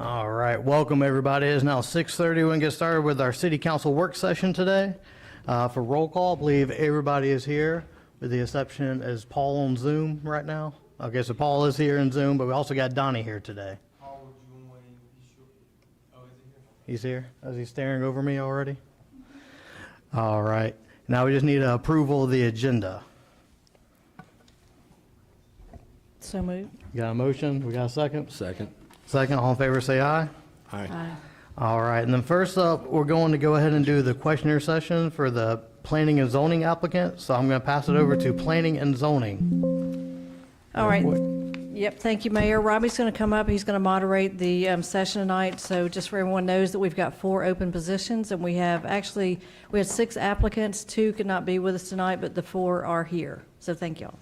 All right, welcome everybody. It is now 6:30. We're going to get started with our city council work session today. For roll call, I believe everybody is here with the exception is Paul on Zoom right now. Okay, so Paul is here in Zoom, but we also got Donnie here today. He's here? Is he staring over me already? All right, now we just need approval of the agenda. So moved. Got a motion? We got a second? Second. Second, all in favor say aye. Aye. Aye. All right, and then first up, we're going to go ahead and do the questionnaire session for the planning and zoning applicant. So I'm going to pass it over to planning and zoning. All right. Yep, thank you, Mayor. Robbie's going to come up. He's going to moderate the session tonight. So just so everyone knows that we've got 4 open positions, and we had 6 applicants. 2 could not be with us tonight, but the 4 are here. So thank y'all.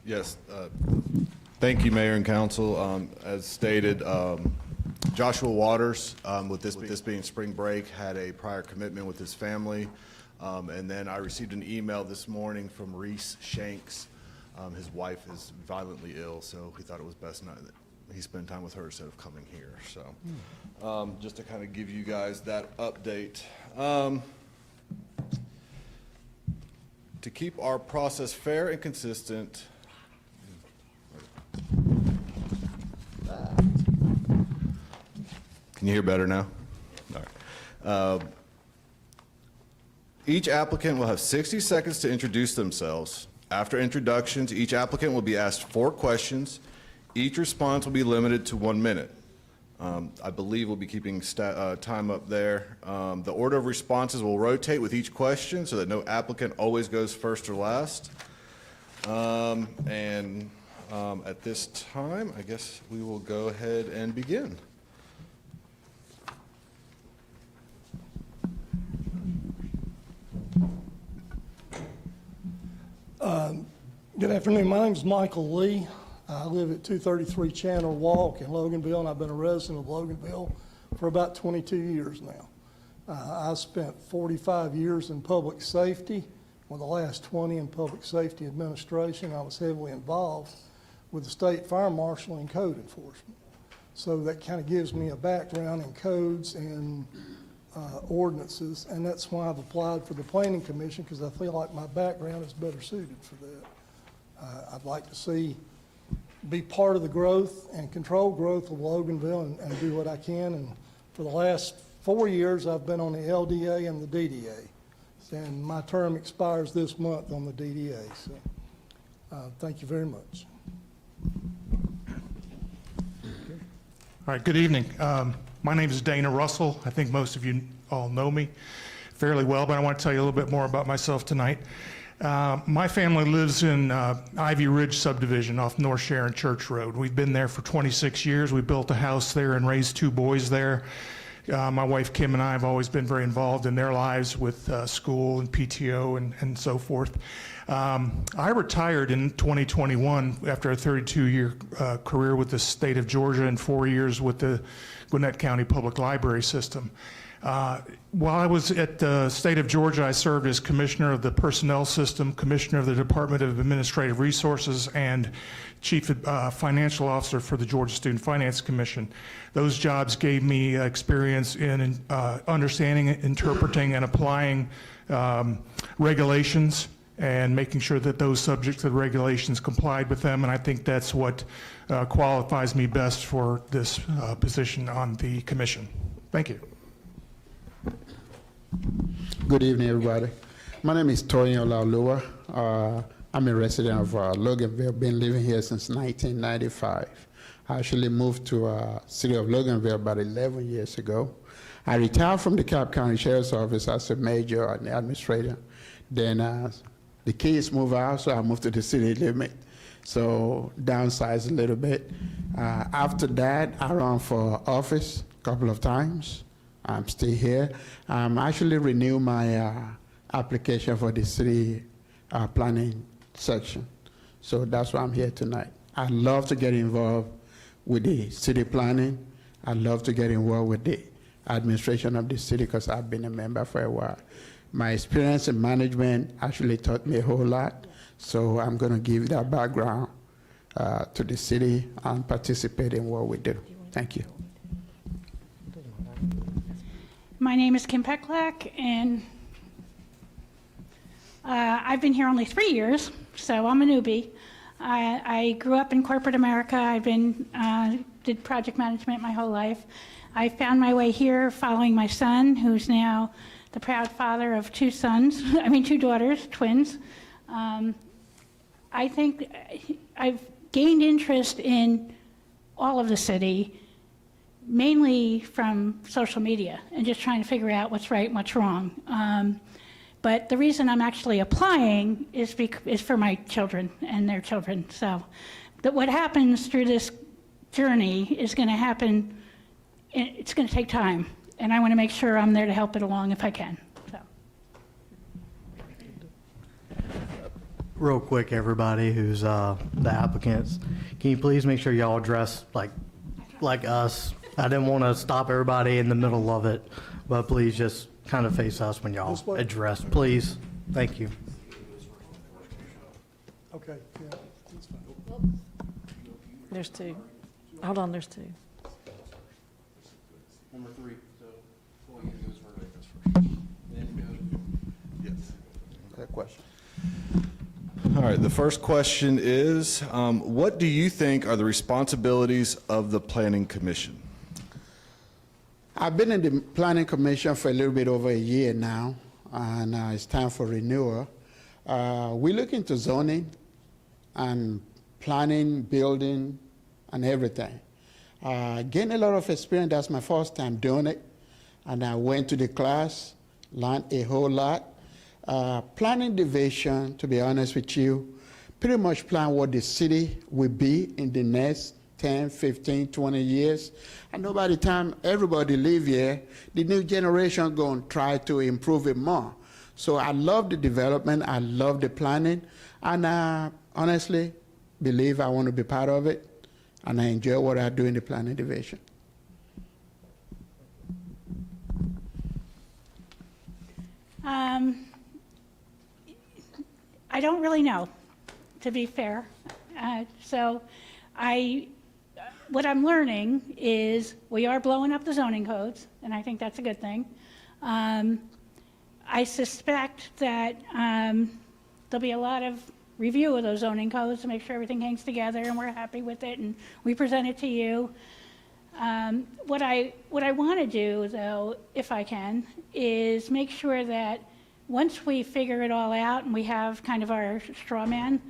Yes, thank you, Mayor and Council. As stated, Joshua Waters, with this being spring break, had a prior commitment with his family. And then I received an email this morning from Reese Shanks. His wife is violently ill, so he thought it was best not that he spend time with her instead of coming here. So just to kind of give you guys that update. To keep our process fair and consistent, can you hear better now? All right. Each applicant will have 60 seconds to introduce themselves. After introductions, each applicant will be asked 4 questions. Each response will be limited to 1 minute. I believe we'll be keeping time up there. The order of responses will rotate with each question so that no applicant always goes first or last. At this time, I guess we will go ahead and begin. Good afternoon. My name is Michael Lee. I live at 233 Chandler Walk in Loganville, and I've been a resident of Loganville for about 22 years now. I spent 45 years in public safety, with the last 20 in public safety administration. I was heavily involved with the state fire marshal and code enforcement. So that kind of gives me a background in codes and ordinances, and that's why I've applied for the Planning Commission, because I feel like my background is better suited for that. I'd like to be part of the growth and control growth of Loganville and do what I can. And for the last 4 years, I've been on the LDA and the DDA. And my term expires this month on the DDA. So thank you very much. All right, good evening. My name is Dana Russell. I think most of you all know me fairly well, but I want to tell you a little bit more about myself tonight. My family lives in Ivy Ridge subdivision off North Sharon Church Road. We've been there for 26 years. We built a house there and raised 2 boys there. My wife Kim and I have always been very involved in their lives with school and PTO and so forth. I retired in 2021 after a 32-year career with the state of Georgia and 4 years with the Gwinnett County Public Library System. While I was at the state of Georgia, I served as commissioner of the personnel system, commissioner of the Department of Administrative Resources, and chief financial officer for the Georgia Student Finance Commission. Those jobs gave me experience in understanding, interpreting, and applying regulations and making sure that those subjects to the regulations complied with them, and I think that's what qualifies me best for this position on the commission. Thank you. Good evening, everybody. My name is Toyin Olaoluwa. I'm a resident of Loganville, been living here since 1995. I actually moved to city of Loganville about 11 years ago. I retired from the Cobb County Sheriff's Office as a major and administrator. Then the kids moved out, so I moved to the city limit. So downsized a little bit. After that, I ran for office a couple of times. I'm still here. Actually renewed my application for the city planning section. So that's why I'm here tonight. I love to get involved with the city planning. I love to get involved with the administration of the city because I've been a member for a while. My experience in management actually taught me a whole lot. So I'm going to give that background to the city and participate in what we do. Thank you. My name is Kim Peklak, and I've been here only 3 years, so I'm a newbie. I grew up in corporate America. I've been did project management my whole life. I found my way here following my son, who's now the proud father of two daughters, twins. I think I've gained interest in all of the city, mainly from social media and just trying to figure out what's right and what's wrong. But the reason I'm actually applying is for my children and their children. So that what happens through this journey is going to happen, it's going to take time. And I want to make sure I'm there to help it along if I can. So. Real quick, everybody who's the applicants, can you please make sure y'all dress like us? I didn't want to stop everybody in the middle of it, but please just kind of face us when y'all This way? address, please. Thank you. Okay, yeah, that's fine. There's two. Hold on, there's two. Number 3, so Toya goes first. Yes. Got a question? All right, the first question is, what do you think are the responsibilities of the Planning Commission? I've been in the Planning Commission for a little bit over a year now, and it's time for renewal. We look into zoning and planning, building, and everything. Gained a lot of experience. That's my first time doing it, and I went to the class, learned a whole lot. Planning division, to be honest with you, pretty much plan what the city will be in the next 10, 15, 20 years. I know by the time everybody leave here, the new generation going to try to improve it more. So I love the development, I love the planning, and I honestly believe I want to be part of it, and I enjoy what I do in the planning division. I don't really know, to be fair. What I'm learning is we are blowing up the zoning codes, and I think that's a good thing. I suspect that there'll be a lot of review of those zoning codes to make sure everything hangs together and we're happy with it and we present it to you. What I want to do, though, if I can, is make sure that once we figure it all out and we have kind of our straw man,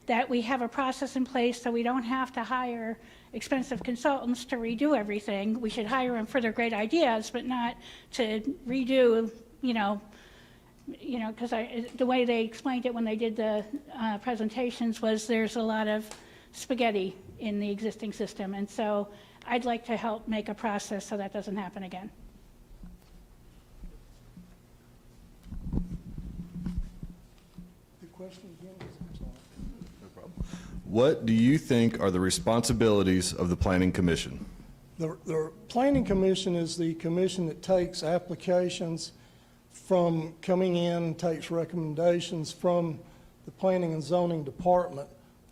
that we have a process in place so we don't have to hire expensive consultants to redo everything. We should hire them for their great ideas, but not to redo, because the way they explained it when they did the presentations was there's a lot of spaghetti in the existing system. And so I'd like to help make a process so that doesn't happen again. Good question again? I'm sorry. What do you think are the responsibilities of the Planning Commission? The Planning Commission is the commission that takes applications from coming in, takes recommendations from the Planning and Zoning Department,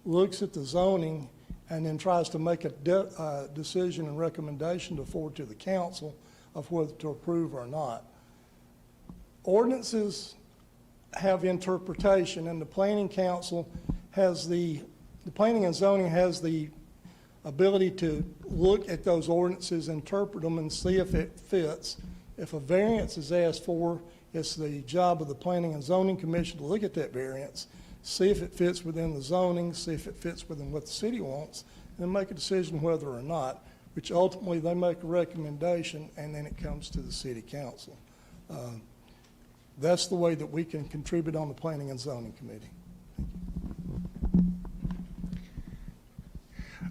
looks at the zoning, and then tries to make a decision and recommendation to forward to the council of whether to approve or not. Ordinances have interpretation, and the Planning Council has the Planning and Zoning has the ability to look at those ordinances, interpret them, and see if it fits. If a variance is asked for, it's the job of the Planning and Zoning Commission to look at that variance, see if it fits within the zoning, see if it fits within what the city wants, and then make a decision whether or not, which ultimately they make a recommendation, and then it comes to the city council. That's the way that we can contribute on the Planning and Zoning Committee.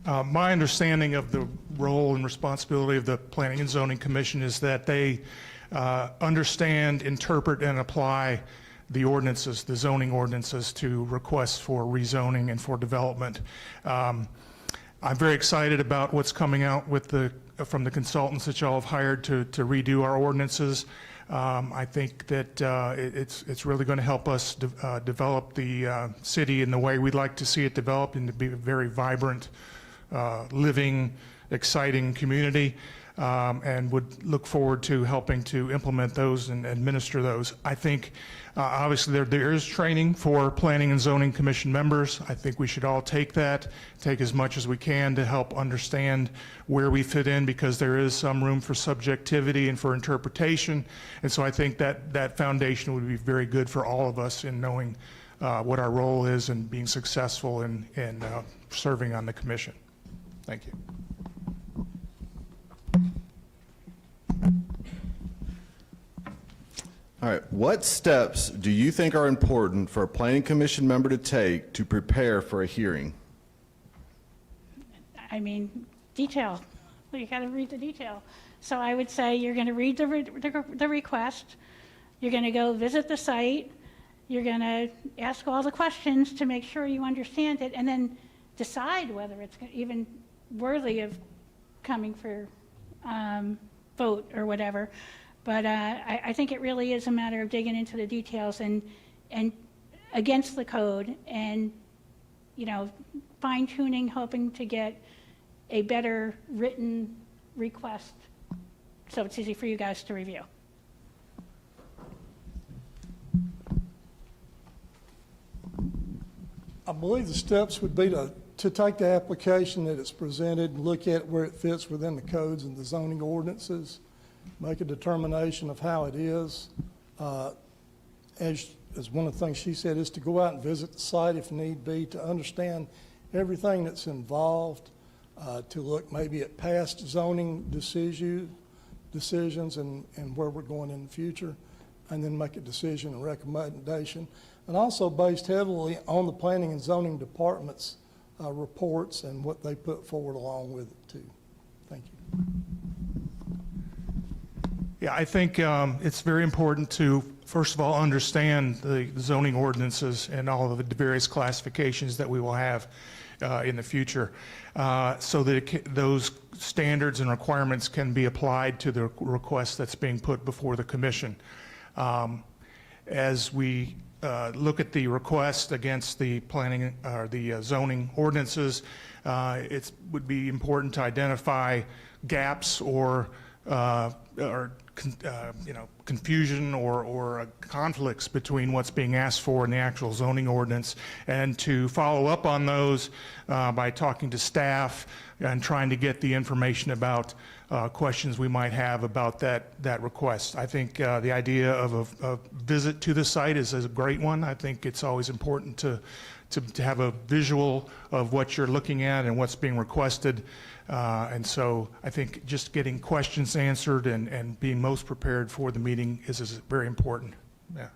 My understanding of the role and responsibility of the Planning and Zoning Commission is that they understand, interpret, and apply the ordinances, the zoning ordinances, to requests for rezoning and for development. I'm very excited about what's coming out with from the consultants that y'all have hired to redo our ordinances. I think that it's really going to help us develop the city in the way we'd like to see it develop, and to be a very vibrant, living, exciting community, and would look forward to helping to implement those and administer those. I think obviously there is training for Planning and Zoning Commission members. I think we should all take as much as we can to help understand where we fit in, because there is some room for subjectivity and for interpretation. And so I think that foundation would be very good for all of us in knowing what our role is and being successful in serving on the commission. Thank you. All right, what steps do you think are important for a planning commission member to take to prepare for a hearing? I mean, detail. You got to read the detail. So I would say you're going to read the request. You're going to go visit the site. You're going to ask all the questions to make sure you understand it, and then decide whether it's even worthy of coming for vote or whatever. But I think it really is a matter of digging into the details and against the code, and, you know, fine tuning, hoping to get a better written request so it's easy for you guys to review. I believe the steps would be to take the application that it's presented and look at where it fits within the codes and the zoning ordinances, make a determination of how it is. As one of the things she said, is to go out and visit the site if need be, to understand everything that's involved, to look maybe at past zoning decisions and where we're going in the future, and then make a decision and recommendation. And also based heavily on the Planning and Zoning Department's reports and what they put forward along with it too. Thank you. Yeah, I think it's very important to, first of all, understand the zoning ordinances and all of the various classifications that we will have in the future, so that those standards and requirements can be applied to the request that's being put before the commission. As we look at the request against the planning or the zoning ordinances, it would be important to identify gaps or confusion or conflicts between what's being asked for in the actual zoning ordinance, and to follow up on those by talking to staff and trying to get the information about questions we might have about that request. I think the idea of a visit to the site is a great one. I think it's always important to have a visual of what you're looking at and what's being requested. And so I think just getting questions answered and being most prepared for the meeting is very important. Yeah.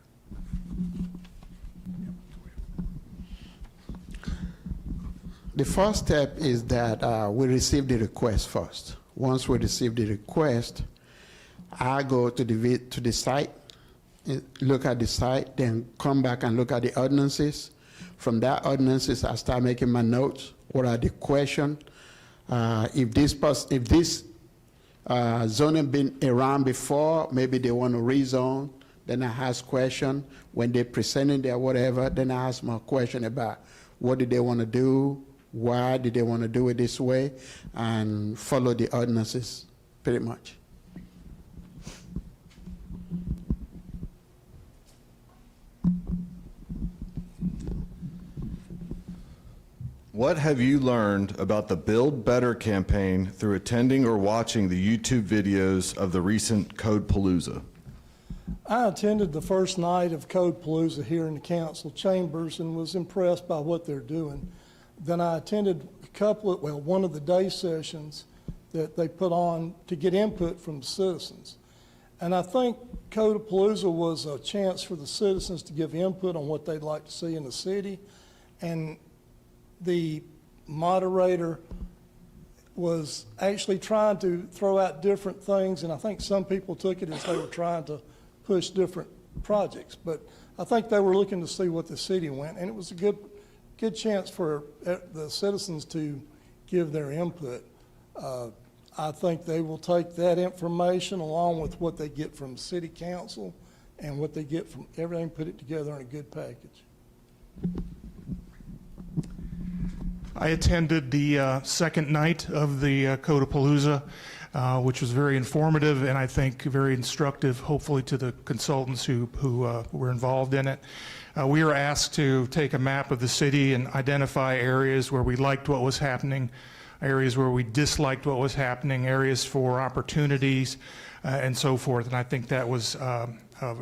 The first step is that we receive the request first. Once we receive the request, I go to the site, look at the site, then come back and look at the ordinances. From that ordinances, I start making my notes. What are the questions? If this zoning been around before, maybe they want to rezone, then I ask question. When they presented their whatever, then I ask more question about what did they want to do, why did they want to do it this way, and follow the ordinances pretty much. What have you learned about the Build Better campaign through attending or watching the YouTube videos of the recent Code Palooza? I attended the first night of Code Palooza here in the council chambers and was impressed by what they're doing. Then I attended one of the day sessions that they put on to get input from the citizens. And I think Code Palooza was a chance for the citizens to give input on what they'd like to see in the city. And the moderator was actually trying to throw out different things, and I think some people took it as they were trying to push different projects. But I think they were looking to see what the city went, and it was a good chance for the citizens to give their input. I think they will take that information along with what they get from city council and what they get from everything, put it together in a good package. I attended the second night of the Codapalooza, which was very informative and I think very instructive, hopefully to the consultants who were involved in it. We were asked to take a map of the city and identify areas where we liked what was happening, areas where we disliked what was happening, areas for opportunities, and so forth. And I think that was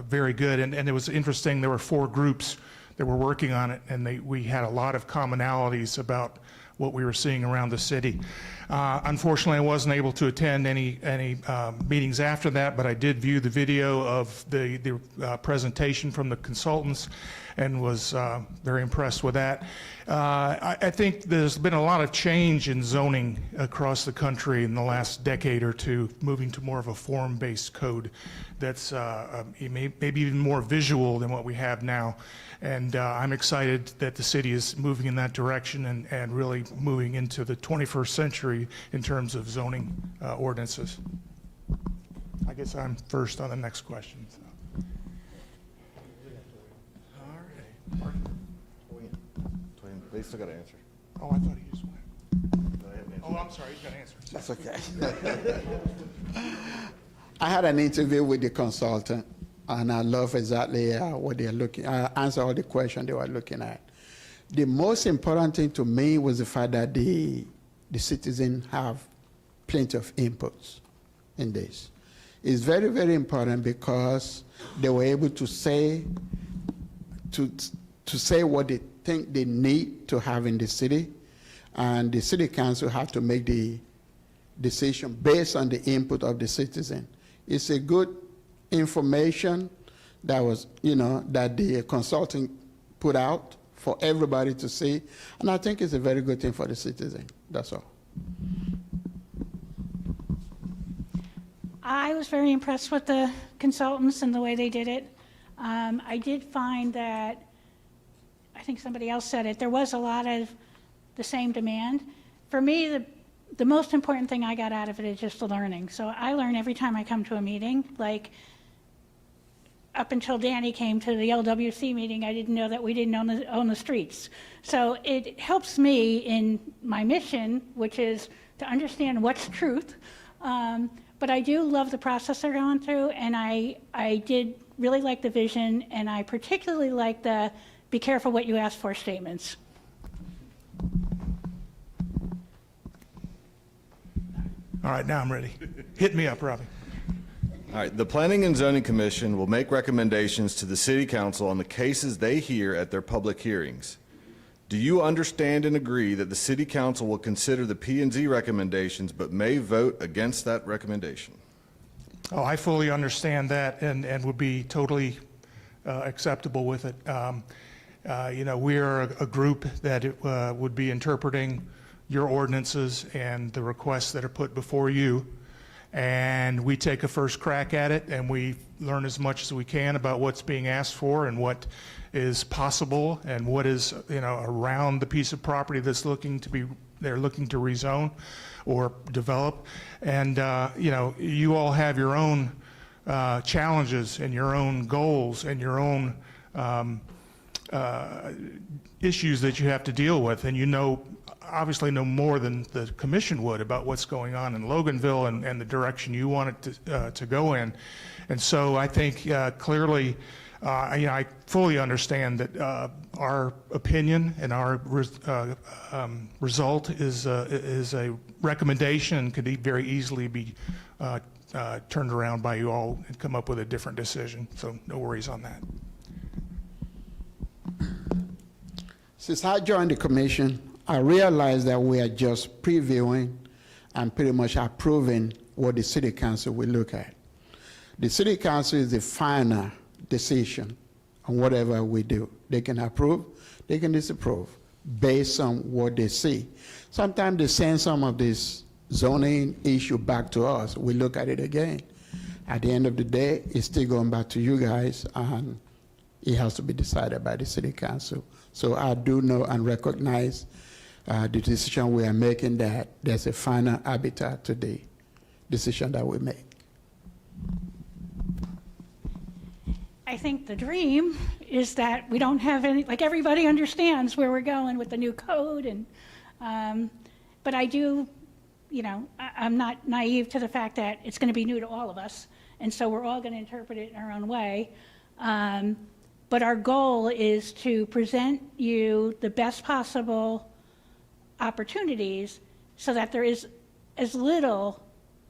very good. And it was interesting, there were 4 groups that were working on it, and we had a lot of commonalities about what we were seeing around the city. Unfortunately, I wasn't able to attend any meetings after that, but I did view the video of the presentation from the consultants and was very impressed with that. I think there's been a lot of change in zoning across the country in the last decade or two, moving to more of a form-based code that's maybe even more visual than what we have now. And I'm excited that the city is moving in that direction and really moving into the 21st century in terms of zoning ordinances. I guess I'm first on the next question. So. All right. They still got to answer. Oh, I thought he just went. Go ahead and answer. Oh, I'm sorry, he's got to answer. That's okay. I had an interview with the consultant, and I love exactly what they're looking. I answer all the questions they were looking at. The most important thing to me was the fact that the citizens have plenty of inputs in this. It's very, very important because they were able to say what they think they need to have in the city, and the city council have to make the decision based on the input of the citizen. It's a good information that was, that the consultant put out for everybody to see, and I think it's a very good thing for the citizen. That's all. I was very impressed with the consultants and the way they did it. I did find that, I think somebody else said it, there was a lot of the same demand. For me, the most important thing I got out of it is just the learning. So I learn every time I come to a meeting. Like, up until Danny came to the LWC meeting, I didn't know that we didn't own the streets. So it helps me in my mission, which is to understand what's truth. But I do love the process they're going through, and I did really like the vision, and I particularly like the be careful what you ask for statements. All right, now I'm ready. Hit me up, Robbie. All right, the Planning and Zoning Commission will make recommendations to the City Council on the cases they hear at their public hearings. Do you understand and agree that the City Council will consider the P&Z recommendations but may vote against that recommendation? Oh, I fully understand that and would be totally acceptable with it. We are a group that would be interpreting your ordinances and the requests that are put before you. And we take a first crack at it, and we learn as much as we can about what's being asked for and what is possible and what is, around the piece of property they're looking to rezone or develop. And, you all have your own challenges and your own goals and your own issues that you have to deal with, and obviously know more than the commission would about what's going on in Loganville and the direction you want it to go in. And so I think clearly, I fully understand that our opinion and our result is a recommendation and could very easily be turned around by you all and come up with a different decision. So no worries on that. Since I joined the commission, I realized that we are just previewing and pretty much approving what the city council will look at. The city council is the final decision on whatever we do. They can approve, they can disapprove based on what they see. Sometimes they send some of this zoning issue back to us. We look at it again. At the end of the day, it's still going back to you guys, and it has to be decided by the city council. So I do know and recognize the decision we are making, that there's a final arbiter today decision that we make. I think the dream is that we don't have any, like, everybody understands where we're going with the new code, and, but I do, I'm not naive to the fact that it's going to be new to all of us, and so we're all going to interpret it in our own way. But our goal is to present you the best possible opportunities so that there is as little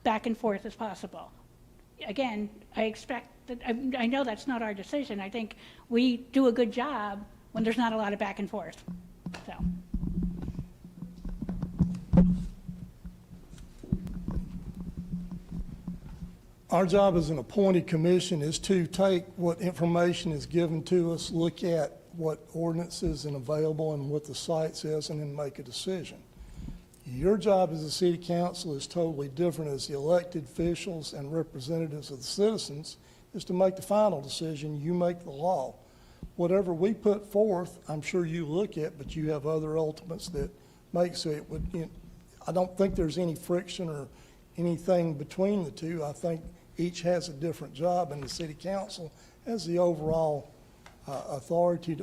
back and forth as possible. Again, I expect that, I know that's not our decision. I think we do a good job when there's not a lot of back and forth, so. Our job as an appointed commission is to take what information is given to us, look at what ordinances and available and what the site says, and then make a decision. Your job as a city council is totally different as the elected officials and representatives of the citizens is to make the final decision. You make the law. Whatever we put forth, I'm sure you look at, but you have other ultimates that make, so it would, I don't think there's any friction or anything between the two. I think each has a different job, and the city council has the overall authority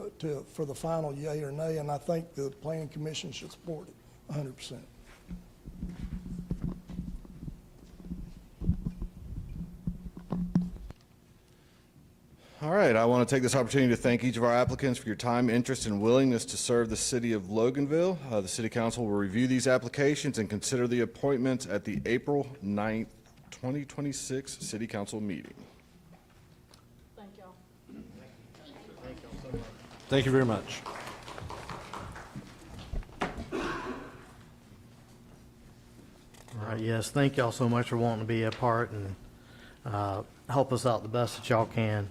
for the final yay or nay, and I think the planning commission should support it 100%. All right, I want to take this opportunity to thank each of our applicants for your time, interest, and willingness to serve the city of Loganville. The city council will review these applications and consider the appointments at the April 9th, 2026 city council meeting. Thank y'all. Thank you very much. All right, yes, thank y'all so much for wanting to be a part and help us out the best that y'all can.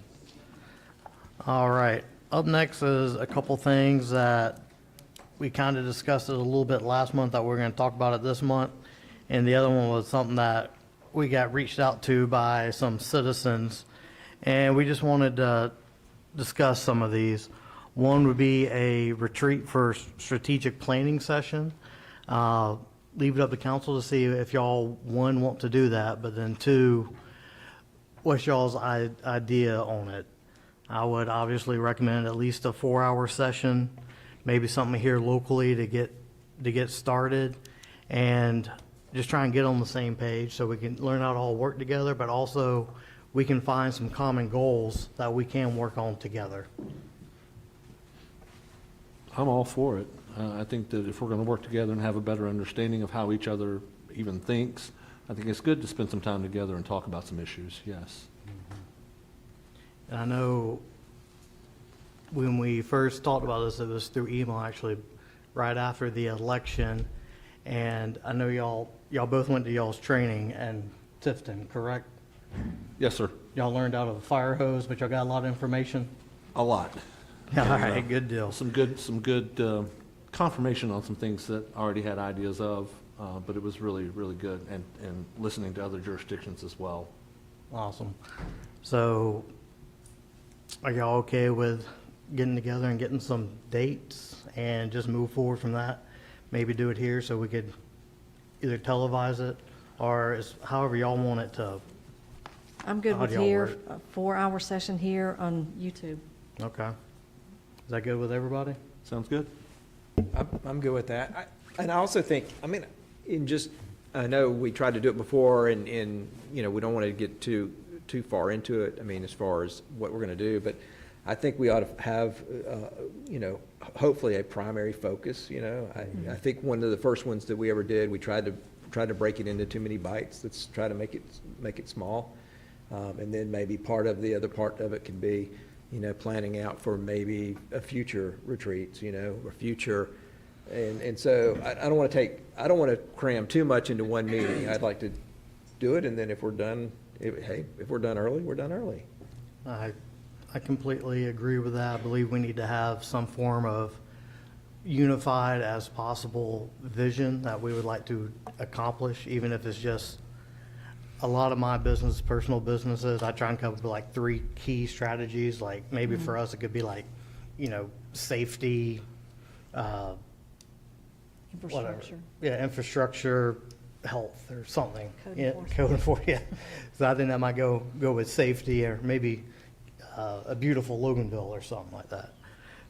All right, up next is a couple things that we kind of discussed it a little bit last month that we're going to talk about it this month. And the other one was something that we got reached out to by some citizens, and we just wanted to discuss some of these. One would be a retreat for strategic planning session. Leave it up to council to see if y'all, one, want to do that, but then two, what's y'all's idea on it? I would obviously recommend at least a 4-hour session, maybe something here locally to get started, and just try and get on the same page so we can learn how to all work together, but also we can find some common goals that we can work on together. I'm all for it. I think that if we're going to work together and have a better understanding of how each other even thinks, I think it's good to spend some time together and talk about some issues, yes. And I know when we first talked about this, it was through email actually, right after the election. And I know y'all both went to y'all's training in Tifton, correct? Yes, sir. Y'all learned out of a fire hose, but y'all got a lot of information? A lot. All right, good deal. Some good confirmation on some things that I already had ideas of, but it was really, really good, and listening to other jurisdictions as well. Awesome. So are y'all okay with getting together and getting some dates and just move forward from that? Maybe do it here so we could either televise it or however y'all want it to. I'm good How with do y'all here, work? a 4-hour session here on YouTube. Okay. Is that good with everybody? Sounds good? I'm good with that. And I also think, I mean, I know we tried to do it before, and we don't want to get too far into it, I mean, as far as what we're going to do, but I think we ought to have, hopefully a primary focus, I think one of the first ones that we ever did, we tried to break it into too many bites. Let's try to make it small. And then maybe the other part of it can be, planning out for maybe a future retreats, or future. And so I don't want to cram too much into one meeting. I'd like to do it, and then if we're done, if we're done early, we're done early. I completely agree with that. I believe we need to have some form of unified as possible vision that we would like to accomplish, even if it's just a lot of my business, personal businesses. I try and come up with like 3 key strategies. Like maybe for us, it could be like, safety, whatever. Infrastructure. Yeah, infrastructure, health or something. Code Yeah, enforcement. Code enforcement, yeah. So I think that might go with safety or maybe a beautiful Loganville or something like that.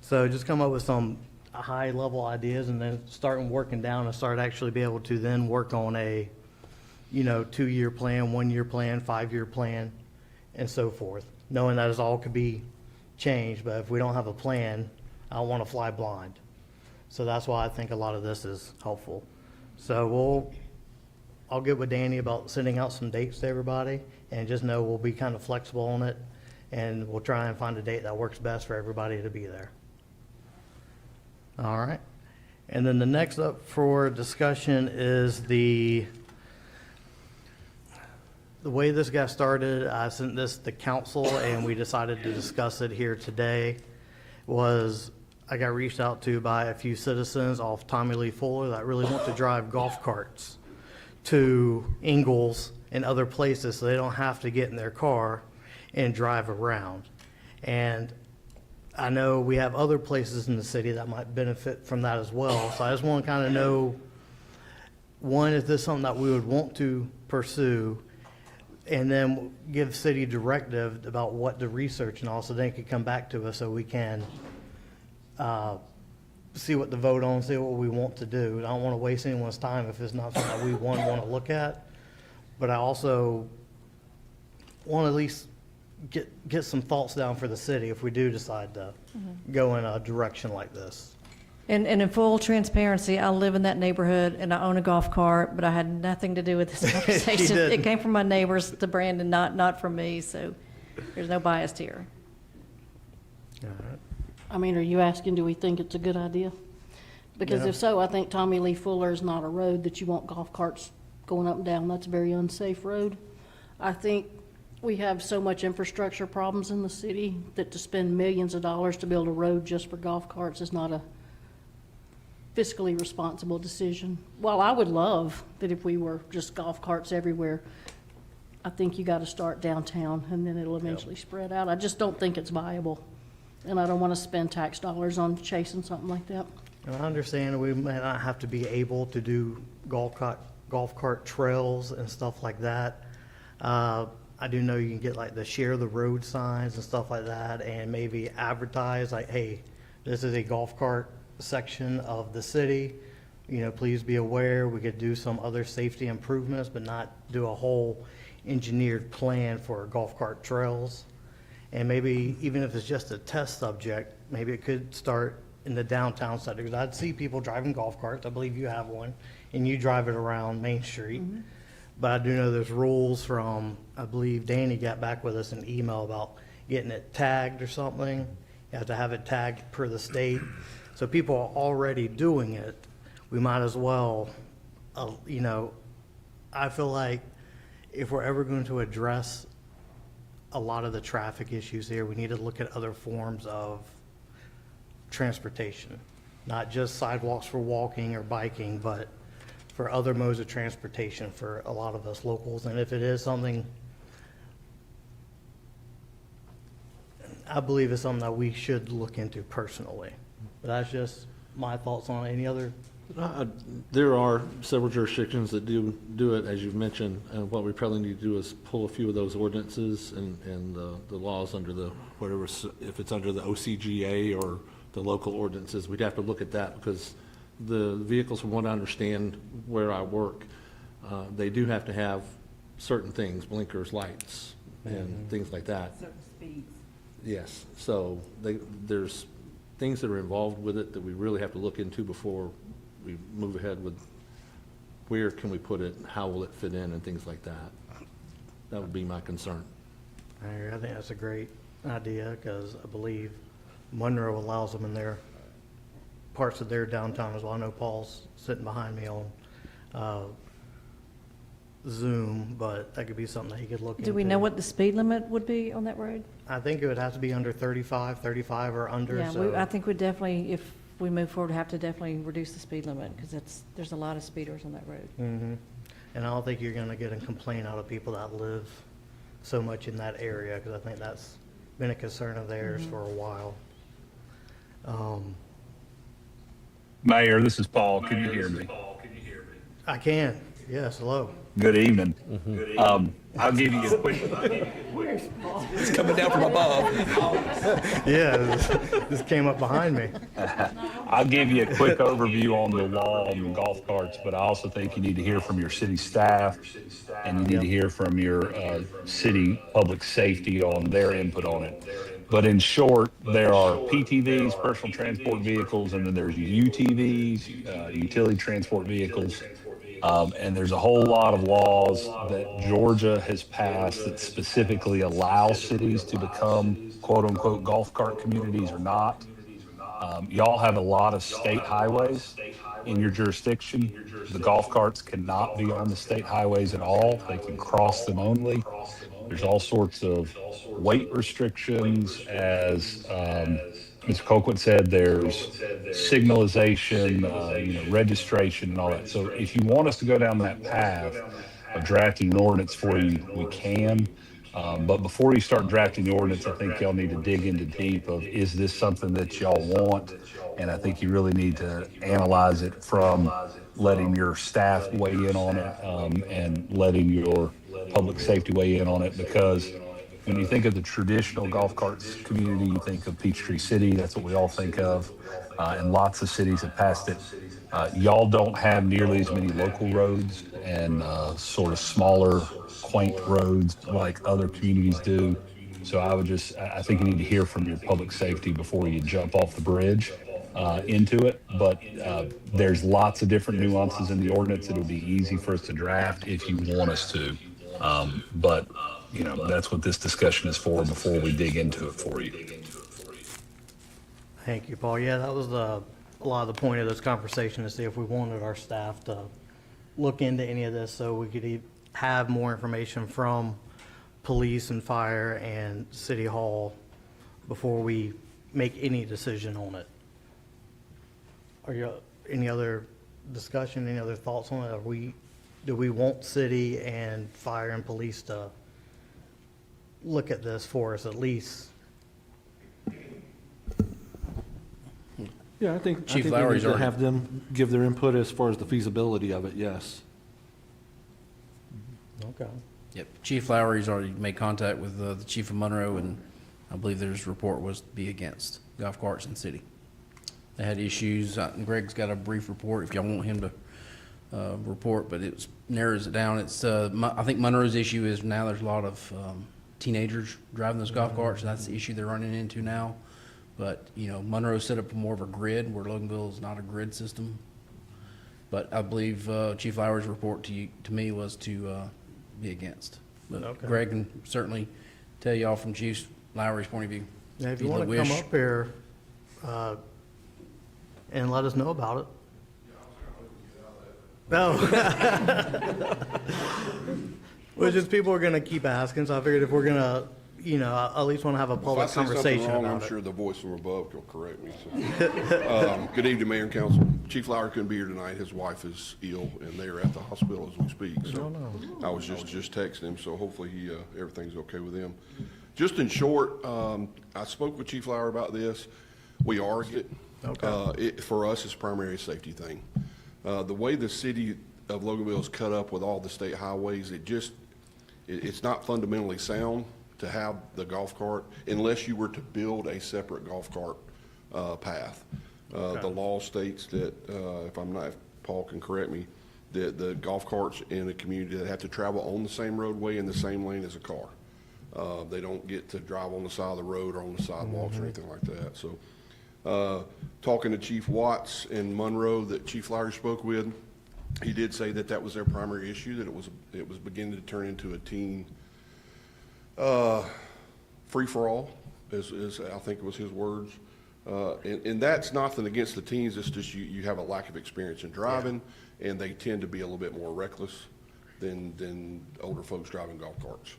So just come up with some high-level ideas and then starting working down and start actually be able to then work on a, 2-year plan, 1-year plan, 5-year plan, and so forth, knowing that it all could be changed. But if we don't have a plan, I don't want to fly blind. So that's why I think a lot of this is helpful. So I'll get with Danny about sending out some dates to everybody, and just know we'll be kind of flexible on it, and we'll try and find a date that works best for everybody to be there. All right. And then the next up for discussion is the way this got started. I sent this to council, and we decided to discuss it here today. I got reached out to by a few citizens off Tommy Lee Fuller that really want to drive golf carts to Ingalls and other places so they don't have to get in their car and drive around. And I know we have other places in the city that might benefit from that as well. So I just want to kind of know, one, is this something that we would want to pursue? And then give city directive about what to research and also they could come back to us so we can see what to vote on, see what we want to do. I don't want to waste anyone's time if it's not something that we want to look at. But I also want to at least get some thoughts down for the city if we do decide to go in a direction like this. And in full transparency, I live in that neighborhood and I own a golf cart, but I had nothing to do with this conversation. didn't. It came from my neighbors to Brandon, not from me, so there's no bias here. I mean, are you asking, do we think it's a good idea? Because Yeah. if so, I think Tommy Lee Fuller is not a road that you want golf carts going up and down. That's a very unsafe road. I think we have so much infrastructure problems in the city that to spend millions of dollars to build a road just for golf carts is not a fiscally responsible decision. While I would love that if we were just golf carts everywhere, I think you gotta start downtown and then it'll eventually spread out. I just don't think it's viable. And I don't wanna spend tax dollars on chasing something like that. And I understand we may not have to be able to do golf cart trails and stuff like that. I do know you can get like the share the road signs and stuff like that and maybe advertise like, hey, this is a golf cart section of the city. Please be aware. We could do some other safety improvements, but not do a whole engineered plan for golf cart trails. And maybe even if it's just a test subject, maybe it could start in the downtown setting. Because I'd see people driving golf carts. I believe you have one, and you drive it around Main Street. Mm-hmm. But I do know there's rules from, I believe Danny got back with us an email about getting it tagged or something. You have to have it tagged per the state. So people are already doing it. We might as well, I feel like if we're ever going to address a lot of the traffic issues here, we need to look at other forms of transportation, not just sidewalks for walking or biking, but for other modes of transportation for a lot of us locals. And if it is something, I believe it's something that we should look into personally. But that's just my thoughts on it. Any other? There are several jurisdictions that do it, as you've mentioned, and what we probably need to do is pull a few of those ordinances and the laws under the, whatever, if it's under the OCGA or the local ordinances, we'd have to look at that because the vehicles, from what I understand where I work, they do have to have certain things, blinkers, lights, and things like that. Certain speeds. Yes, so there's things that are involved with it that we really have to look into before we move ahead with where can we put it, how will it fit in, and things like that. That would be my concern. I think that's a great idea because I believe Monroe allows them in their parts of their downtown as well. I know Paul's sitting behind me on Zoom, but that could be something that he could look into. Do we know what the speed limit would be on that road? I think it would have to be under 35 or under. Yeah, So I think we definitely, if we move forward, have to definitely reduce the speed limit because there's a lot of speeders on that road. And I don't think you're going to get a complaint out of people that live so much in that area because I think that's been a concern of theirs for a while. Mayor, this is Paul. Can you hear me? I can. Yes, hello. Good evening. I'll give you a quick, It's coming down from above. Yeah, this came up behind me. I'll give you a quick overview on the law on the golf carts, but I also think you need to hear from your city staff and you need to hear from your city public safety on their input on it. But in short, there are PTVs, personal transport vehicles, and then there's UTVs, utility transport vehicles. And there's a whole lot of laws that Georgia has passed that specifically allow cities to become quote unquote golf cart communities or not. Y'all have a lot of state highways in your jurisdiction. The golf carts cannot be on the state highways at all. They can cross them only. There's all sorts of weight restrictions, as Mr. Colquitt said. There's signalization, registration and all that. So if you want us to go down that path of drafting an ordinance for you, we can. But before you start drafting the ordinance, I think y'all need to dig into deep of, is this something that y'all want? And I think you really need to analyze it from letting your staff weigh in on it, and letting your public safety weigh in on it, because when you think of the traditional golf carts community, you think of Peachtree City. That's what we all think of. And lots of cities have passed it. Y'all don't have nearly as many local roads and sort of smaller, quaint roads like other communities do. So I think you need to hear from your public safety before you jump off the bridge into it. But there's lots of different nuances in the ordinance. It'll be easy for us to draft if you want us to. But that's what this discussion is for before we dig into it for you. Thank you, Paul. Yeah, that was a lot of the point of this conversation, to see if we wanted our staff to look into any of this so we could have more information from police and fire and city hall before we make any decision on it. Are you, any other discussion, any other thoughts on it? Do we want city and fire and police to look at this for us at least? Yeah, I think Chief we Lowry's need to already- have them give their input as far as the feasibility of it, yes. Okay. Yep, Chief Lowry's already made contact with the chief of Monroe, and I believe their report was to be against golf carts in the city. They had issues, and Greg's got a brief report if y'all want him to report, but it narrows it down. It's I think Monroe's issue is now there's a lot of teenagers driving those golf carts, and that's the issue they're running into now. But, Monroe set up more of a grid, where Loganville is not a grid system. But I believe Chief Lowry's report to me was to be against. But Okay. Greg can certainly tell y'all from Chief Lowry's point of view. Yeah, if If you you want to wish. come up here and let us know about it. No. Well, just people are going to keep asking, so I figured if we're going to, at least want to have a public If I say something conversation wrong, about I'm it. sure the voice from above will correct me. So. Good evening, Mayor and Council. Chief Lowry couldn't be here tonight. His wife is ill, and they are at the hospital as we speak. So I was just texting him, so hopefully everything's okay with him. Just in short, I spoke with Chief Lowry about this. We are, for us, it's primary safety thing. The way the city of Loganville is cut up with all the state highways, it's not fundamentally sound to have the golf cart unless you were to build a separate golf cart path. The law states that, if Paul can correct me, that the golf carts in a community that have to travel on the same roadway in the same lane as a car. They don't get to drive on the side of the road or on the sidewalks or anything like that. So, talking to Chief Watts in Monroe that Chief Lowry spoke with, he did say that was their primary issue, that it was beginning to turn into a teen free-for-all, is I think was his words. And that's nothing against the teens, it's just you have a lack of experience in driving, and they tend to be a little bit more reckless than older folks driving golf carts,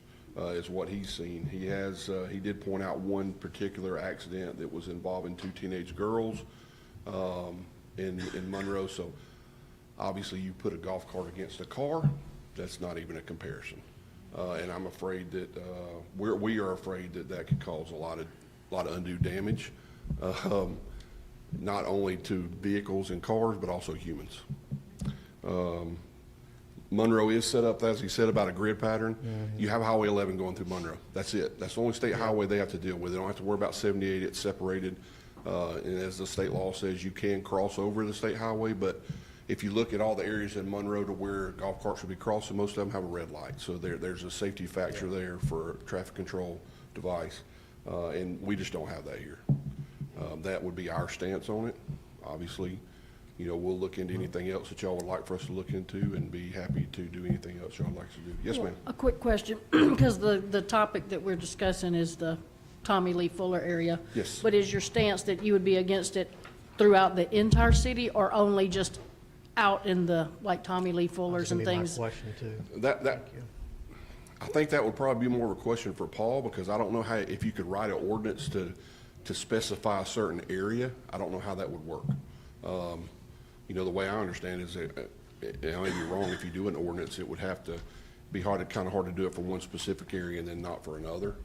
is what he's seen. He did point out one particular accident that was involving 2 teenage girls in Monroe. So obviously you put a golf cart against a car, that's not even a comparison. And I'm afraid that we are afraid that could cause a lot of undue damage, not only to vehicles and cars, but also humans. Monroe is set up, as he said, about a grid pattern. You have Highway 11 going through Monroe. That's it. That's the only state highway they have to deal with. They don't have to worry about 78. It's separated. And as the state law says, you can cross over the state highway, but if you look at all the areas in Monroe to where golf carts should be crossing, most of them have a red light. So there's a safety factor there for a traffic control device. And we just don't have that here. That would be our stance on it. Obviously, you know, we'll look into anything else that y'all would like for us to look into and be happy to do anything else y'all like to do. Yes, ma'am. A quick question, because the topic that we're discussing is the Tommy Lee Fuller area. Yes. But is your stance that you would be against it throughout the entire city or only just out in the, like Tommy Lee Fuller's and things? That's gonna be my question too. That I think that would probably be more of a question for Paul, because I don't know how, if you could write an ordinance to specify a certain area, I don't know how that would work. You know, the way I understand is that, and I may be wrong, if you do an ordinance, it would have to be kind of hard to do it for one specific area and then not for another.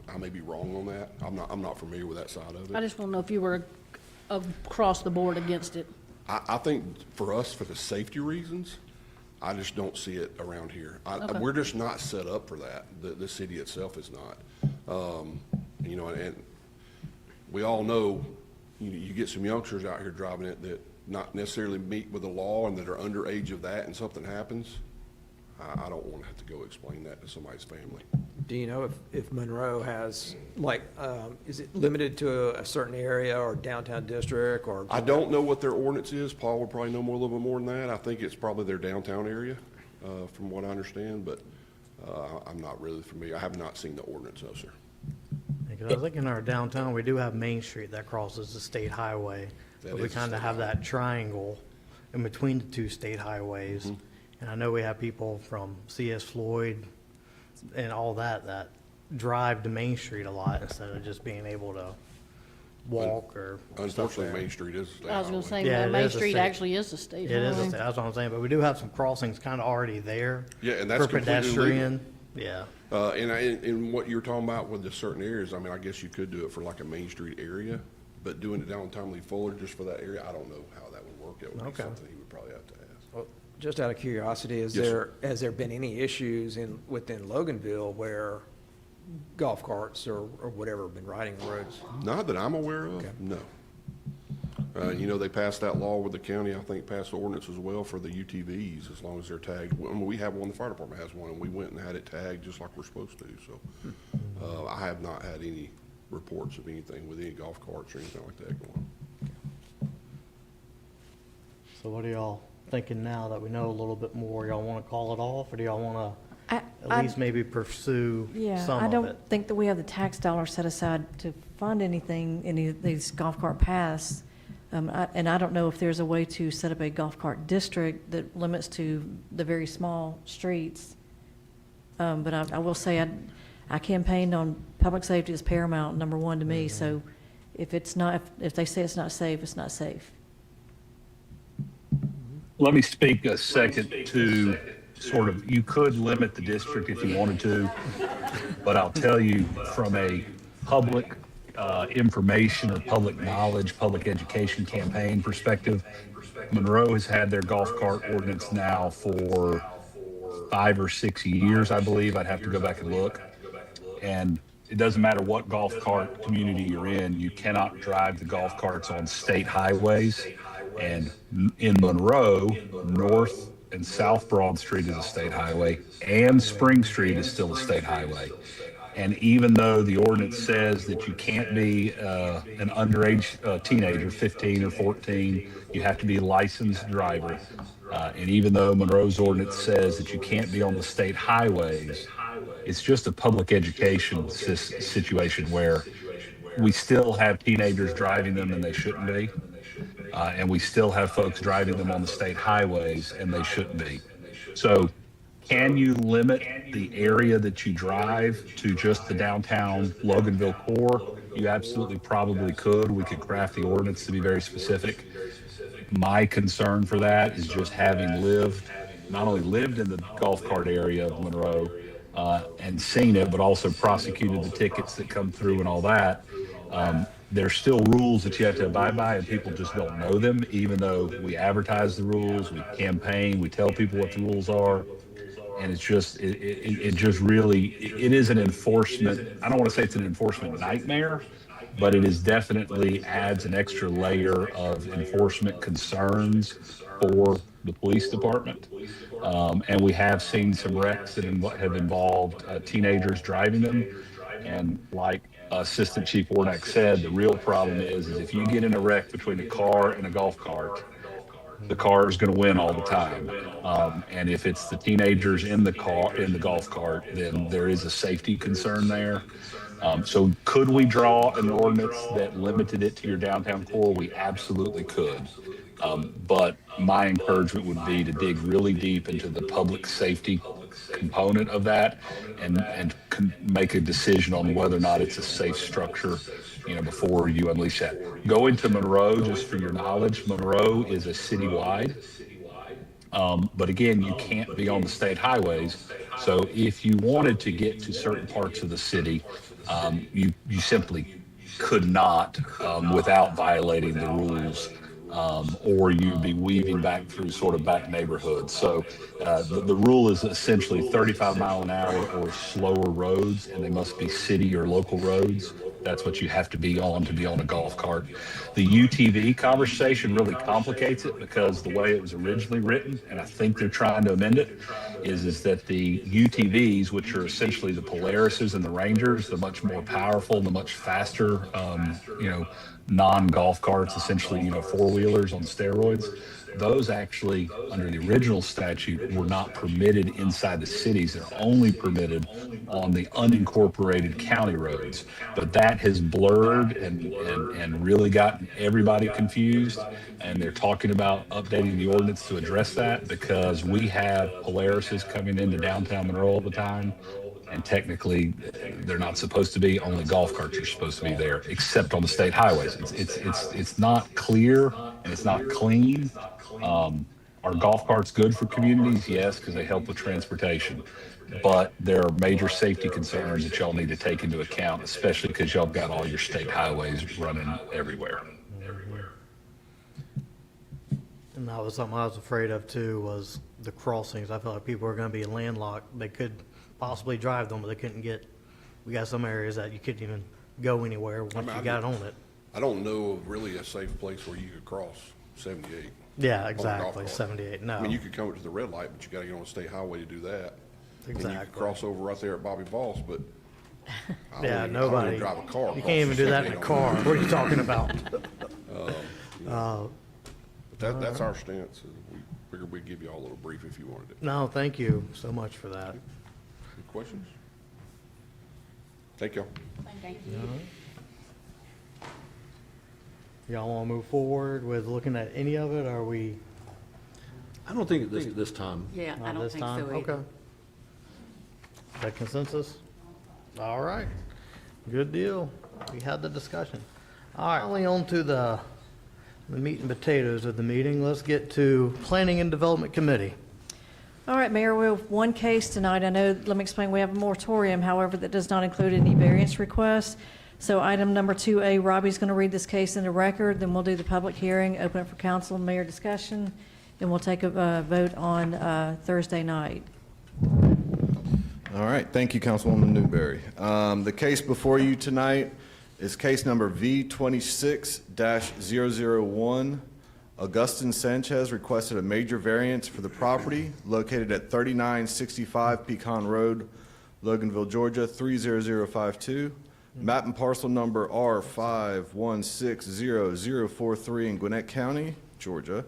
I may be wrong on that. I'm not familiar with that side of I it. just want to know if you were across the board against it. I think for us, for the safety reasons, I just don't see it around here. Okay. We're just not set up for that. The city itself is not. You know, and we all know, you get some youngsters out here driving it that not necessarily meet with the law and that are underage of that, and something happens. I don't want to have to go explain that to somebody's family. Do you know if Monroe has, like, is it limited to a certain area or downtown district or? I don't know what their ordinance is. Paul would probably know more, a little bit more than that. I think it's probably their downtown area, from what I understand, but I'm not really familiar. I have not seen the ordinance, no, sir. Because I was thinking in our downtown, we do have Main Street that crosses the state highway. That But we is a kind of state have highway. that triangle in between the two state highways. Mm-hmm. And I know we have people from CS Floyd and all that drive to Main Street a lot instead of just being able to walk or stuff Unfortunately, there. Main Street is a state I was going highway. to say, Yeah, it Main is a Street state- actually is the state It is, highway. that's what I'm saying, but we do have some crossings kind of already there. Yeah, and that's for completely legal. pedestrian. Yeah. And what you're talking about with the certain areas, I mean, I guess you could do it for like a Main Street area, but doing it down in Tommy Fuller just for that area, I don't know how that would work. It would be Okay. something he would probably have to ask. Just out of curiosity, Yes, sir. has there been any issues within Loganville where golf carts or whatever have been riding the roads? Not that I'm aware of, Okay. no. You know, they passed that law with the county, I think passed the ordinance as well for the UTVs, as long as they're tagged. I mean, we have one, the fire department has one, and we went and had it tagged just like we're supposed to, so. I have not had any reports of anything with any golf carts or anything like that going on. So what are y'all thinking now that we know a little bit more? Y'all want to call it off, or do y'all want to I- at least maybe pursue Yeah, some I of don't it? think that we have the tax dollars set aside to fund anything, any of these golf cart paths. And I don't know if there's a way to set up a golf cart district that limits to the very small streets. But I will say, I campaigned on public safety as paramount, number one to me. So if it's not, if they say it's not safe, it's not safe. Let me speak a second to sort of, you could limit the district if you wanted to, but I'll tell you from a public information or public knowledge, public education campaign perspective, Monroe has had their golf cart ordinance now for 5 or 6 years, I believe. I'd have to go back and look. And it doesn't matter what golf cart community you're in, you cannot drive the golf carts on state highways. And in Monroe, North and South Broad Street is a state highway, and Spring Street is still a state highway. And even though the ordinance says that you can't be an underage teenager, 15 or 14, you have to be a licensed driver. And even though Monroe's ordinance says that you can't be on the state highways, it's just a public education situation where we still have teenagers driving them and they shouldn't be. And we still have folks driving them on the state highways and they shouldn't be. So can you limit the area that you drive to just the downtown Loganville core? You absolutely probably could. We could craft the ordinance to be very specific. My concern for that is just having not only lived in the golf cart area of Monroe and seen it, but also prosecuted the tickets that come through and all that. There's still rules that you have to abide by, and people just don't know them, even though we advertise the rules, we campaign, we tell people what the rules are. And it's just, it just really, it is an enforcement, I don't want to say it's an enforcement nightmare, but it is definitely adds an extra layer of enforcement concerns for the police department. And we have seen some wrecks that have involved teenagers driving them. And like Assistant Chief Warnock said, the real problem is if you get in a wreck between a car and a golf cart, the car is going to win all the time. And if it's the teenagers in the car, in the golf cart, then there is a safety concern there. So could we draw an ordinance that limited it to your downtown core? We absolutely could. But my encouragement would be to dig really deep into the public safety component of that and make a decision on whether or not it's a safe structure, before you unleash that. Go into Monroe, just for your knowledge. Monroe is a citywide. But again, you can't be on the state highways. So if you wanted to get to certain parts of the city, you simply could not without violating the rules. Or you'd be weaving back through sort of back neighborhoods. So the rule is essentially 35 mile an hour or slower roads, and they must be city or local roads. That's what you have to be on a golf cart. The UTV conversation really complicates it because the way it was originally written, and I think they're trying to amend it, is that the UTVs, which are essentially the Polarises and the Rangers, the much more powerful, the much faster, non-golf carts, essentially, four-wheelers on steroids, those actually, under the original statute, were not permitted inside the cities. They're only permitted on the unincorporated county roads. But that has blurred and really gotten everybody confused. And they're talking about updating the ordinance to address that because we have Polarises coming into downtown Monroe all the time. And technically, they're not supposed to be. Only golf carts are supposed to be there, except on the state highways. It's not clear and it's not clean. Are golf carts good for communities? Yes, because they help with transportation. But there are major safety concerns that y'all need to take into account, especially because y'all got all your state highways running everywhere. And that was something I was afraid of too, was the crossings. I felt like people were going to be landlocked. They could possibly drive them, but they couldn't we got some areas that you couldn't even go anywhere once you got on it. I don't know of really a safe place where you could cross 78. Yeah, on a golf exactly, cart. 78, no. I mean, you could come to the red light, but you gotta get on a state highway to do that. And you Exactly. could cross over right there at Bobby Boss, but I Yeah, don't even nobody. drive a car. You across can't even the do that in a 78 car. on- What are you talking about? But that's our stance. We figured we'd give you all a little brief if you wanted it. No, thank you so much for that. Any questions? Thank y'all. Y'all want to move forward with looking at any of it? Are we I don't think at this time. Yeah, I not don't this think time? so either. Okay. Is that consensus? All right. Good deal. We had the discussion. All right, only on to the meat and potatoes of the meeting. Let's get to Planning and Development Committee. All right, Mayor, we have one case tonight. I know, let me explain, we have a moratorium, however, that does not include any variance requests. So item number 2A, Robbie's going to read this case into record, then we'll do the public hearing, open it for council and mayor discussion, and we'll take a vote on Thursday night. All right, thank you, Councilwoman Newberry. The case before you tonight is case number V26-001. Augustin Sanchez requested a major variance for the property located at 3965 Pecan Road, Loganville, Georgia, 30052. Map and parcel number R51600043 in Gwinnett County, Georgia.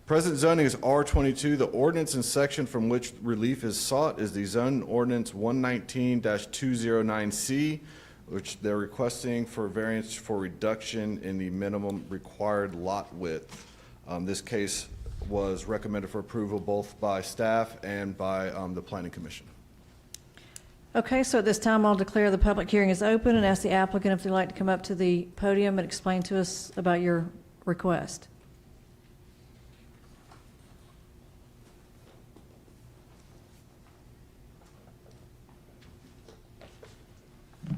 Present zoning is R22. The ordinance and section from which relief is sought is the zone ordinance 119-209C, which they're requesting for variance for reduction in the minimum required lot width. This case was recommended for approval both by staff and by the Planning Commission. Okay, so at this time, I'll declare the public hearing is open and ask the applicant if they'd like to come up to the podium and explain to us about your request.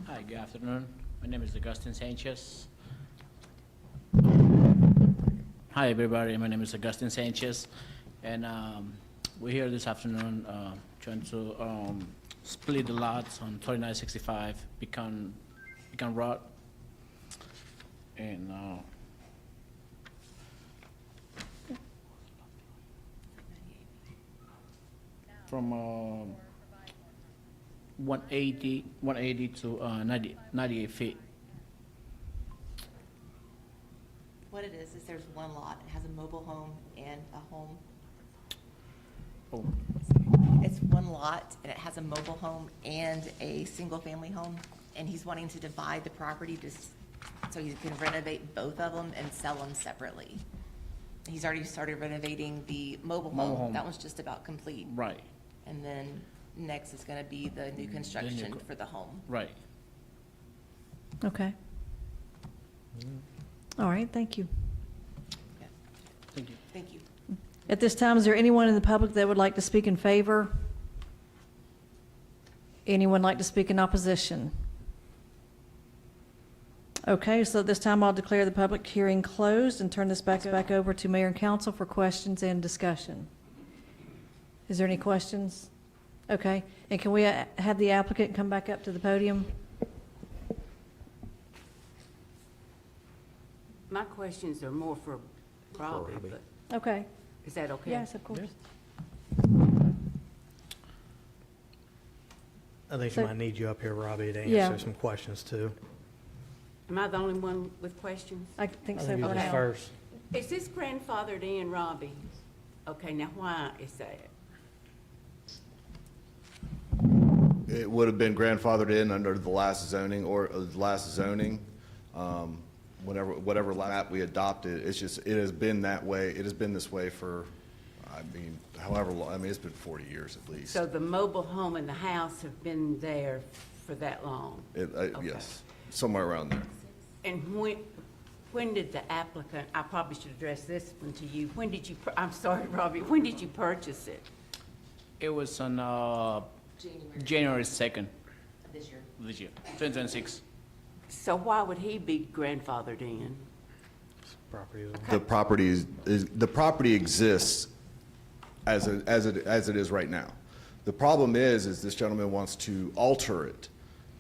Hi, good afternoon. My name is Augustin Sanchez. Hi, everybody. My name is Augustin Sanchez, and we're here this afternoon trying to split the lots on 3965 Pecan Road. And from 180 to 98 feet. What it is there's one lot. It has a mobile home and a home. Oh, It's one lot, and it has a mobile home and a single-family home, and he's wanting to divide the property so he can renovate both of them and sell them separately. He's already started renovating the mobile home. That one's just about complete. right, And then next is gonna be the new construction for the home. right. Okay. All right, thank you. Yeah. Thank you. Thank you. At this time, is there anyone in the public that would like to speak in favor? Anyone like to speak in opposition? Okay, so at this time, I'll declare the public hearing closed and turn this back over to Mayor and Council for questions and discussion. Is there any questions? Okay, and can we have the applicant come back up to the podium? My questions are more for Robbie, but Okay, is that okay? yes, of course. I think she So- might need you up here, Robbie, to Yeah. answer some questions too. Am I the only one with questions? I think I so think for you was now. first. Is this grandfathered in, Robbie? Okay, now why is that? It would have been grandfathered in under the last zoning whatever map we adopted. It's just, it has been that way. It has been this way for, I mean, however long, I mean, it's been 40 years at least. So the mobile home and the house have been there for that long? Okay. Yes, somewhere around there. And when did the applicant, I probably should address this one to you, when did you, I'm sorry, Robbie, when did you purchase it? It was on January 2nd This year. this year, 2026. So why would he be grandfathered in? Property is- The property exists as it is right now. The problem is this gentleman wants to alter it.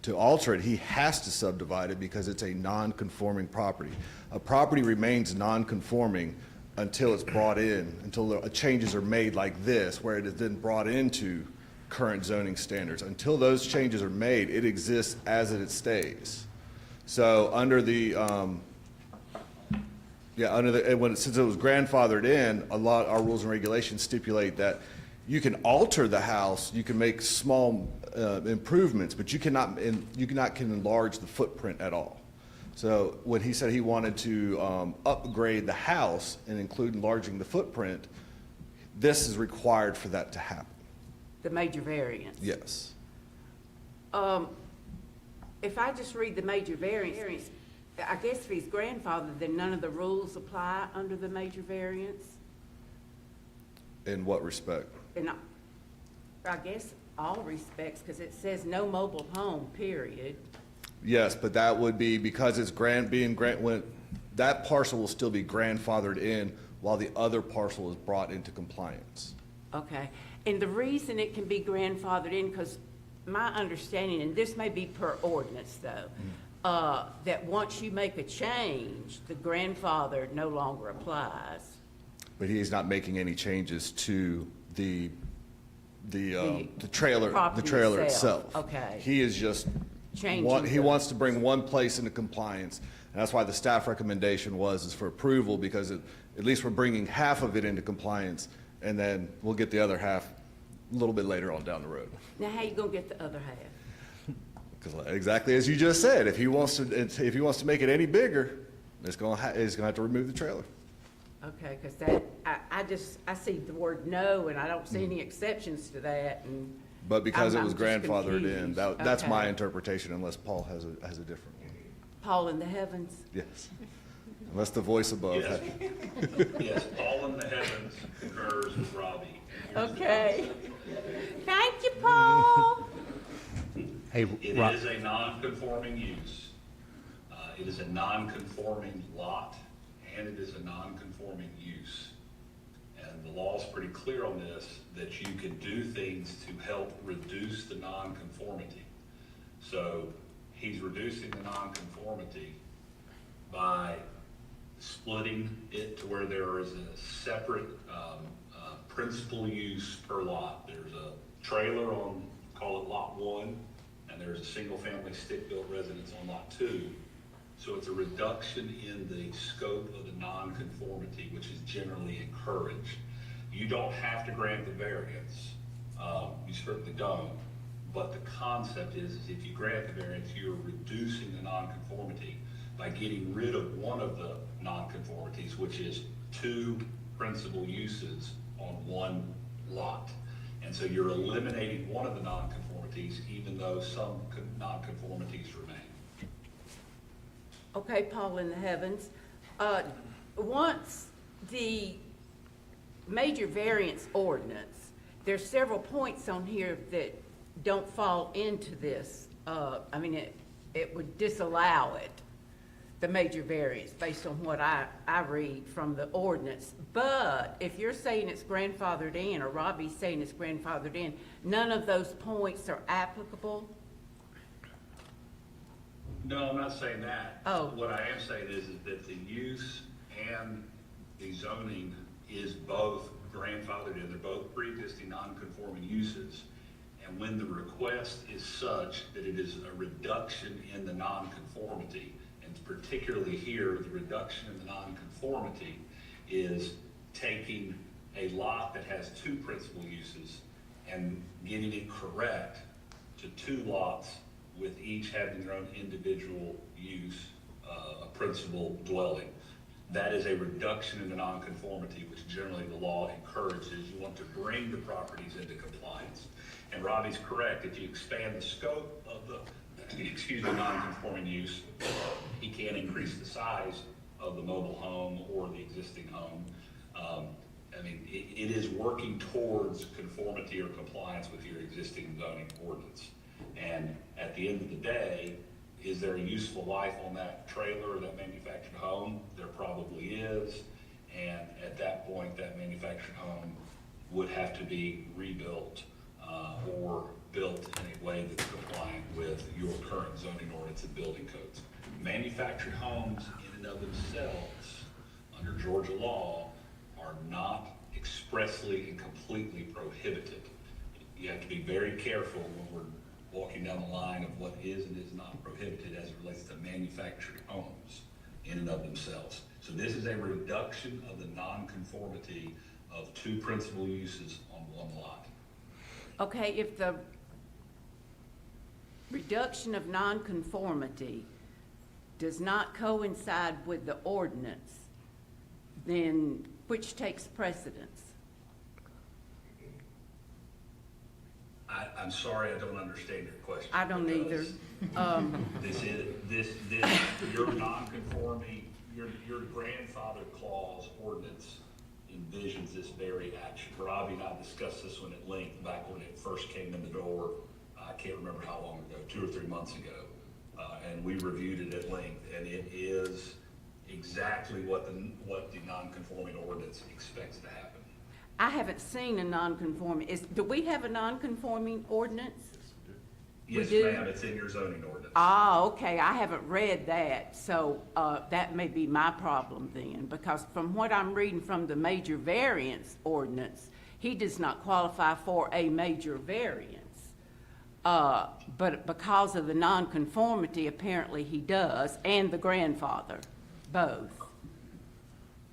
To alter it, he has to subdivide it because it's a non-conforming property. A property remains non-conforming until it's brought in, until the changes are made like this, where it is then brought into current zoning standards. Until those changes are made, it exists as it stays. So under the, since it was grandfathered in, our rules and regulations stipulate that you can alter the house, you can make small improvements, but you cannot enlarge the footprint at all. So when he said he wanted to upgrade the house and include enlarging the footprint, this is required for that to happen. The major variance? Yes. If I just read the major variance, I guess if he's grandfathered, then none of the rules apply under the major variance? In what respect? And I guess all respects, because it says no mobile home, period. Yes, but that would be because it's that parcel will still be grandfathered in while the other parcel is brought into compliance. Okay, and the reason it can be grandfathered in, because my understanding, and this may be per ordinance though, that once you make a change, the grandfather no longer applies. But he is not making any changes to the trailer property itself. Okay. He is just, Changing he wants to bring one place into compliance. And that's why the staff recommendation is for approval, because at least we're bringing half of it into compliance, and then we'll get the other half a little bit later on down the road. Now, how you gonna get the other half? Because exactly as you just said, if he wants to make it any bigger, he's gonna have to remove the trailer. Okay, because that, I see the word no, and I don't see any exceptions to that, and. But because it I'm was just grandfathered in, confused. that's my Okay. interpretation, unless Paul has a different one. Paul in the heavens? Yes. Unless the voice above. Yes. Yes, Paul in the heavens concurs with Robbie. Okay. Thank you, Paul. It is a non-conforming use. It is a non-conforming lot, and it is a non-conforming use. And the law is pretty clear on this, that you can do things to help reduce the non-conformity. So he's reducing the non-conformity by splitting it to where there is a separate principal use per lot. There's a trailer on, call it lot 1, and there's a single-family stick-built residence on lot 2. So it's a reduction in the scope of the non-conformity, which is generally encouraged. You don't have to grant the variance. You certainly don't. But the concept is if you grant the variance, you're reducing the non-conformity by getting rid of one of the non-conformities, which is 2 principal uses on one lot. And so you're eliminating one of the non-conformities, even though some non-conformities remain. Okay, Paul in the heavens. Once the major variance ordinance, there's several points on here that don't fall into this. I mean, it would disallow it, the major variance, based on what I read from the ordinance. But if you're saying it's grandfathered in, or Robbie's saying it's grandfathered in, none of those points are applicable? No, I'm not saying that. Oh. What I am saying is that the use and the zoning is both grandfathered in. They're both pre-existing non-conforming uses. And when the request is such that it is a reduction in the non-conformity, and particularly here, the reduction in the non-conformity is taking a lot that has 2 principal uses and getting it correct to 2 lots with each having their own individual use, a principal dwelling. That is a reduction in the nonconformity, which generally the law encourages. You want to bring the properties into compliance. And Robbie's correct, if you expand the scope of the, nonconforming use, he can increase the size of the mobile home or the existing home. I mean, it is working towards conformity or compliance with your existing zoning ordinance. And at the end of the day, is there a useful life on that trailer or that manufactured home? There probably is. And at that point, that manufactured home would have to be rebuilt or built in a way that's compliant with your current zoning ordinance and building codes. Manufactured homes in and of themselves, under Georgia law, are not expressly and completely prohibited. You have to be very careful when we're walking down the line of what is and is not prohibited as it relates to manufactured homes in and of themselves. So this is a reduction of the nonconformity of 2 principal uses on one lot. Okay, if the reduction of nonconformity does not coincide with the ordinance, then which takes precedence? I'm sorry, I don't understand your question. I don't either. Your non-conforming, your grandfather clause ordinance envisions this very action. Robbie and I discussed this one at length back when it first came in the door. I can't remember how long ago, 2 or 3 months ago. And we reviewed it at length, and it is exactly what the non-conforming ordinance expects to happen. I haven't seen a nonconforming. Do we have a nonconforming ordinance? Yes, ma'am, it's in your zoning ordinance. Ah, okay, I haven't read that, so that may be my problem then, because from what I'm reading from the major variance ordinance, he does not qualify for a major variance. But because of the nonconformity, apparently he does, and the grandfather, both.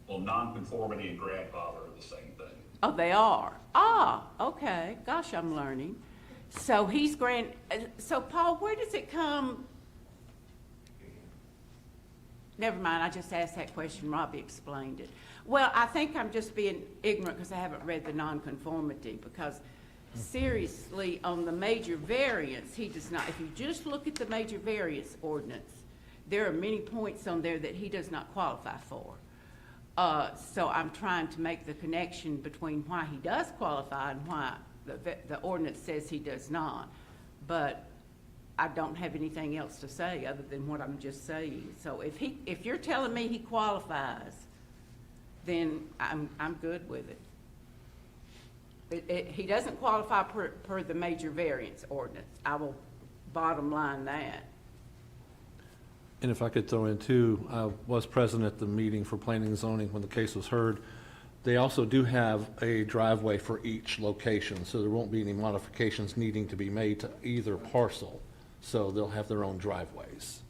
Well, nonconformity and grandfather are the same thing. Oh, they are? Ah, okay, gosh, I'm learning. So he's so Paul, where does it come? Never mind, I just asked that question, Robbie explained it. Well, I think I'm just being ignorant because I haven't read the nonconformity, because seriously, on the major variance, he does not, if you just look at the major variance ordinance, there are many points on there that he does not qualify for. So I'm trying to make the connection between why he does qualify and why the ordinance says he does not. But I don't have anything else to say other than what I'm just saying. So if you're telling me he qualifies, then I'm good with it. He doesn't qualify per the major variance ordinance. I will bottom line that. And if I could throw in too, I was present at the meeting for planning and zoning when the case was heard. They also do have a driveway for each location, so there won't be any modifications needing to be made to either parcel. So they'll have their own driveways.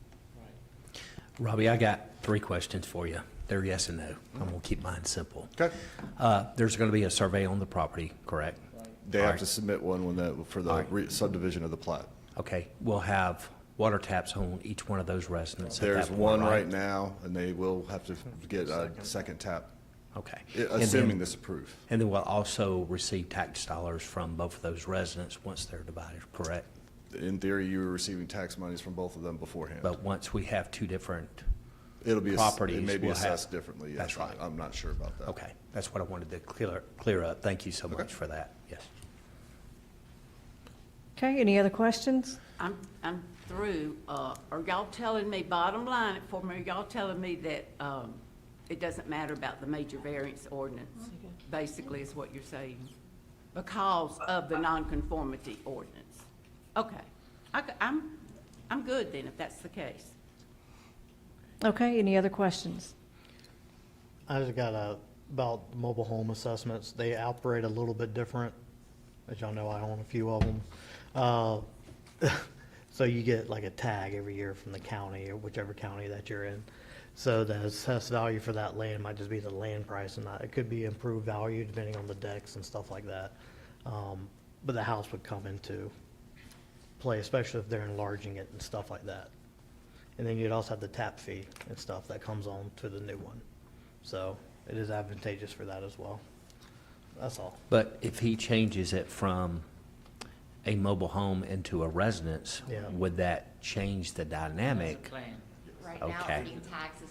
Robbie, I got 3 questions for you. They're yes and no. I'm going to keep mine simple. Okay. There's going to be a survey on the property, correct? They All have right. to submit one for the subdivision of the plat. Okay, we'll have water taps on each one of those residents at that There's point, one right now, and they will have to get a second tap, Okay. assuming this approved. And then we'll also receive tax dollars from both of those residents once they're divided, correct? In theory, you were receiving tax monies from both of them beforehand. But once we have 2 different It'll be, properties, it may be we'll have- assessed differently, yes. That's right. I'm not sure about that. Okay, that's what I wanted to clear up. Thank you so much for that, yes. Okay, any other questions? I'm through. Are y'all telling me, bottom line it for me, are y'all telling me that it doesn't matter about the major variance ordinance, basically is what you're saying? Because of the nonconformity ordinance? Okay. I'm good then, if that's the case. Okay, any other questions? I just got about the mobile home assessments. They operate a little bit different. As y'all know, I own a few of them. So you get like a tag every year from the county or whichever county that you're in. So the assessed value for that land might just be the land price, and it could be improved value depending on the decks and stuff like that. But the house would come into play, especially if they're enlarging it and stuff like that. And then you'd also have the tap fee and stuff that comes on to the new one. So it is advantageous for that as well. That's all. But if he changes it from a mobile home into a residence, Yeah. would that change the dynamic? Right now, Okay. it's being taxed as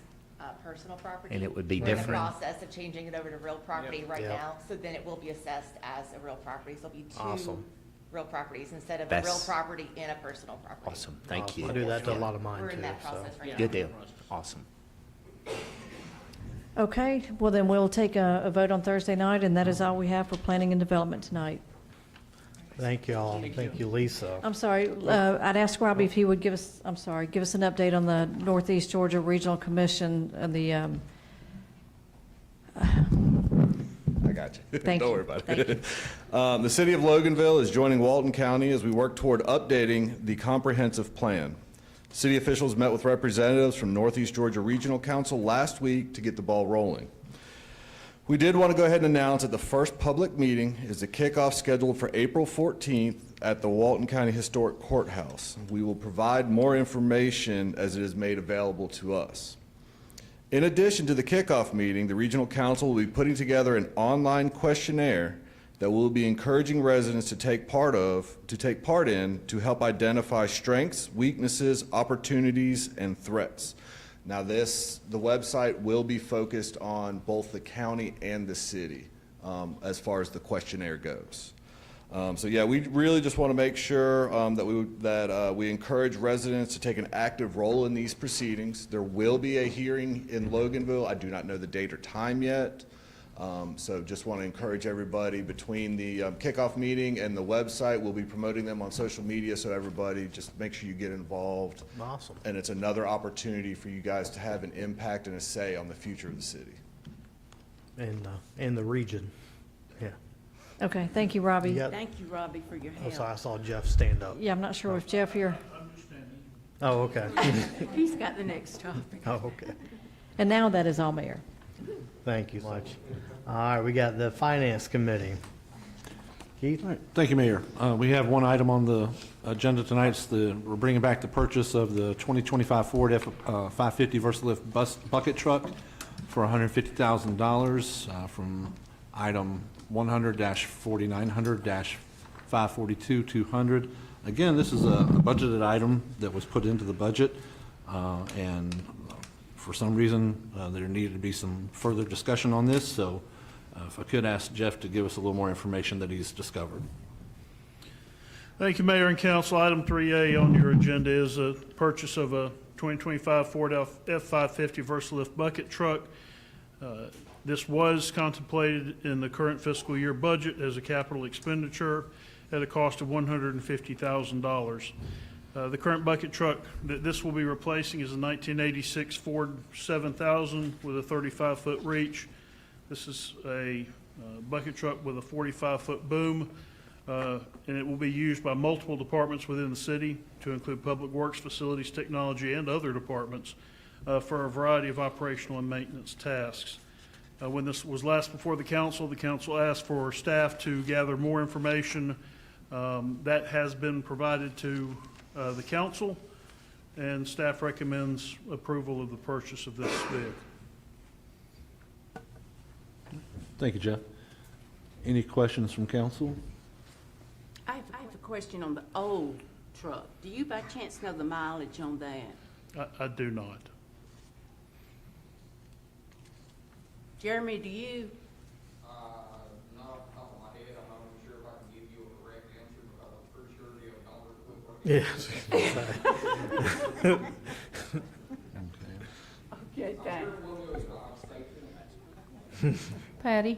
personal property. And it would be We're in different? the process of changing it over to real property right Yep. now, so then it will be assessed as a real property. So it'll be 2 Awesome. real properties instead of a real That's- property and a personal property. Awesome, thank you. I do that to a lot of mine We're in too, that so. process right now. Good deal, awesome. Okay, well then we'll take a vote on Thursday night, and that is all we have for planning and development tonight. Thank you all. Thank you, Lisa. I'm sorry, I'd ask Robbie if he would give us an update on the Northeast Georgia Regional Commission and the, I got you. Thank Don't you. worry about Thank it. The city of Loganville is joining Walton County as we work toward updating the comprehensive plan. City officials met with representatives from Northeast Georgia Regional Council last week to get the ball rolling. We did want to go ahead and announce that the first public meeting is the kickoff scheduled for April 14th at the Walton County Historic Courthouse. We will provide more information as it is made available to us. In addition to the kickoff meeting, the Regional Council will be putting together an online questionnaire that we'll be encouraging residents to take part in to help identify strengths, weaknesses, opportunities, and threats. Now the website will be focused on both the county and the city as far as the questionnaire goes. So yeah, we really just want to make sure that we encourage residents to take an active role in these proceedings. There will be a hearing in Loganville. I do not know the date or time yet. So just want to encourage everybody between the kickoff meeting and the website. We'll be promoting them on social media, so everybody just make sure you get involved. Awesome. And it's another opportunity for you guys to have an impact and a say on the future of the city. In the region. Yeah. okay, thank you, Robbie. Yep. Thank you, Robbie, for your Oh, so I help. saw Jeff stand up. Yeah, I'm not sure if Jeff here, Oh, okay. He's got the next topic. Oh, okay. and now that is all, Mayor. Thank you much. All right, we got the Finance Committee. Keith? Thank you, Mayor. We have one item on the agenda tonight. We're bringing back the purchase of the 2025 Ford F-550 Versalift bucket truck for $150,000 from item 100-4900-542-200. Again, this is a budgeted item that was put into the budget, and for some reason, there needed to be some further discussion on this, so if I could ask Jeff to give us a little more information that he's discovered. Thank you, Mayor and Council. Item 3A on your agenda is a purchase of a 2025 Ford F-550 Versalift bucket truck. This was contemplated in the current fiscal year budget as a capital expenditure at a cost of $150,000. The current bucket truck that this will be replacing is a 1986 Ford 7000 with a 35-foot reach. This is a bucket truck with a 45-foot boom, and it will be used by multiple departments within the city, to include Public Works, Facilities, Technology, and other departments for a variety of operational and maintenance tasks. When this was last before the council asked for staff to gather more information. That has been provided to the council, and staff recommends approval of the purchase of this vehicle. Thank you, Jeff. Any questions from council? I have a question on the old truck. Do you by chance know the mileage on that? I do not. Jeremy, do you? Not off the top of my head, I'm not even sure if I can give you a correct answer, because I'm pretty sure the owner quit working. Okay, thanks. Patty,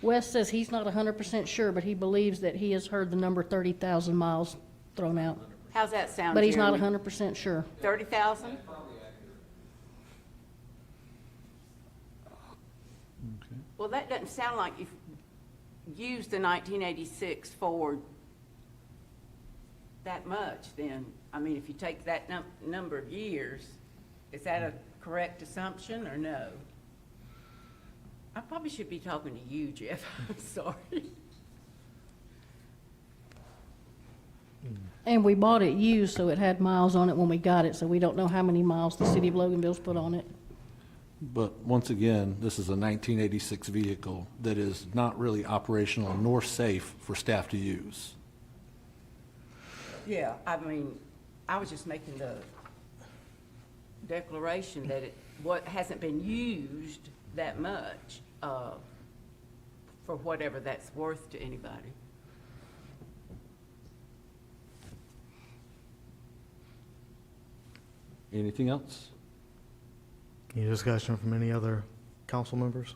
Wes says he's not 100% sure, but he believes that he has heard the number 30,000 miles thrown out. How's that sound, But he's not Jeremy? 100% sure. 30,000? Well, that doesn't sound like you've used the 1986 Ford that much then. I mean, if you take that number of years, is that a correct assumption or no? I probably should be talking to you, Jeff. I'm sorry. And we bought it used, so it had miles on it when we got it, so we don't know how many miles the city of Loganville's put on it. But once again, this is a 1986 vehicle that is not really operational nor safe for staff to use. Yeah, I mean, I was just making the declaration that it hasn't been used that much for whatever that's worth to anybody. Anything else? Any discussion from any other council members?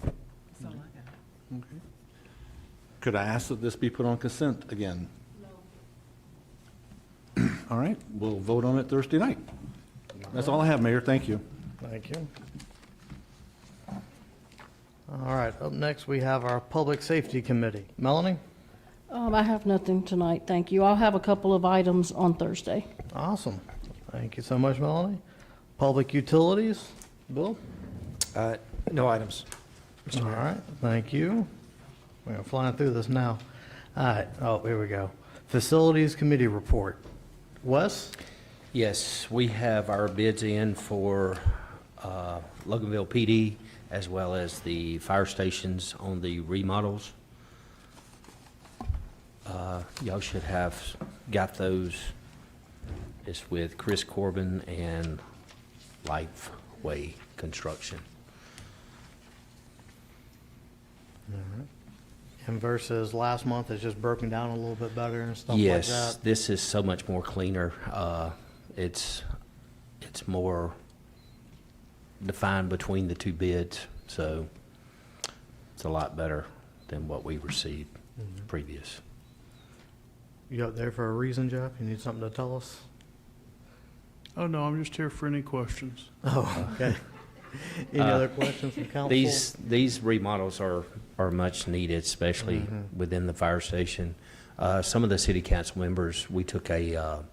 That's all I got. Okay. Could I ask that this be put on consent again? No. All right, we'll vote on it Thursday night. That's all I have, Mayor. Thank you. Thank you. All right, up next, we have our Public Safety Committee. Melanie? I have nothing tonight, thank you. I'll have a couple of items on Thursday. Awesome. Thank you so much, Melanie. Public Utilities, Bill? No items. All right, thank you. We're flying through this now. All right, oh, here we go. Facilities Committee Report. Wes? Yes, we have our bids in for Loganville PD as well as the fire stations on the remodels. Y'all should have got those. It's with Chris Corbin and Lifeway Construction. All right. And versus last month, it's just broken down a little bit better and stuff like that? Yes, this is so much more cleaner. It's more defined between the two bids, so it's a lot better than what we received previous. You up there for a reason, Jeff? You need something to tell us? Oh, no, I'm just here for any questions. Oh, okay. Any other questions from council? These remodels are much needed, especially within the fire station. Some of the city council members, we took a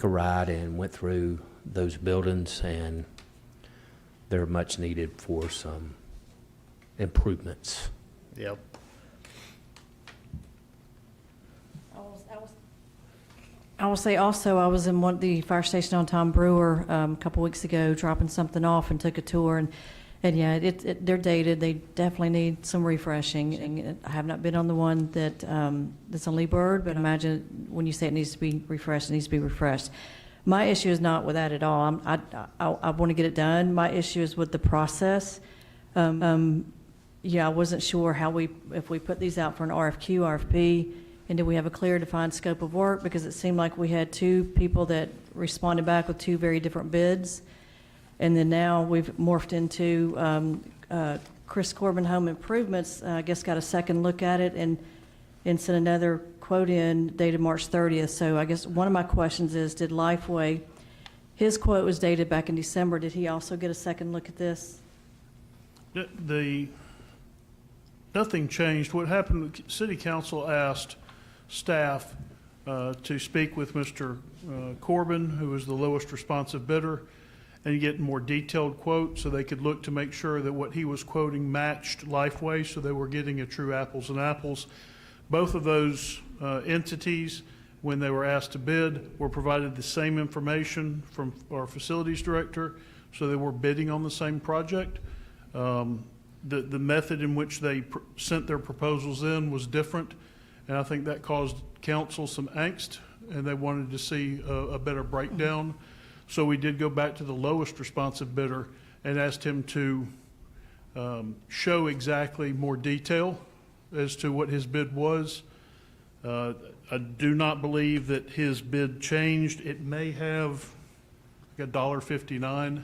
ride and went through those buildings, and they're much needed for some improvements. Yep. I will say also, I was in the fire station on Tom Brewer a couple weeks ago, dropping something off, and took a tour, and yeah, they're dated. They definitely need some refreshing. And I have not been on the one that's on Lee Bird, but imagine when you say it needs to be refreshed, it needs to be refreshed. My issue is not with that at all. I want to get it done. My issue is with the process. yeah, I wasn't sure if we put these out for an RFQ, RFP, and did we have a clear defined scope of work? Because it seemed like we had two people that responded back with two very different bids. And then now we've morphed into Chris Corbin Home Improvements, I guess got a second look at it and sent another quote in dated March 30th. So I guess one of my questions is, did Lifeway, his quote was dated back in December, did he also get a second look at this? Nothing changed. What happened, the city council asked staff to speak with Mr. Corbin, who was the lowest responsive bidder, and get more detailed quote so they could look to make sure that what he was quoting matched Lifeway, so they were getting a true apples and apples. Both of those entities, when they were asked to bid, were provided the same information from our facilities director, so they were bidding on the same project. The method in which they sent their proposals in was different, and I think that caused council some angst, and they wanted to see a better breakdown. So we did go back to the lowest responsive bidder and asked him to show exactly more detail as to what his bid was. I do not believe that his bid changed. It may have like $1.59,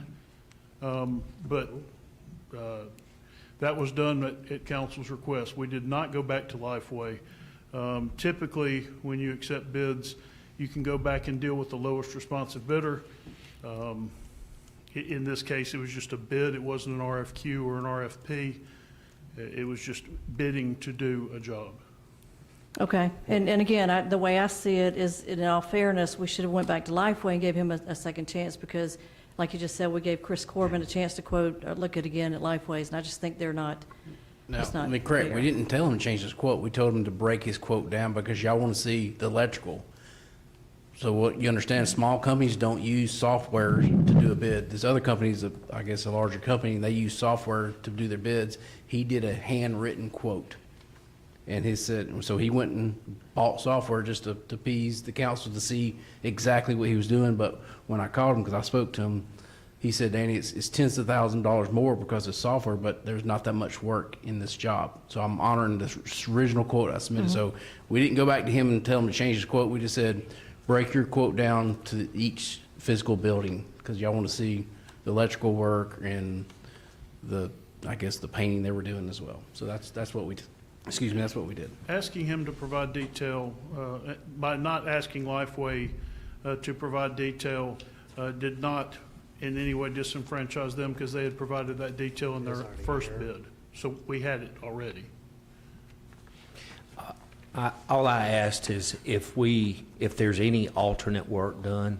but that was done at council's request. We did not go back to Lifeway. Typically, when you accept bids, you can go back and deal with the lowest responsive bidder. In this case, it was just a bid. It wasn't an RFQ or an RFP. It was just bidding to do a job. Okay, and again, the way I see it is, in all fairness, we should have went back to Lifeway and gave him a second chance, because like you just said, we gave Chris Corbin a chance to quote, or look at again at Lifeways, and I just think they're not, Now, it's not let me correct, fair. we didn't tell him to change his quote. We told him to break his quote down because y'all want to see the electrical. So what you understand, small companies don't use software to do a bid. This other company's, I guess, a larger company, and they use software to do their bids. He did a handwritten quote. And he said, so he went and bought software just to appease the council to see exactly what he was doing. But when I called him, because I spoke to him, he said, Danny, it's tens of thousands of dollars more because of software, but there's not that much work in this job. So I'm honoring this original quote I submitted. So we didn't go back to him and tell him to change his quote. We just said, break your quote down to each physical building, because y'all want to see the electrical work and I guess the painting they were doing as well. So that's what we did. Excuse me, that's what we did. Asking him to provide detail, by not asking Lifeway to provide detail, did not in any way disenfranchise them, because they had provided that detail in their first bid. So we had it already. All I asked is if there's any alternate work done,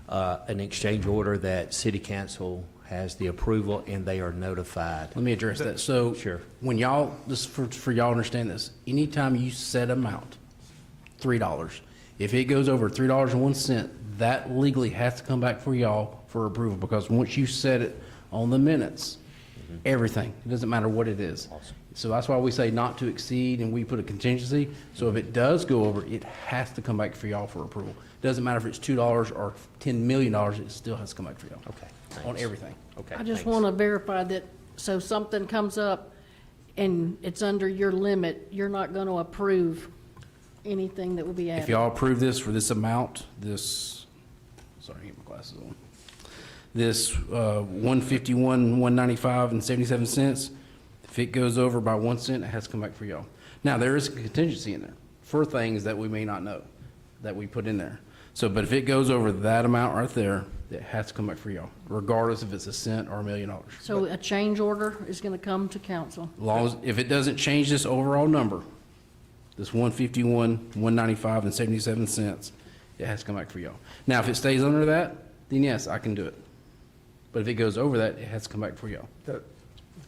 an exchange order that city council has the approval and they are notified. Let me address that. So Sure. when y'all, this for y'all understand this, anytime you set amount, $3, if it goes over $3.01, that legally has to come back for y'all for approval, because once you set it on the minutes, everything, it doesn't matter what it is. Awesome. So that's why we say not to exceed, and we put a contingency. So if it does go over, it has to come back for y'all for approval. Doesn't matter if it's $2 or $10 million, it still has to come back for y'all. Okay. On everything. Okay. I just thanks. want to verify that, so something comes up and it's under your limit, you're not going to approve anything that will be added? If y'all approve this for this amount, sorry, get my glasses on. This, $151, $195 and 77 cents, if it goes over by 1 cent, it has to come back for y'all. Now, there is a contingency in there for things that we may not know, that we put in there. So, but if it goes over that amount right there, it has to come back for y'all, regardless if it's a cent or $1 million. So a change order is going to come to council? As long as, if it doesn't change this overall number, this 151, 195 and 77 cents, it has to come back for y'all. Now, if it stays under that, then yes, I can do it. But if it goes over that, it has to come back for y'all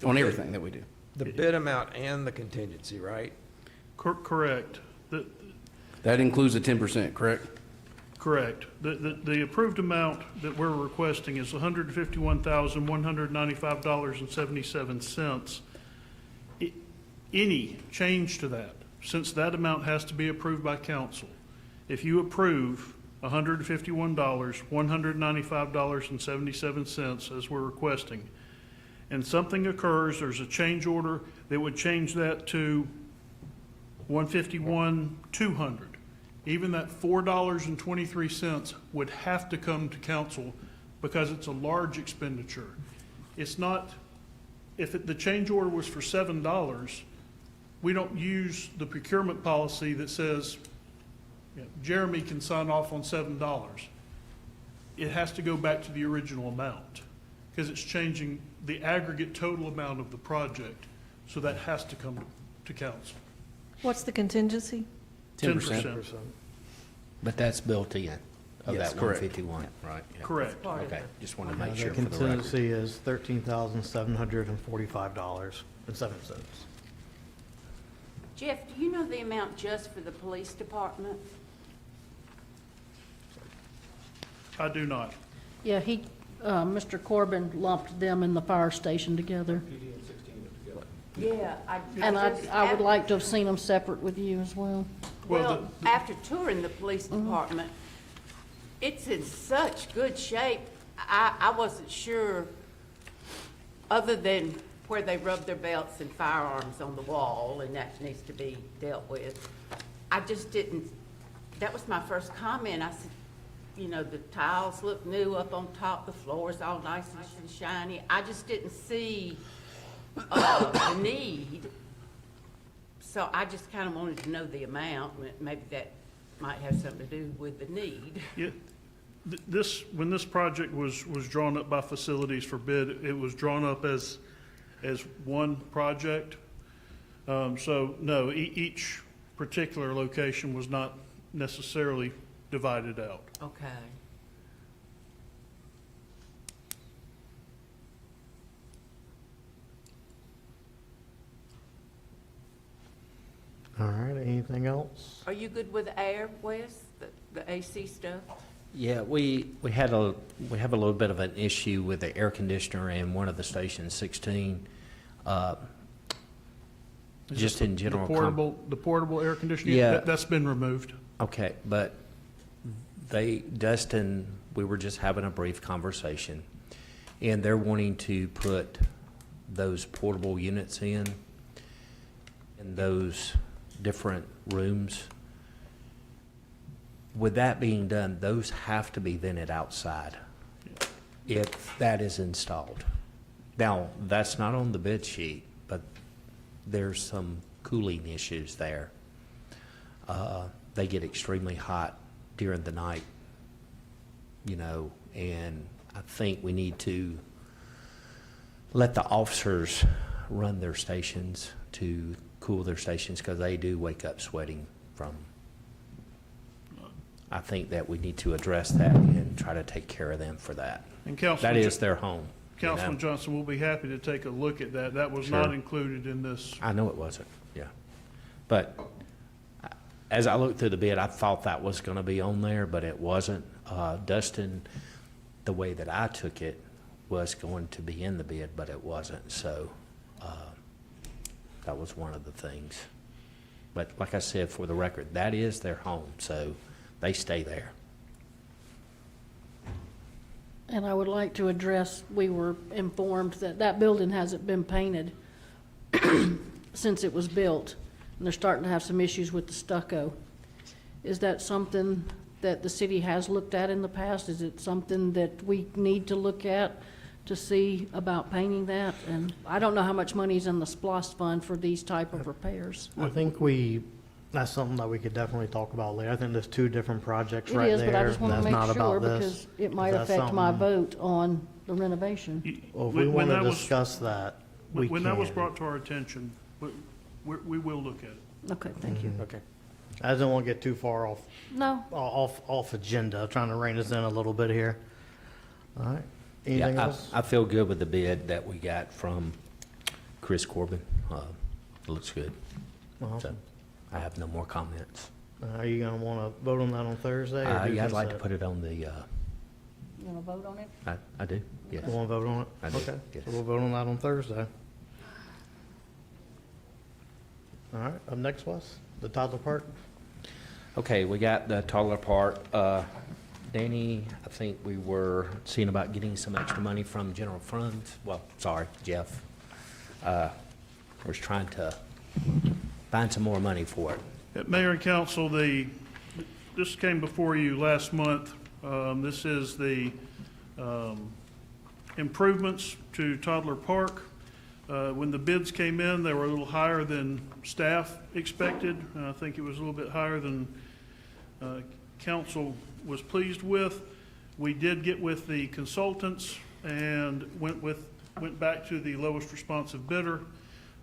on everything that we do. The bid amount and the contingency, right? Correct. That includes the 10%, correct? Correct. The approved amount that we're requesting is $151,195.77. Any change to that, since that amount has to be approved by council, if you approve $151, $195.77 as we're requesting, and something occurs, there's a change order that would change that to 151,200. Even that $4.23 would have to come to council because it's a large expenditure. It's not, the change order was for $7, we don't use the procurement policy that says, Jeremy can sign off on $7. It has to go back to the original amount because it's changing the aggregate total amount of the project. So that has to come to council. What's the contingency? 10%. But that's built in of Yes, that correct. 151, right? Yeah. Correct. Okay, just want to make The sure for the record. contingency is $13,745.07. Jeff, do you know the amount just for the police department? I do not. Yeah, Mr. Corbin lumped them and the fire station together. Yeah. And I would like to have seen them separate with you as well. Well, after touring the police department, it's in such good shape. I wasn't sure, other than where they rub their belts and firearms on the wall, and that needs to be dealt with. I just didn't, that was my first comment. I said, you know, the tiles look new up on top, the floor's all nice and shiny. I just didn't see the need. So I just kind of wanted to know the amount. Maybe that might have something to do with the need. Yeah, when this project was drawn up by facilities for bid, it was drawn up as one project. So no, each particular location was not necessarily divided out. Okay. All right, anything else? Are you good with air, Wes, the AC stuff? Yeah, we have a little bit of an issue with the air conditioner in one of the stations, 16. Just in general. The portable air conditioning? Yeah. That's been removed. Okay, but Dustin, we were just having a brief conversation, and they're wanting to put those portable units in those different rooms. With that being done, those have to be vented outside if that is installed. Now, that's not on the bid sheet, but there's some cooling issues there. They get extremely hot during the night, you know, and I think we need to let the officers run their stations to cool their stations because they do wake up sweating from. I think that we need to address that and try to take care of them for that. And Councilman That is their home. you know? Councilman Johnson will be happy to take a look at that. That was Sure. not included in this. I know it wasn't, yeah. But as I looked through the bid, I thought that was gonna be on there, but it wasn't. Dustin, the way that I took it, was going to be in the bid, but it wasn't, so, that was one of the things. But like I said, for the record, that is their home, so they stay there. And I would like to address, we were informed that that building hasn't been painted since it was built, and they're starting to have some issues with the stucco. Is that something that the city has looked at in the past? Is it something that we need to look at to see about painting that? And I don't know how much money's in the SPOS fund for these type of repairs. I think that's something that we could definitely talk about later. I think there's two different projects It right is, there. but I just want to That's make not sure about this. because it might If that's affect my something- vote on the renovation. Well, if we When want to that was- discuss that, we When that was can. brought to our attention, we will look at it. Okay, thank you. Okay. I just don't want to get too far No, off agenda, trying to rein us in a little bit here. All right. Anything Yeah, else? I feel good with the bid that we got from Chris Corbin. It looks good. Uh-huh. So I have no more comments. Are you going to want to vote on that on Thursday? or do Yeah, I'd like to consent? put it on the, you want to vote on it? I do, yes. You want to vote on it? I do, Okay, yes. so we'll vote on that on Thursday. All right, up next was the Toddler Park. Okay, we got the Toddler Park. Danny, I think we were seeing about getting some extra money from general funds. Well, sorry, Jeff. Was trying to find some more money for it. Mayor and council, this came before you last month. This is the improvements to Toddler Park. When the bids came in, they were a little higher than staff expected. I think it was a little bit higher than council was pleased with. We did get with the consultants and went back to the lowest responsive bidder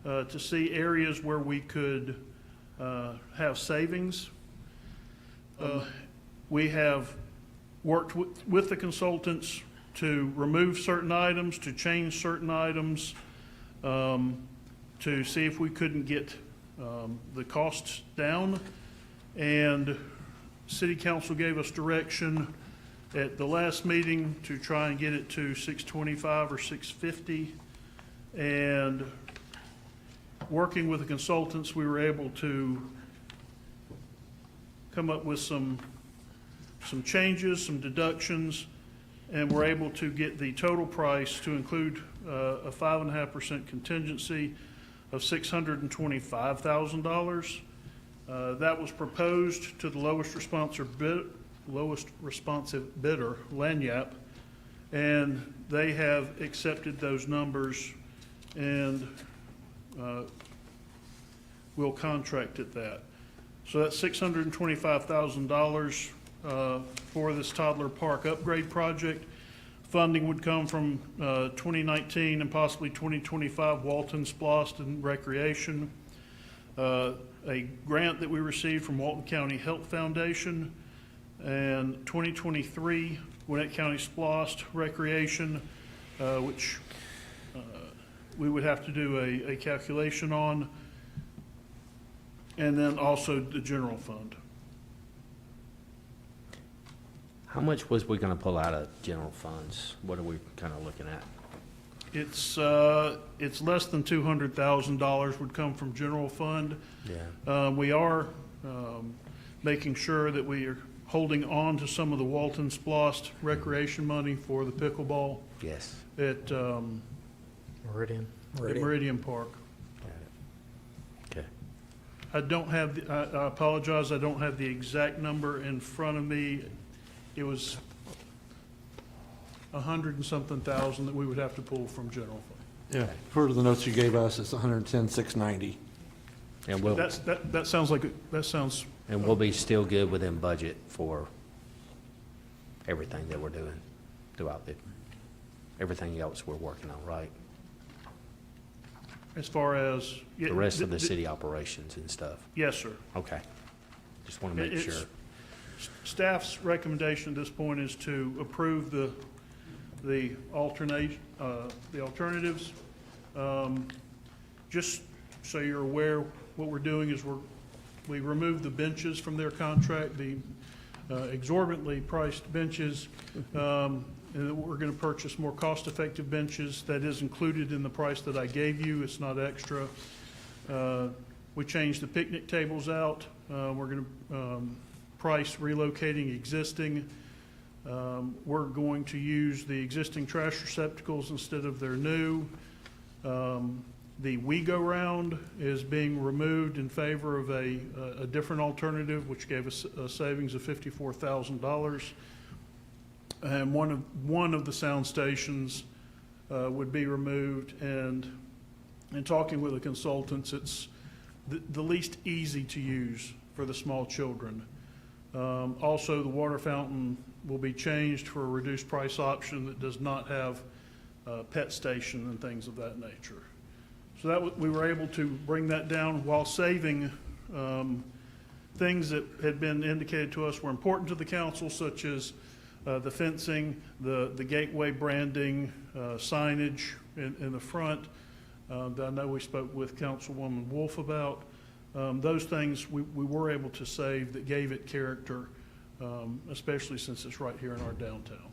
to see areas where we could have savings. We have worked with the consultants to remove certain items, to change certain items, to see if we couldn't get the costs down. And City Council gave us direction at the last meeting to try and get it to 625 or 650. And working with the consultants, we were able to come up with some changes, some deductions, and we're able to get the total price to include a 5.5% contingency of $625,000. That was proposed to the lowest responsive bidder, Lanyap, and they have accepted those numbers and will contract at that. So that's $625,000 for this Toddler Park upgrade project. Funding would come from 2019 and possibly 2025 Walton Splost and Recreation, a grant that we received from Walton County Health Foundation, and 2023 Gwinnett County Splost Recreation, which we would have to do a calculation on, and then also the general fund. How much was we going to pull out of general funds? What are we kind of looking at? It's less than $200,000 would come from general fund. Yeah. We are making sure that we are holding on to some of the Walton Splost recreation money for the pickleball. Yes. At Meridian. at Meridian Park. Okay. I don't have, I apologize, I don't have the exact number in front of me. It was 100 and something thousand that we would have to pull from general fund. Yeah, per the notes you gave us, it's 110,690. And we'll, That sounds like, that sounds, and we'll be still good within budget for everything that we're doing throughout everything else we're working on, right? as far as. The rest of the city operations and stuff. Yes, sir. Okay. Just want to make It's- sure. Staff's recommendation at this point is to approve the alternatives. Just so you're aware, what we're doing is we removed the benches from their contract, the exorbitantly priced benches, and that we're going to purchase more cost-effective benches. That is included in the price that I gave you. It's not extra. We changed the picnic tables out. We're going to price relocating existing. We're going to use the existing trash receptacles instead of their new. The We-Go-Round is being removed in favor of a different alternative, which gave us a savings of $54,000. And one of the sound stations would be removed. And in talking with the consultants, it's the least easy to use for the small children. Also, the water fountain will be changed for a reduced price option that does not have a pet station and things of that nature. So we were able to bring that down while saving things that had been indicated to us were important to the council, such as the fencing, the gateway branding, signage in the front that I know we spoke with Councilwoman Wolf about. Those things we were able to save that gave it character, especially since it's right here in our downtown.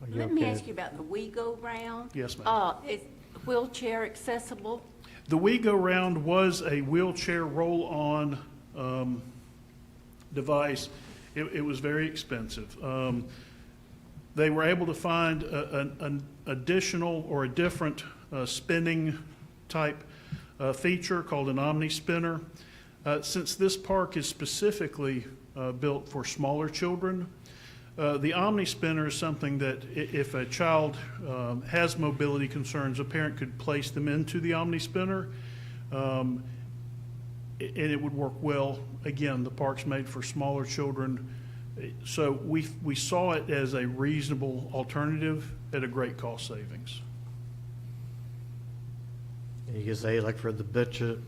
Let me ask you about the We-Go-Round. Yes, ma'am. Is wheelchair accessible? The We-Go-Round was a wheelchair roll-on device. it was very expensive. They were able to find an additional or a different spinning type feature called an Omni Spinner. Since this park is specifically built for smaller children, the Omni Spinner is something that if a child has mobility concerns, a parent could place them into the Omni Spinner, and it would work well. Again, the park's made for smaller children, so we saw it as a reasonable alternative at a great cost savings. You could say like for the benches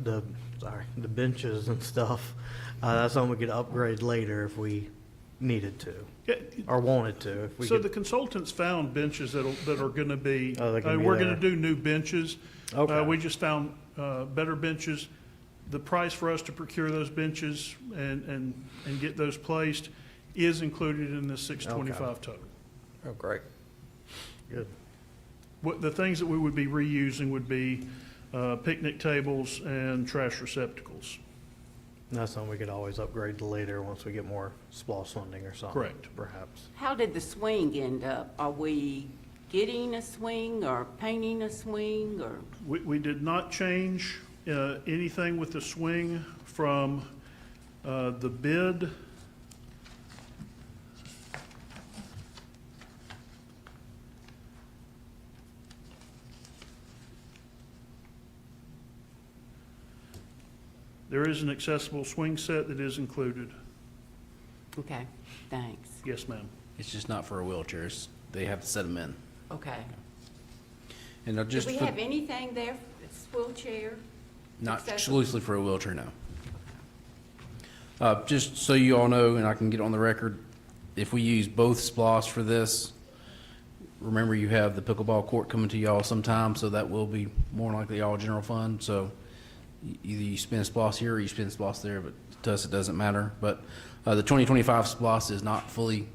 and stuff, that's something we could upgrade later if we needed to. Yeah, or wanted to. If we so could. the consultants found benches that are going to be, Oh, they can be we're going there. to do new benches. Okay. We just found better benches. The price for us to procure those benches and get those placed is included in the 625 total. Oh, great. Good. The things that we would be reusing would be picnic tables and trash receptacles. And that's something we could always upgrade to later once we get more SPLOST funding or something. Correct. Perhaps. How did the swing end up? Are we getting a swing or painting a swing or? We did not change anything with the swing from the bid. There is an accessible swing set that is included. Okay, thanks. Yes, ma'am. It's just not for wheelchairs. They have to set them in. Okay. And now Do just we for- have anything there that's wheelchair? Not accessible? exclusively for a wheelchair, no. Just so you all know, and I can get on the record, if we use both SPLOST for this, remember you have the pickleball court coming to y'all sometime, so that will be more likely all general fund. So either you spend SPLOST here or you spend SPLOST there, but to us it doesn't matter. But the 2025 SPLOST is not fully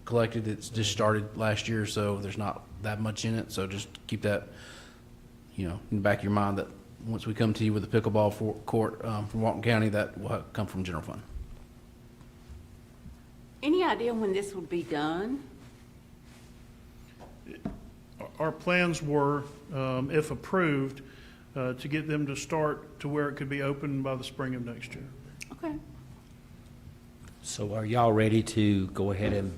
collected. It's just started last year, so there's not that much in it. So just keep that, in the back of your mind that once we come to you with the pickleball court from Walton County, that will come from general fund. Any idea when this will be done? Our plans were, if approved, to get them to start to where it could be open by the spring of next year. Okay. So are y'all ready to go ahead and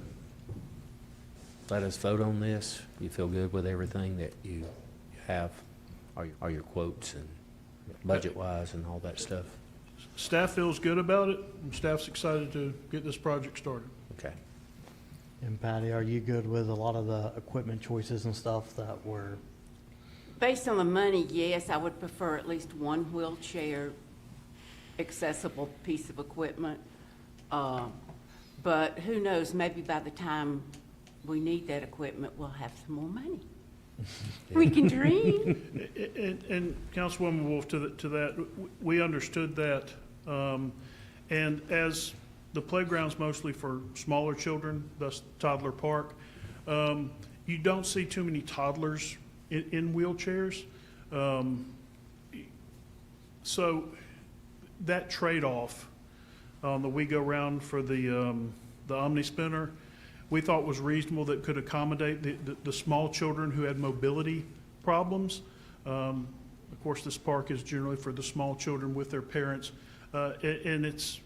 let us vote on this? You feel good with everything that you have? Are your quotes and budget-wise and all that stuff? Staff feels good about it, and staff's excited to get this project started. Okay. And Patty, are you good with a lot of the equipment choices and stuff that were? Based on the money, yes, I would prefer at least one wheelchair accessible piece of equipment. But who knows, maybe by the time we need that equipment, we'll have some more money. We can dream. And Councilwoman Wolf, to that, we understood that. And as the playground's mostly for smaller children, thus Toddler Park, you don't see too many toddlers in wheelchairs. So that trade-off on the We Go Round for the Omni Spinner, we thought was reasonable, that could accommodate the small children who had mobility problems. Of course, this park is generally for the small children with their parents. And it's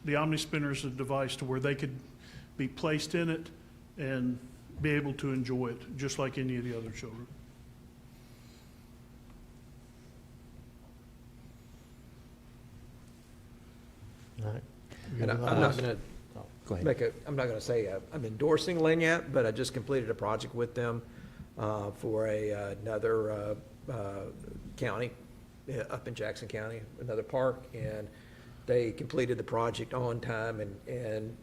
the Omni Spinner is a device to where they could be placed in it and be able to enjoy it, just like any of the other children. All right. And I'm not going to I'm not going to say I'm endorsing Lanyap, but I just completed a project with them for another county up in Jackson County, another park, and they completed the project on time and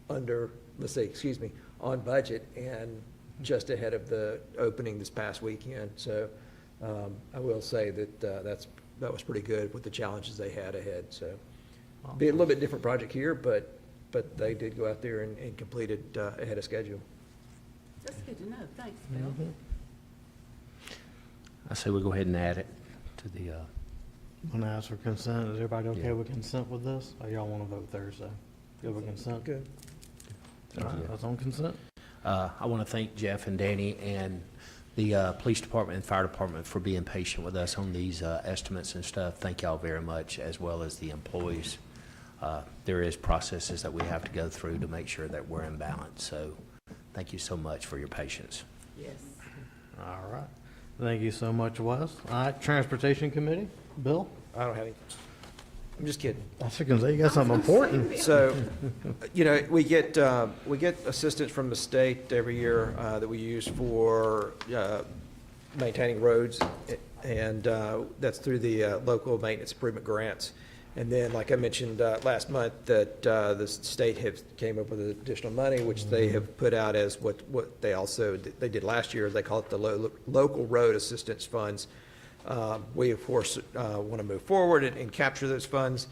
under, on budget and just ahead of the opening this past weekend. So I will say that that was pretty good with the challenges they had ahead. So be a little bit different project here, but they did go out there and complete it ahead of schedule. That's good to know. Thanks, Bill. I say we go ahead and add it to the, Want to ask for consent? Is everybody okay Yeah. with consent with this? Or y'all want to vote Thursday? Good with consent? Good. All right, that's on consent. I want to thank Jeff and Danny and the police department and fire department for being patient with us on these estimates and stuff. Thank y'all very much, as well as the employees. There is processes that we have to go through to make sure that we're in balance. So thank you so much for your patience. Yes. All right. Thank you so much, Wes. All right, Transportation Committee, Bill? I don't have any. I'm just kidding. I was going to say, you got something important. So, you know, we get assistance from the state every year that we use for maintaining roads, and that's through the local maintenance improvement grants. And then, like I mentioned last month, that the state came up with additional money, which they have put out as what they did last year. They call it the local road assistance funds. We, of course, want to move forward and capture those funds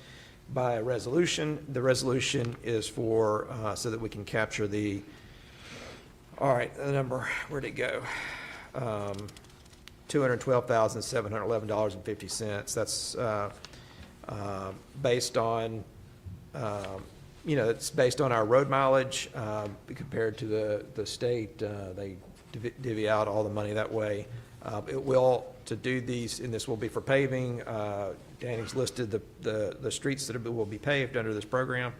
by a resolution. The resolution is for, so that we can capture the, all right, the number, where'd it go? $212,711.50. That's based on, you know, it's based on our road mileage compared to the state. They divvy out all the money that way. It will, to do these, and this will be for paving. Danny's listed the streets that will be paved under this program.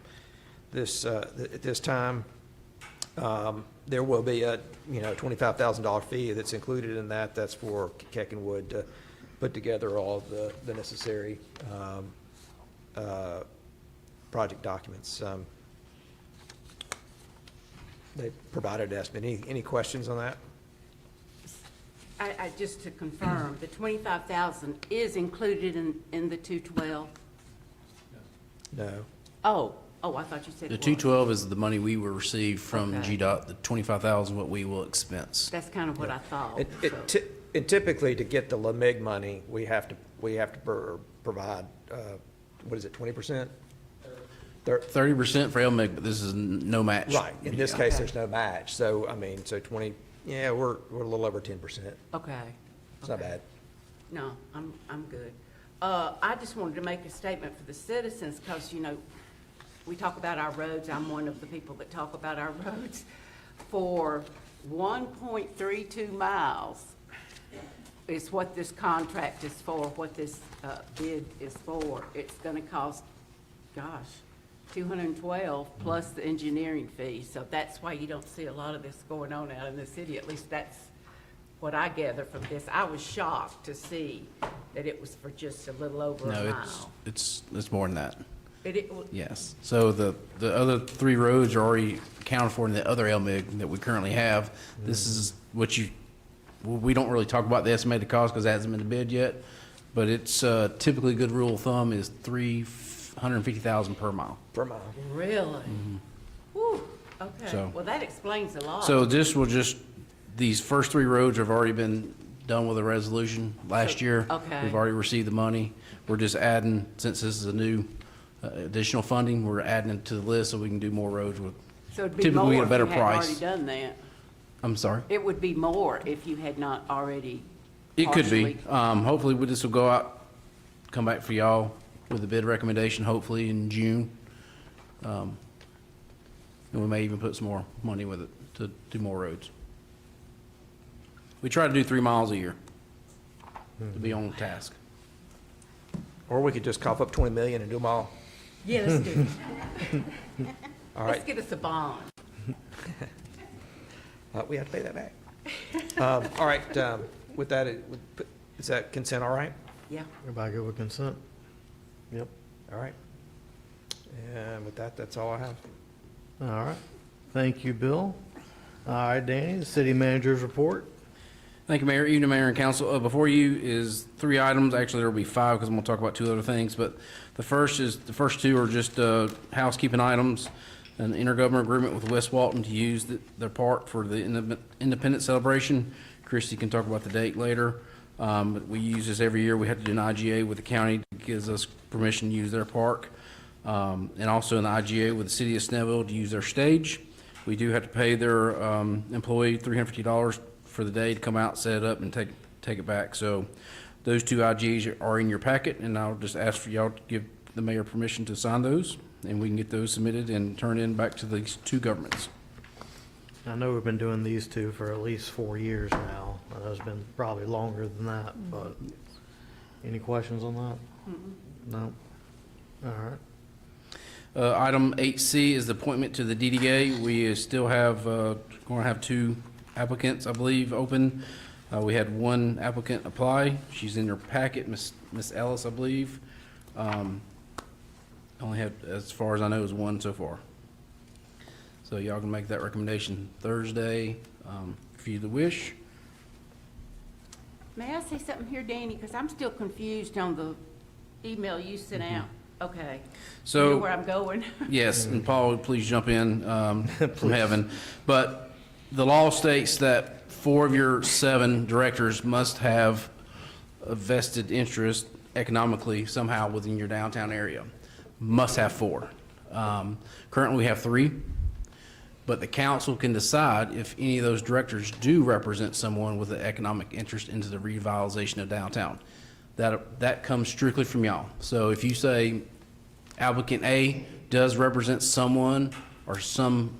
At this time, there will be a $25,000 fee that's included in that. That's for Keckenwood to put together all the necessary project documents. They provided us. Any questions on that? I just to confirm, the 25,000 is included in the 212? No. Oh, I thought you said The it was. 212 is the money we will receive from Okay. GDOT, the 25,000 what we will expense. That's kind of what I thought. And typically, to get the LMIG money, we have to provide, what is it, 20%? 30% for LMIG, but this is no match. Right. In this case, there's no match. So, I mean, so 20, yeah, we're a little over 10%. Okay. It's not bad. No, I'm good. I just wanted to make a statement for the citizens, because, you know, we talk about our roads. I'm one of the people that talk about our roads. For 1.32 miles is what this contract is for, what this bid is for. It's gonna cost, gosh, 212 plus the engineering fee. So that's why you don't see a lot of this going on out in the city. At least that's what I gather from this. I was shocked to see that it was for just a little over a No, mile. it's more than that. It Yes. So the other three roads are already accounted for in the other LMIG that we currently have. This is what we don't really talk about the estimated cost because it hasn't been bid yet, but it's typically a good rule of thumb is $350,000 per mile. Per mile. Really? Whew, okay. So- Well, that explains a lot. So these first three roads have already been done with a resolution last year. okay. We've already received the money. We're just adding, since this is a new additional funding, we're adding it to the list so we can do more roads with, So it'd be typically more we get a if better you hadn't price. already done that. I'm sorry? It would be more if you had not already It could be. partially- Hopefully this will go out, come back for y'all with a bid recommendation, hopefully in June. And we may even put some more money with it to do more roads. We try to do 3 miles a year to be on task. Or we could just cough up 20 million and do them all. Yeah, let's do it. All Let's right. get us a bond. We have to pay that back. All right, with that, is that consent all right? Yeah. Everybody good with consent? Yep. All right. And with that, that's all I have. All right. Thank you, Bill. All right, Danny, the city manager's report. Thank you, Mayor. Evening, Mayor and Council. Before you is 3 items. Actually, there will be 5 because I'm going to talk about 2 other things. But the first 2 are just housekeeping items. An intergovernmental agreement with West Walton to use their park for the Independence Celebration. Christy can talk about the date later. But we use this every year. We have to do an IGA with the county that gives us permission to use their park. And also an IGA with the city of Snellville to use their stage. We do have to pay their employee $350 for the day to come out, set it up, and take it back. So those 2 IGAs are in your packet, and I'll just ask for y'all to give the mayor permission to sign those, and we can get those submitted and turned in back to these 2 governments. I know we've been doing these two for at least 4 years now. I know it's been probably longer than that, but any questions on that? No? All right. Item 8C is the appointment to the DDA. We still have, going to have 2 applicants, I believe, open. We had 1 applicant apply. She's in your packet, Miss Ellis, I believe. Only had, as far as I know, is 1 so far. So y'all can make that recommendation Thursday, if you wish. May I say something here, Danny? Because I'm still confused on the email you sent out. Okay. So- You know where I'm going? Yes, and Paul, please jump in from heaven. But the law states that 4 of your 7 directors must have a vested interest economically somehow within your downtown area. Must have 4. Currently, we have 3, but the council can decide if any of those directors do represent someone with an economic interest into the revitalization of downtown. That comes strictly from y'all. So if you say applicant A does represent someone or some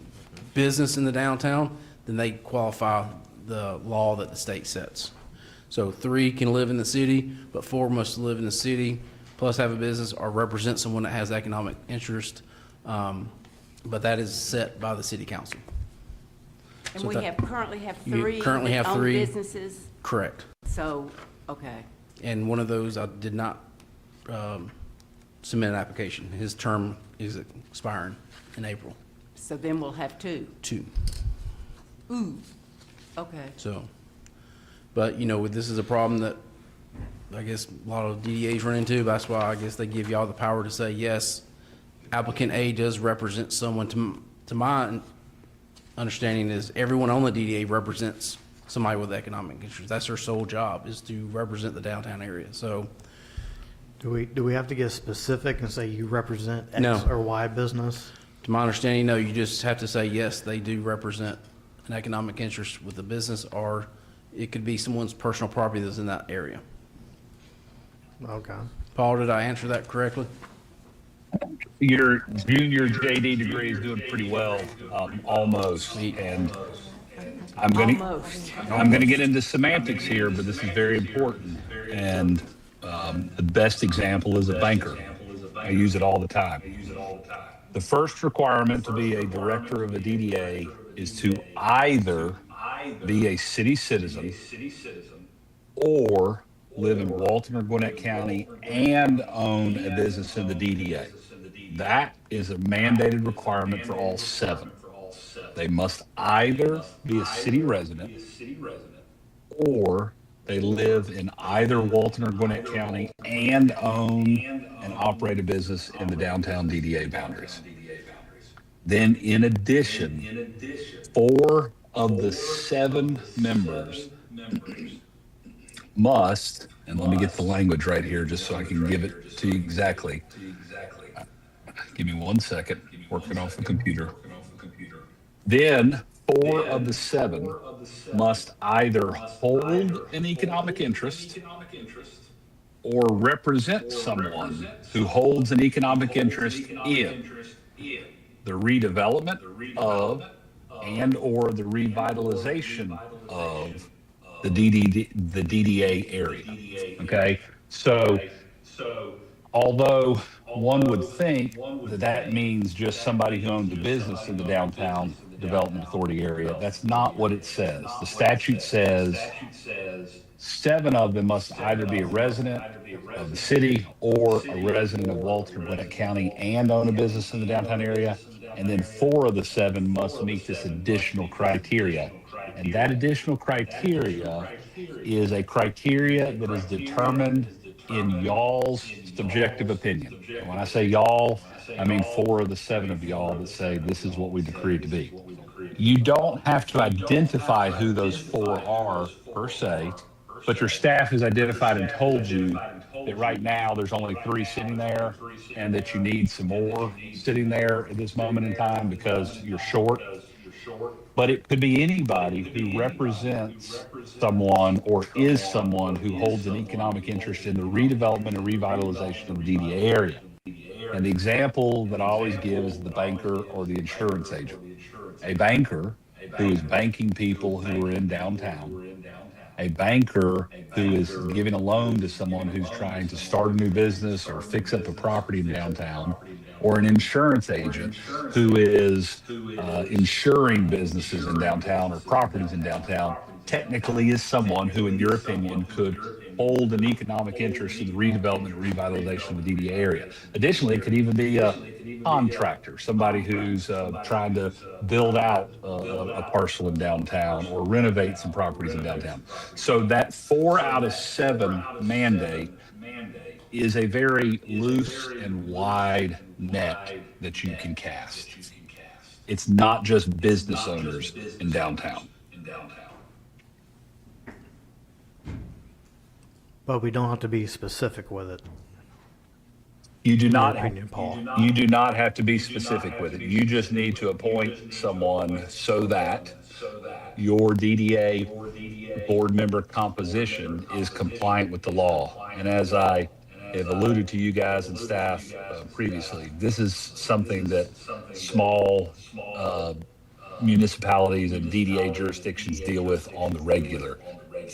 business in the downtown, then they qualify the law that the state sets. So 3 can live in the city, but 4 must live in the city, plus have a business or represent someone that has economic interest. But that is set by the city council. And So we that- currently have You 3 currently that have own 3. businesses. Correct. So, okay. And one of those, I did not submit an application. His term is expiring in April. So then we'll have 2. 2. Ooh, okay. So, but this is a problem that I guess a lot of DDAs run into. That's why I guess they give y'all the power to say, yes, applicant A does represent someone. To my understanding is everyone on the DDA represents somebody with economic interest. That's their sole job, is to represent the downtown area. So, Do we have to get specific and say you represent X No. or Y business? to my understanding, no, you just have to say, yes, they do represent an economic interest with the business, or it could be someone's personal property that's in that area. Okay. Paul, did I answer that correctly? Your junior JD degree is doing pretty well, almost. And I'm going to get into semantics here, but this is very important. And the best example is a banker. I use it all the time. The first requirement to be a director of a DDA is to either be a city citizen or live in Walton or Gwinnett County and own a business in the DDA. That is a mandated requirement for all 7. They must either be a city resident or they live in either Walton or Gwinnett County and own and operate a business in the downtown DDA boundaries. Then in addition, 4 of the 7 members must, and let me get the language right here just so I can give it to you exactly. Give me 1 second, working off the computer. Then 4 of the 7 must either hold an economic interest or represent someone who holds an economic interest in the redevelopment of and or the revitalization of the DDA area. Okay, so although one would think that means just somebody who owns a business in the downtown development authority area, that's not what it says. The statute says 7 of them must either be a resident of the city or a resident of Walton or Gwinnett County and own a business in the downtown area. And then 4 of the 7 must meet this additional criteria. And that additional criteria is a criteria that is determined in y'all's subjective opinion. And when I say y'all, I mean 4 of the 7 of y'all that say this is what we decree it to be. You don't have to identify who those 4 are per se, but your staff has identified and told you that right now there's only 3 sitting there and that you need some more sitting there at this moment in time because you're short. But it could be anybody who represents someone or is someone who holds an economic interest in the redevelopment and revitalization of the DDA area. And the example that I always give is the banker or the insurance agent. A banker who is banking people who are in downtown, a banker who is giving a loan to someone who's trying to start a new business or fix up a property in downtown, or an insurance agent who is insuring businesses in downtown or properties in downtown, technically is someone who, in your opinion, could hold an economic interest in the redevelopment and revitalization of the DDA area. Additionally, it could even be a contractor, somebody who's trying to build out a parcel in downtown or renovate some properties in downtown. So that 4 out of 7 mandate is a very loose and wide net that you can cast. It's not just business owners in downtown. But we don't have to be specific with it. You do In not, my opinion, Paul. you do not have to be specific with it. You just need to appoint someone so that your DDA board member composition is compliant with the law. And as I have alluded to you guys and staff previously, this is something that small municipalities and DDA jurisdictions deal with on the regular,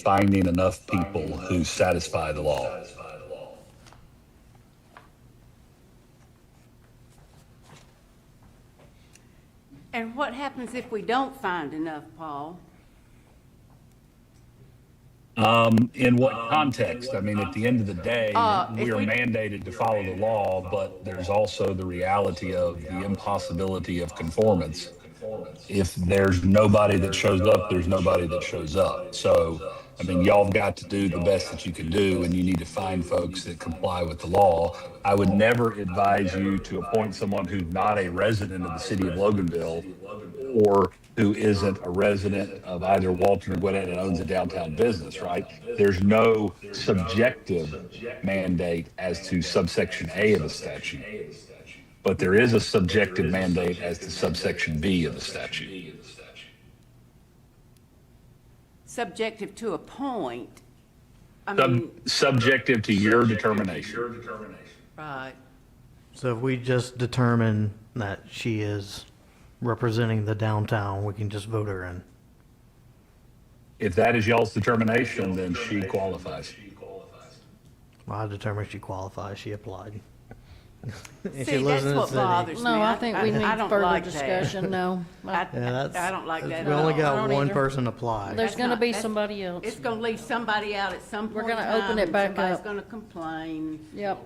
finding enough people who satisfy the law. And what happens if we don't find enough, Paul? In what context? I mean, at the end of the day, we are we- mandated to follow the law, but there's also the reality of the impossibility of conformance. If there's nobody that shows up, there's nobody that shows up. So, I mean, y'all have got to do the best that you can do, and you need to find folks that comply with the law. I would never advise you to appoint someone who's not a resident of the city of Loganville or who isn't a resident of either Walton or Gwinnett and owns a downtown business, right? There's no subjective mandate as to subsection A of the statute, but there is a subjective mandate as to subsection B of the statute. Subjective to a point. I mean, Subjective to your determination. right. So if we just determine that she is representing the downtown, we can just vote her in. If that is y'all's determination, then she qualifies. Well, I determined she qualifies, she applied. And she See, lives that's in the what city. bothers me. No, I think we need I don't further like that. discussion, no. I Yeah, don't like that We at only all. I got don't one either. person apply. There's That's gonna not- be that's- somebody else. It's gonna leave somebody out at some point in We're time. gonna open it and back somebody's up. gonna complain. Yep,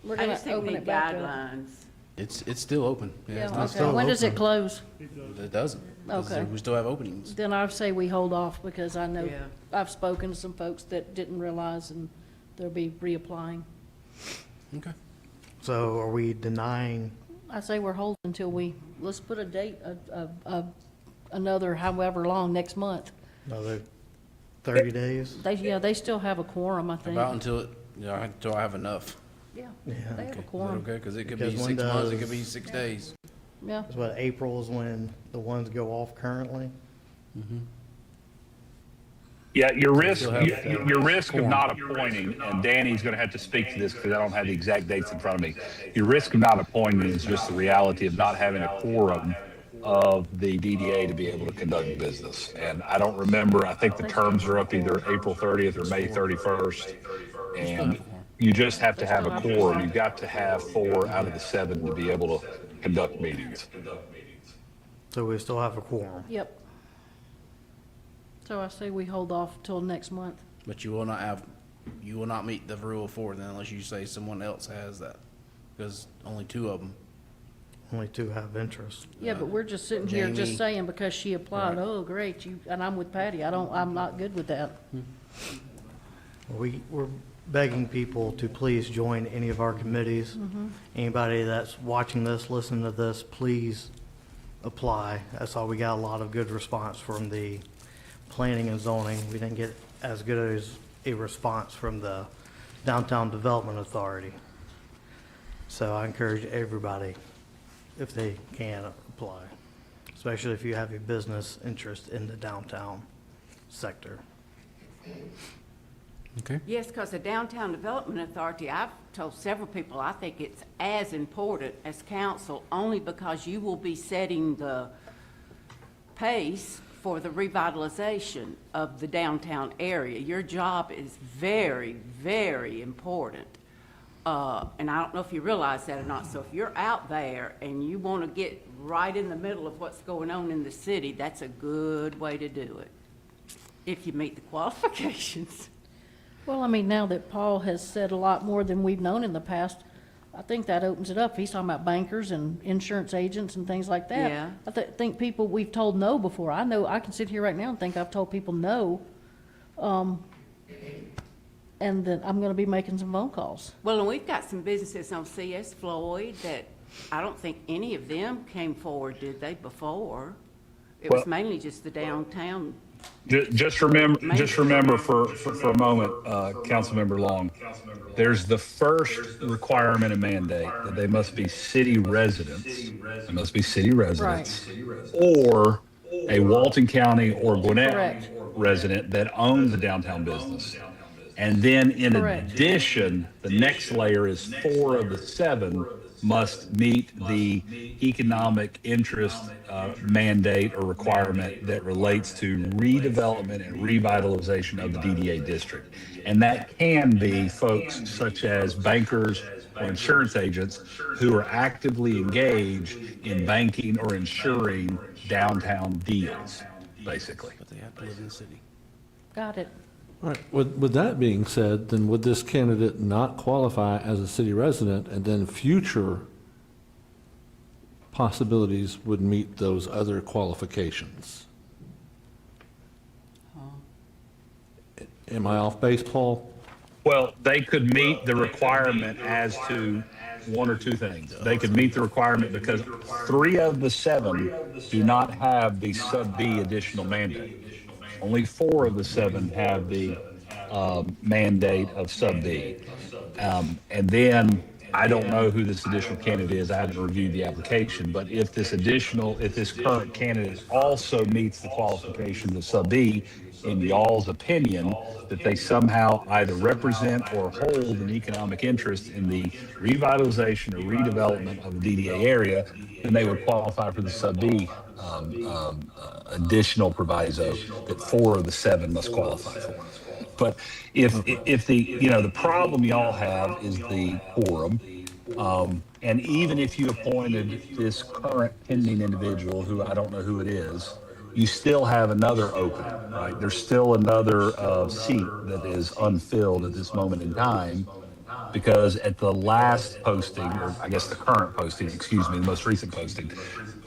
we're I gonna just think we open need it back up. guidelines. It's still open. Yeah, it's Yeah, not okay. still When does it open. close? It doesn't. 'Cause Okay. We still have openings. Then I say we hold off, because I know, Yeah. I've spoken to some folks that didn't realize, and they'll be reapplying. Okay. So are we denying, I say we're holding until let's put a date, another however long, next month. another 30 days? They still have a quorum, I think. About until I have enough. Yeah, Yeah. they have a Is that quorum. okay? Because it could Because be when 6 months, it does- could be 6 days. Yeah, That's what, April is when the ones go off currently? Yeah, your risk, Still have your risk of not appointing, and Danny's going to have to speak to this because I don't have the exact dates in front of me. Your risk of not appointing is just the reality of not having a quorum of the DDA to be able to conduct business. And I don't remember, I think the terms are up either April 30th or May 31st. And you just have to have a quorum. You've got to have 4 out of the 7 to be able to conduct meetings. So we still have a quorum. yep. So I say we hold off till next month. But you will not meet the rule of 4 then unless you say someone else has that. Because only 2 of them. Only 2 have interest. Yeah, but we're just sitting here just Jamie. saying because she applied, Right. oh, great, and I'm with Patty, I'm not good with that. We're begging people to please join any of our committees. Anybody that's watching this, listening to this, please apply. That's all, we got a lot of good response from the planning and zoning. We didn't get as good as a response from the Downtown Development Authority. So I encourage everybody, if they can, apply, especially if you have a business interest in the downtown sector. Okay. Yes, because the Downtown Development Authority, I've told several people, I think it's as important as council, only because you will be setting the pace for the revitalization of the downtown area. Your job is very, very important. And I don't know if you realize that or not. So if you're out there and you want to get right in the middle of what's going on in the city, that's a good way to do it, if you meet the qualifications. Well, I mean, now that Paul has said a lot more than we've known in the past, I think that opens it up. He's talking about bankers and insurance agents and things like that. Yeah. I think people we've told no before. I know I can sit here right now and think I've told people no. And that I'm gonna be making some phone calls. Well, and we've got some businesses on CS Floyd that I don't think any of them came forward, did they, before? It was Well- mainly just the downtown. Just remember for a moment, Councilmember Long, there's the first requirement and mandate that they must be city residents. They must be city residents. Or a Walton County or Gwinnett Correct. resident that owns a downtown business. And then in Correct. addition, the next layer is 4 of the 7 must meet the economic interest mandate or requirement that relates to redevelopment and revitalization of the DDA district. And that can be folks such as bankers or insurance agents who are actively engaged in banking or insuring downtown deals, basically. But they have to live in the city. Got it. All right, with that being said, then would this candidate not qualify as a city resident, and then future possibilities would meet those other qualifications? Am I off base, Paul? Well, they could meet the requirement as to one or two things. They could meet the requirement because 3 of the 7 do not have the sub B additional mandate. Only 4 of the 7 have the mandate of sub B. And then I don't know who this additional candidate is. I haven't reviewed the application, but if this current candidate also meets the qualifications of sub B, in y'all's opinion, that they somehow either represent or hold an economic interest in the revitalization or redevelopment of the DDA area, then they would qualify for the sub B additional proviso that 4 of the 7 must qualify for. But if the problem y'all have is the quorum, and even if you appointed this current pending individual, who I don't know who it is, you still have another open, right? There's still another seat that is unfilled at this moment in time, because at the last posting, or I guess the current posting, excuse me, the most recent posting,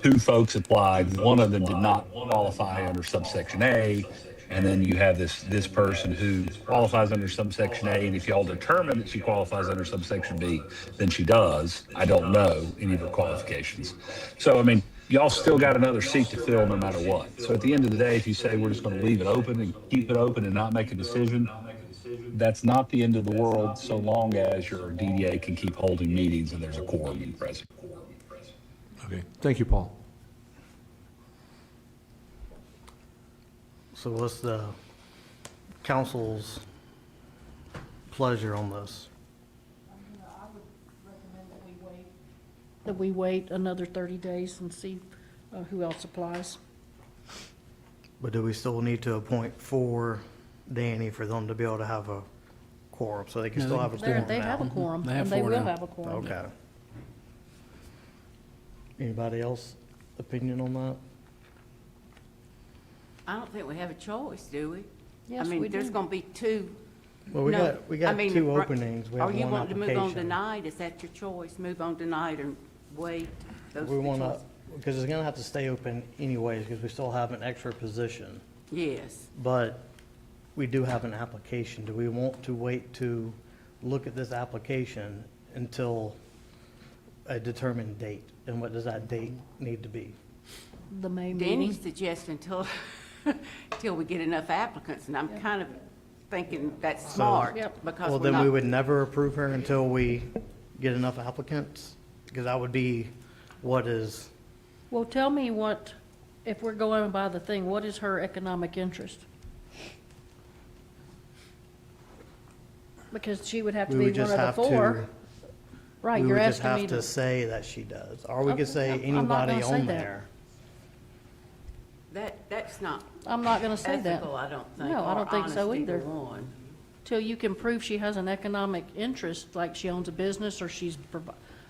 2 folks applied. 1 of them did not qualify under subsection A, and then you have this person who qualifies under subsection A, and if y'all determine that she qualifies under subsection B, then she does. I don't know any of her qualifications. So, I mean, y'all still got another seat to fill no matter what. So at the end of the day, if you say we're just going to leave it open and keep it open and not make a decision, that's not the end of the world, so long as your DDA can keep holding meetings and there's a quorum present. Okay, thank you, Paul. So what's the council's pleasure on this? That we wait another 30 days and see who else applies. But do we still need to appoint for Danny for them to be able to have a quorum, so they can still have a quorum now? They have a quorum, They have and they 4 will now. have a quorum. Okay. Anybody else opinion on that? I don't think we have a choice, do we? Yes, I mean, we there's do. going to be 2. Well, we No, got I mean, 2 right- openings. We Are have you 1 wanting to move on application. tonight? Is that your choice? Move on tonight or wait? Those We are the want to, choices. because it's going to have to stay open anyways, because we still have an extra position. Yes. But we do have an application. Do we want to wait to look at this application until a determined date? And what does that date need to be? The May Danny's meeting. suggesting till we get enough applicants, and I'm kind of thinking that's smart. Yep. Because Well, we're then we not, would never approve her until we get enough applicants? Because that would be what is, Well, tell me what, if we're going by the thing, what is her economic interest? Because she would have to we be would one just of the have 4. to, Right, we you're would just asking me have to to. say that she does. Or we could Okay, say I'm not anybody gonna say on that. there. that's not I'm not gonna say that. ethical, I don't think. No, I or don't think so honest either. one. Till you can prove she has an economic interest, like she owns a business or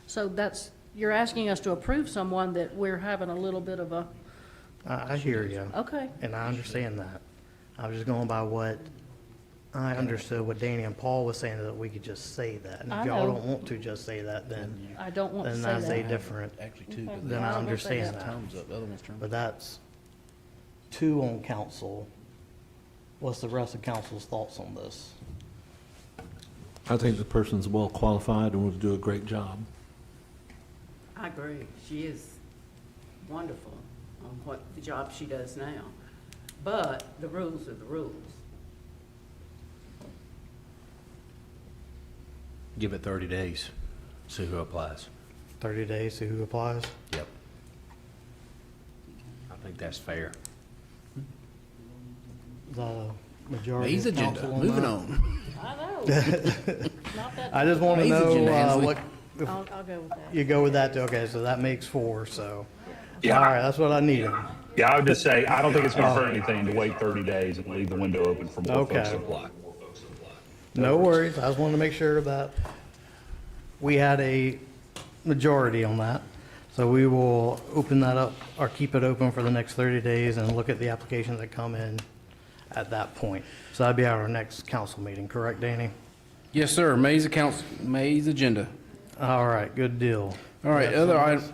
so that's, you're asking us to approve someone that we're having a little bit of a, I hear you. okay. And I understand that. I was just going by what I understood, what Danny and Paul was saying, that we could just say that. And I if y'all know. don't want to just say that, then, I don't want to then say that's a that. different, Actually, two, Okay. but then I I don't wanna say understand that. that. terms up, the other one's term. But that's two on council. What's the rest of council's thoughts on this? I think the person's well qualified and will do a great job. I agree. She is wonderful on what the job she does now. But the rules are the rules. Give it 30 days, see who applies. 30 days, see who applies? Yep. I think that's fair. The majority May's of agenda, council moving that? on. I know. Not that. I just want to May's agenda, know Ansley. what, if I'll go with that. you go with that too. Okay, so that makes 4, so. Yeah. All right, that's what I needed. Yeah, I would just say, I don't think it's gonna hurt anything to wait 30 days and leave the window open for more folks Okay. to apply. No worries. I just wanted to make sure that we had a majority on that. So we will open that up or keep it open for the next 30 days and look at the applications that come in at that point. So that'd be our next council meeting, correct, Danny? Yes, sir. May's agenda. All right, good deal. All right, You got other something item. else?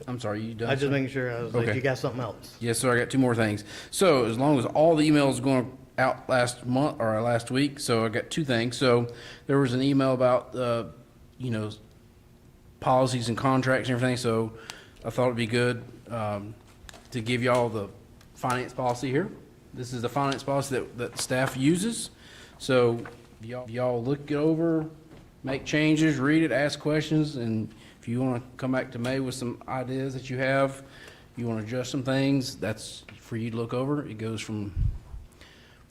I'm sorry, you done? I just sir? making sure, I was like, Okay. you got something else? Yes, sir. I got two more things. So as long as all the emails going out last month or last week, so I got two things. So there was an email about, policies and contracts and everything. So I thought it'd be good to give y'all the finance policy here. This is the finance policy that staff uses. So y'all look it over, make changes, read it, ask questions, and if you want to come back to May with some ideas that you have, you want to adjust some things, that's for you to look over. It goes from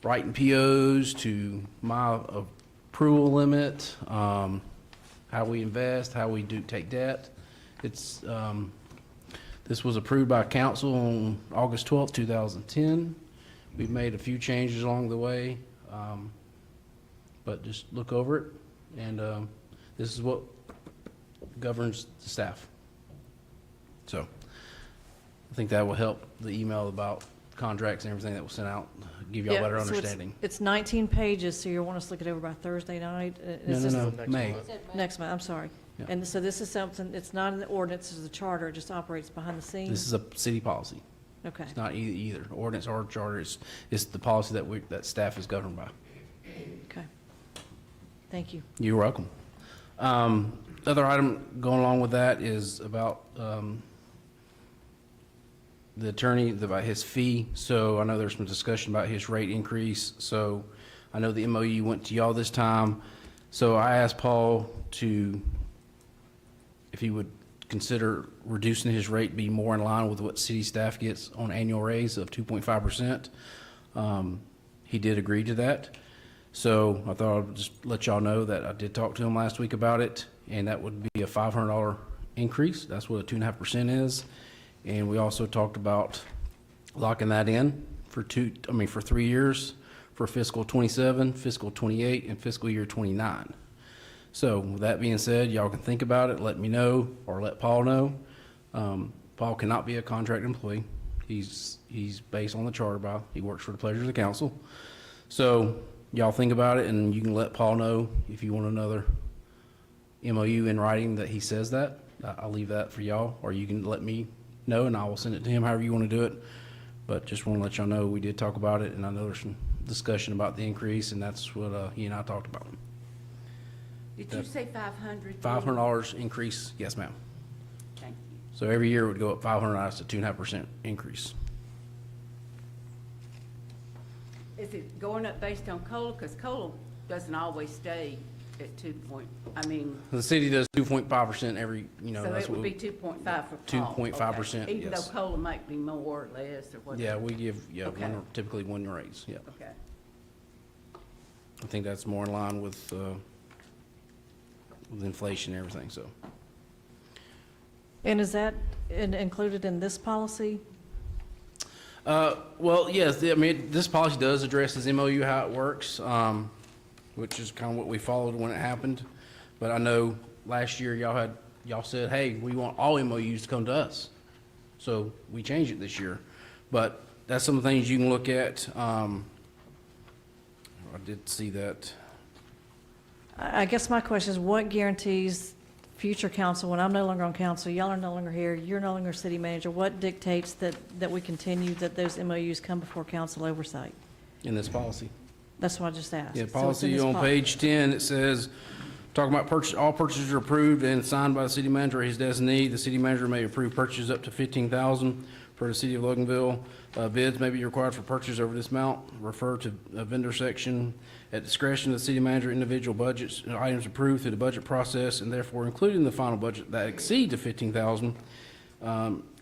writing POs to my approval limit, how we invest, how we take debt. It's, this was approved by council on August 12th, 2010. We've made a few changes along the way, but just look over it, and this is what governs the staff. So I think that will help the email about contracts and everything that was sent out, give y'all Yeah, better so it's- understanding. It's 19 pages, so you want us to look it over by Thursday night? Is this- No, May. Next month, I'm sorry. Yeah. And so this is something, it's not in the ordinance, it's a charter, it just operates behind the scenes? This is a city policy. Okay, It's not either ordinance or charter. It's the policy that staff is governed by. okay. Thank you. You're welcome. Other item going along with that is about the attorney, about his fee. So I know there's some discussion about his rate increase. So I know the MOU went to y'all this time. So I asked Paul if he would consider reducing his rate, be more in line with what city staff gets on annual raise of 2.5%. He did agree to that. So I thought I'd just let y'all know that I did talk to him last week about it, and that would be a $500 increase. That's what a 2.5% is. And we also talked about locking that in for 3 years for fiscal 27, fiscal 28, and fiscal year 29. So with that being said, y'all can think about it, let me know, or let Paul know. Paul cannot be a contract employee. He's based on the charter by, he works for the pleasure of the council. So y'all think about it, and you can let Paul know if you want another MOU in writing that he says that. I'll leave that for y'all, or you can let me know, and I will send it to him, however you want to do it. But just want to let y'all know, we did talk about it, and I know there's some discussion about the increase, and that's what he and I talked about. Did you say 500? $500 increase, yes, ma'am. Thank you. So every year it would go up $500 to 2.5% increase. Is it going up based on COLA? Because COLA doesn't always stay at 2 point, I mean, The city does 2.5% every, so that's it what would be we, 2.5 for Paul. 2.5%, Okay. Even though yes. COLA might be more or less or whatever. yeah, we give, Okay. typically one raise, yeah. Okay. I think that's more in line with inflation and everything, so. And is that included in this policy? Well, yes, I mean, this policy does address this MOU, how it works, which is kind of what we followed when it happened. But I know last year y'all said, hey, we want all MOUs to come to us. So we changed it this year. But that's some of the things you can look at. I did see that. I guess my question is, what guarantees future council, when I'm no longer on council, y'all are no longer here, you're no longer city manager, what dictates that we continue, that those MOUs come before council oversight? In this policy. That's what I just asked. Yeah, So it's in policy this on page 10, it says, talking about all purchases are approved and signed by the city manager or his designee. The city manager may approve purchases up to $15,000 per the city of Loganville. Bids may be required for purchase over this amount. Refer to a vendor section. At discretion of the city manager, individual budgets, items approved through the budget process and therefore included in the final budget that exceed the $15,000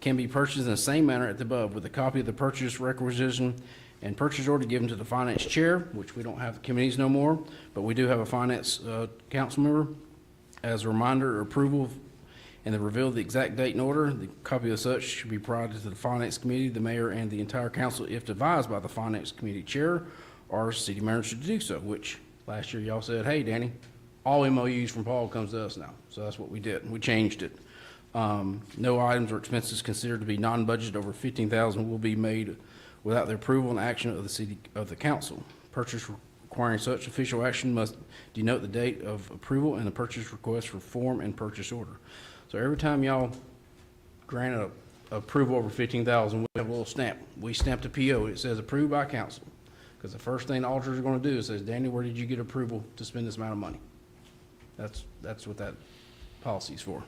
can be purchased in the same manner at the above with a copy of the purchase requisition and purchase order given to the finance chair, which we don't have the committees no more, but we do have a finance council member. As a reminder or approval and the reveal of the exact date and order, the copy of such should be provided to the finance committee, the mayor, and the entire council if advised by the finance committee chair or city manager to do so, which last year y'all said, hey, Danny, all MOUs from Paul comes to us now. So that's what we did. We changed it. No items or expenses considered to be non-budgeted over $15,000 will be made without the approval and action of the council. Purchase requiring such official action must denote the date of approval and the purchase request for form and purchase order. So every time y'all grant a approval over $15,000, we have a little stamp. We stamped a PO. It says approved by council. Because the first thing the auditors are going to do is says, Danny, where did you get approval to spend this amount of money? That's what that policy is for.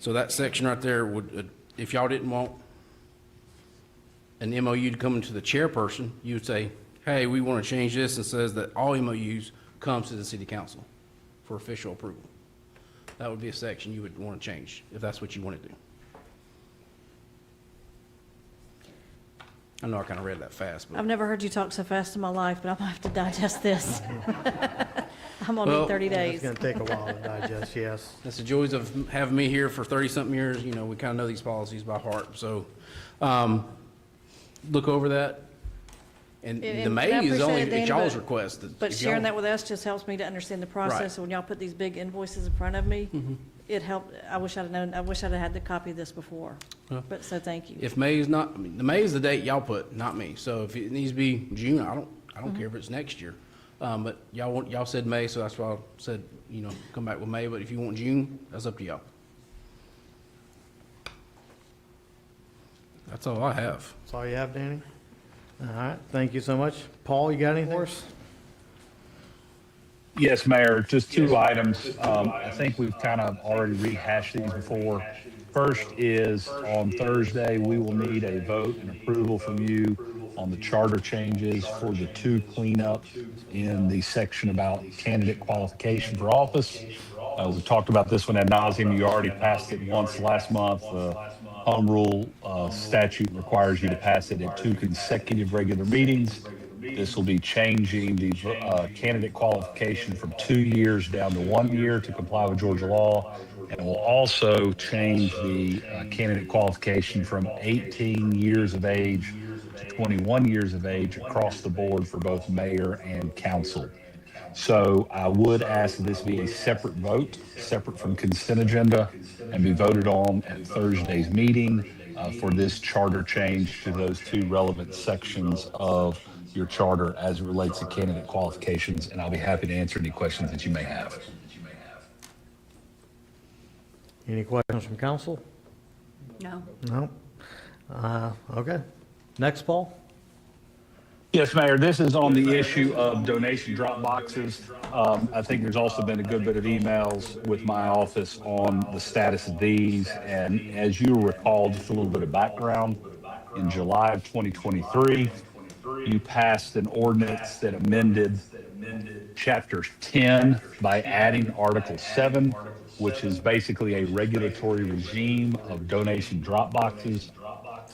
So that section right there would, if y'all didn't want an MOU to come into the chairperson, you would say, hey, we want to change this, and says that all MOUs comes to the city council for official approval. That would be a section you would want to change if that's what you want to do. I know I kind of read that fast, but I've never heard you talk so fast in my life, but I'm gonna have to digest this. I'm gonna need 30 days. It's going to take a while to digest, yes. that's the joys of having me here for 30-something years. You know, we kind of know these policies by heart. So look over that. And the And May I is only appreciate it, at Danny, y'all's but- request. But sharing that with us just helps me to understand the process. Right. So when y'all put these big invoices in front of me, Mhm. it helped. I wish I'd have known, I wish I'd have had the copy of this before. Huh. But, so thank you. If May is not, I mean, the May is the date y'all put, not me. So if it needs to be June, I don't Mm-hmm. care if it's next year. But y'all said May, so that's why I said, you know, come back with May. But if you want June, that's up to y'all. That's all I have. That's all you have, Danny? All right, thank you so much. Paul, you got anything for us? Yes, Mayor, just two items. I think we've kind of already rehashed these before. First is on Thursday, we will need a vote and approval from you on the charter changes for the two cleanups in the section about candidate qualification for office. We talked about this one ad nauseum. You already passed it once last month. Home rule statute requires you to pass it at 2 consecutive regular meetings. This will be changing the candidate qualification from 2 years down to 1 year to comply with Georgia law. And it will also change the candidate qualification from 18 years of age to 21 years of age across the board for both mayor and council. So I would ask that this be a separate vote, separate from consent agenda, and be voted on at Thursday's meeting for this charter change to those two relevant sections of your charter as it relates to candidate qualifications. And I'll be happy to answer any questions that you may have. Any questions from council? No. No? Okay. Next, Paul? Yes, Mayor, this is on the issue of donation drop boxes. I think there's also been a good bit of emails with my office on the status of these. And as you recall, just a little bit of background, in July of 2023, you passed an ordinance that amended Chapter 10 by adding Article 7, which is basically a regulatory regime of donation drop boxes.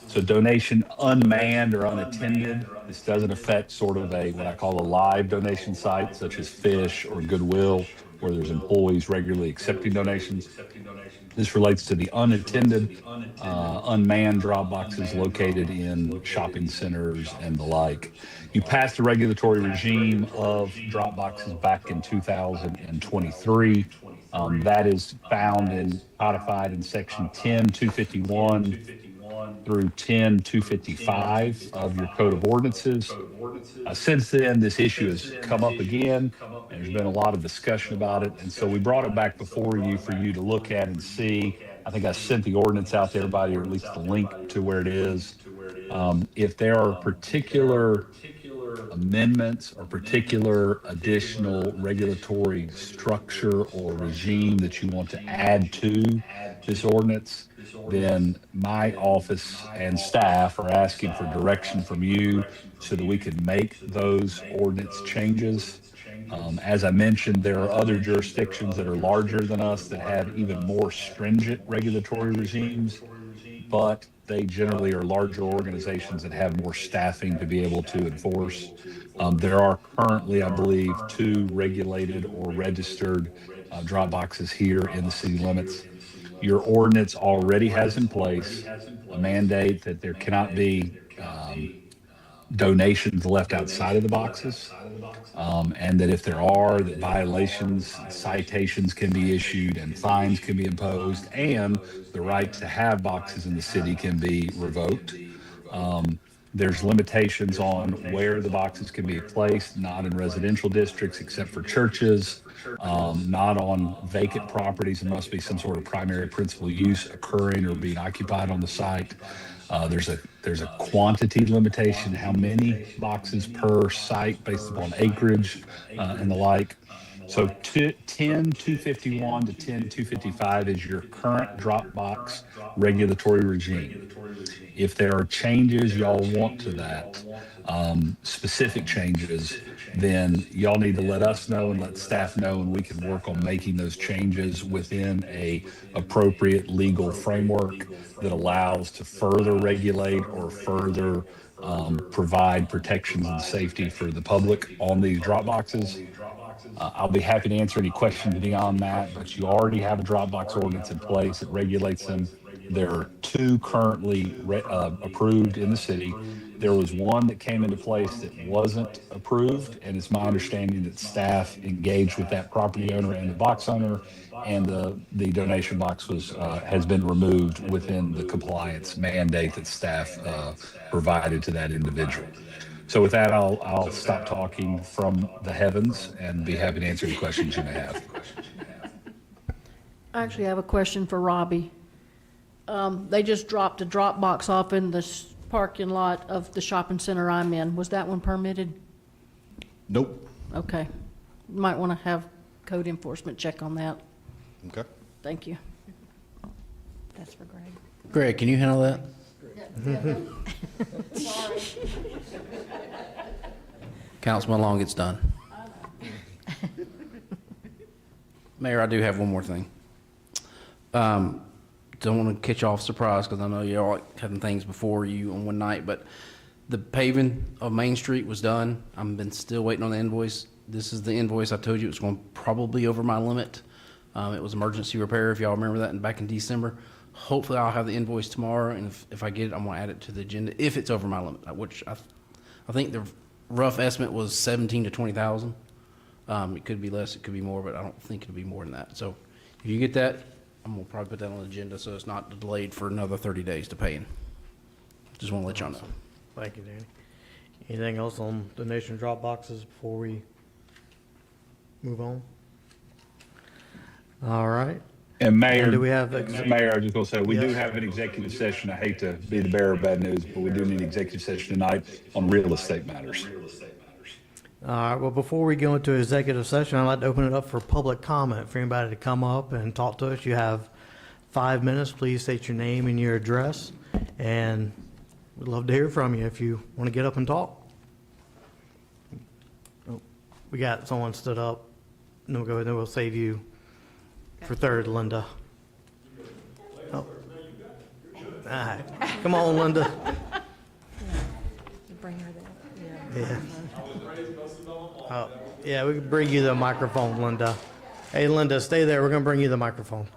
So donation unmanned or unattended, this doesn't affect sort of what I call a live donation site, such as Fish or Goodwill, where there's employees regularly accepting donations. This relates to the unattended, unmanned drop boxes located in shopping centers and the like. You passed the regulatory regime of drop boxes back in 2023. That is found and codified in section 10251 through 10255 of your code of ordinances. Since then, this issue has come up again, and there's been a lot of discussion about it. And so we brought it back before you for you to look at and see. I think I sent the ordinance out to everybody, or at least the link to where it is. If there are particular amendments or particular additional regulatory structure or regime that you want to add to this ordinance, then my office and staff are asking for direction from you so that we can make those ordinance changes. As I mentioned, there are other jurisdictions that are larger than us that have even more stringent regulatory regimes, but they generally are larger organizations that have more staffing to be able to enforce. There are currently, I believe, 2 regulated or registered drop boxes here in the city limits. Your ordinance already has in place a mandate that there cannot be donations left outside of the boxes, and that if there are, that violations, citations can be issued and fines can be imposed, and the right to have boxes in the city can be revoked. There's limitations on where the boxes can be placed, not in residential districts except for churches, not on vacant properties. There must be some sort of primary principal use occurring or being occupied on the site. There's a quantity limitation, how many boxes per site based upon acreage and the like. So 10.251 to 10.255 is your current drop box regulatory regime. If there are changes y'all want to that, specific changes, then y'all need to let us know and let staff know, and we can work on making those changes within a appropriate legal framework that allows to further regulate or further provide protections and safety for the public on these drop boxes. I'll be happy to answer any questions beyond that, but you already have a drop box ordinance in place that regulates them. There are 2 currently approved in the city. There was one that came into place that wasn't approved, and it's my understanding that staff engaged with that property owner and the box owner, and the donation box has been removed within the compliance mandate that staff provided to that individual. So with that, I'll stop talking from the heavens and be happy to answer any questions you may have. I actually have a question for Robbie. They just dropped a drop box off in the parking lot of the shopping center I'm in. Was that one permitted? Nope. Okay. Might want to have code enforcement check on that. Okay. Thank you. That's for Greg. Greg, can you handle that? Sorry. Councilman Long, it's done. Mayor, I do have one more thing. Don't want to catch you off surprise because I know you're all having things before you on one night, but the paving of Main Street was done. I've been still waiting on the invoice. This is the invoice I told you it was going probably over my limit. It was emergency repair, if y'all remember that, back in December. Hopefully I'll have the invoice tomorrow, and if I get it, I'm going to add it to the agenda if it's over my limit, which I think the rough estimate was 17 to 20,000. It could be less, it could be more, but I don't think it'll be more than that. So if you get that, I'm going to probably put that on the agenda so it's not delayed for another 30 days to paying. Just want to let y'all know. Thank you, Danny. Anything else on donation drop boxes before we move on? All right. And Mayor, do we have Mayor, I was just going to say, we do Yes. have an executive session. I hate to be the bearer of bad news, but we do need an executive session tonight on real estate matters. All right, well, before we go into executive session, I'd like to open it up for public comment, for anybody to come up and talk to us. You have 5 minutes. Please state your name and your address, and we'd love to hear from you if you want to get up and talk. Oh, we got someone stood up. No, go ahead, then we'll save you for third, Linda. Oh. All right, come on, Linda. Bring her there. Yeah. Oh, yeah, we can bring you the microphone, Linda. Hey, Linda, stay there. We're going to bring you the microphone.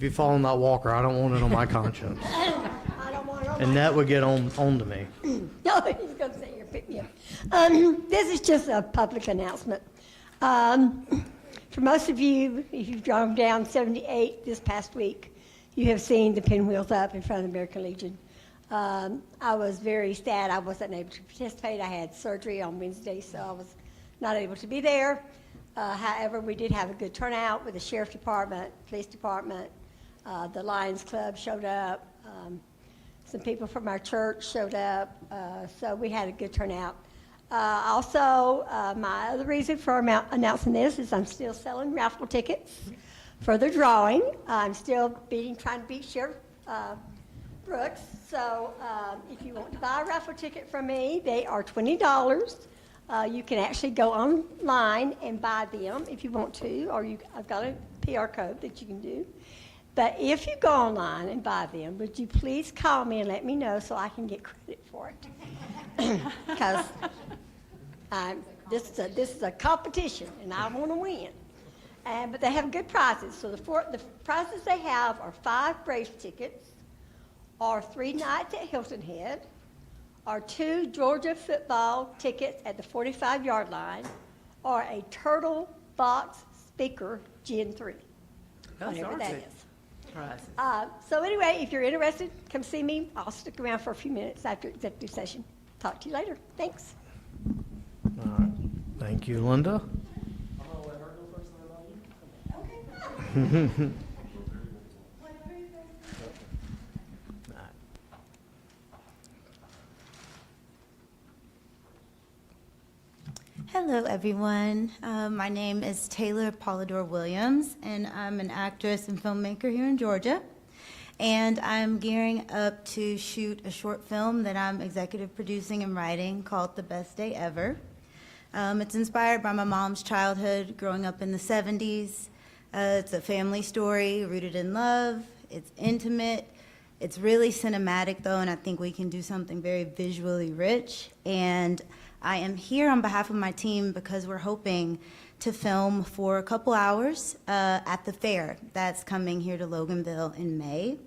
If you fall in that walker, I don't want it on my conscience. I don't want it on And that would get on to me. No, he's going to say you're picking me up. This is just a public announcement. For most of you, if you've driven down 78 this past week, you have seen the pinwheels up in front of the American Legion. I was very sad I wasn't able to participate. I had surgery on Wednesday, so I was not able to be there. However, we did have a good turnout with the Sheriff Department, Police Department, the Lions Club showed up. Some people from our church showed up, so we had a good turnout. Also, my other reason for announcing this is I'm still selling raffle tickets for the drawing. I'm still trying to beat Sheriff Brooks. So if you want to buy a raffle ticket from me, they are $20. You can actually go online and buy them if you want to, or I've got a PR code that you can do. But if you go online and buy them, would you please call me and let me know so I can get credit for it? Because this is a competition, and I want to win. But they have good prizes. So the prizes they have are 5 Braves tickets, or 3 nights at Hilton Head, or 2 Georgia football tickets at the 45-yard line, or a Turtle Box speaker Gen 3. Whatever that is. So anyway, if you're interested, come see me. I'll stick around for a few minutes after executive session. Talk to you later. Thanks. All right. Thank you, Linda. Hello, everyone. My name is Taylor Polidor Williams, and I'm an actress and filmmaker here in Georgia. And I'm gearing up to shoot a short film that I'm executive producing and writing called The Best Day Ever. It's inspired by my mom's childhood growing up in the 70s. It's a family story rooted in love. It's intimate. It's really cinematic, though, and I think we can do something very visually rich. And I am here on behalf of my team because we're hoping to film for a couple hours at the fair that's coming here to Loganville in May.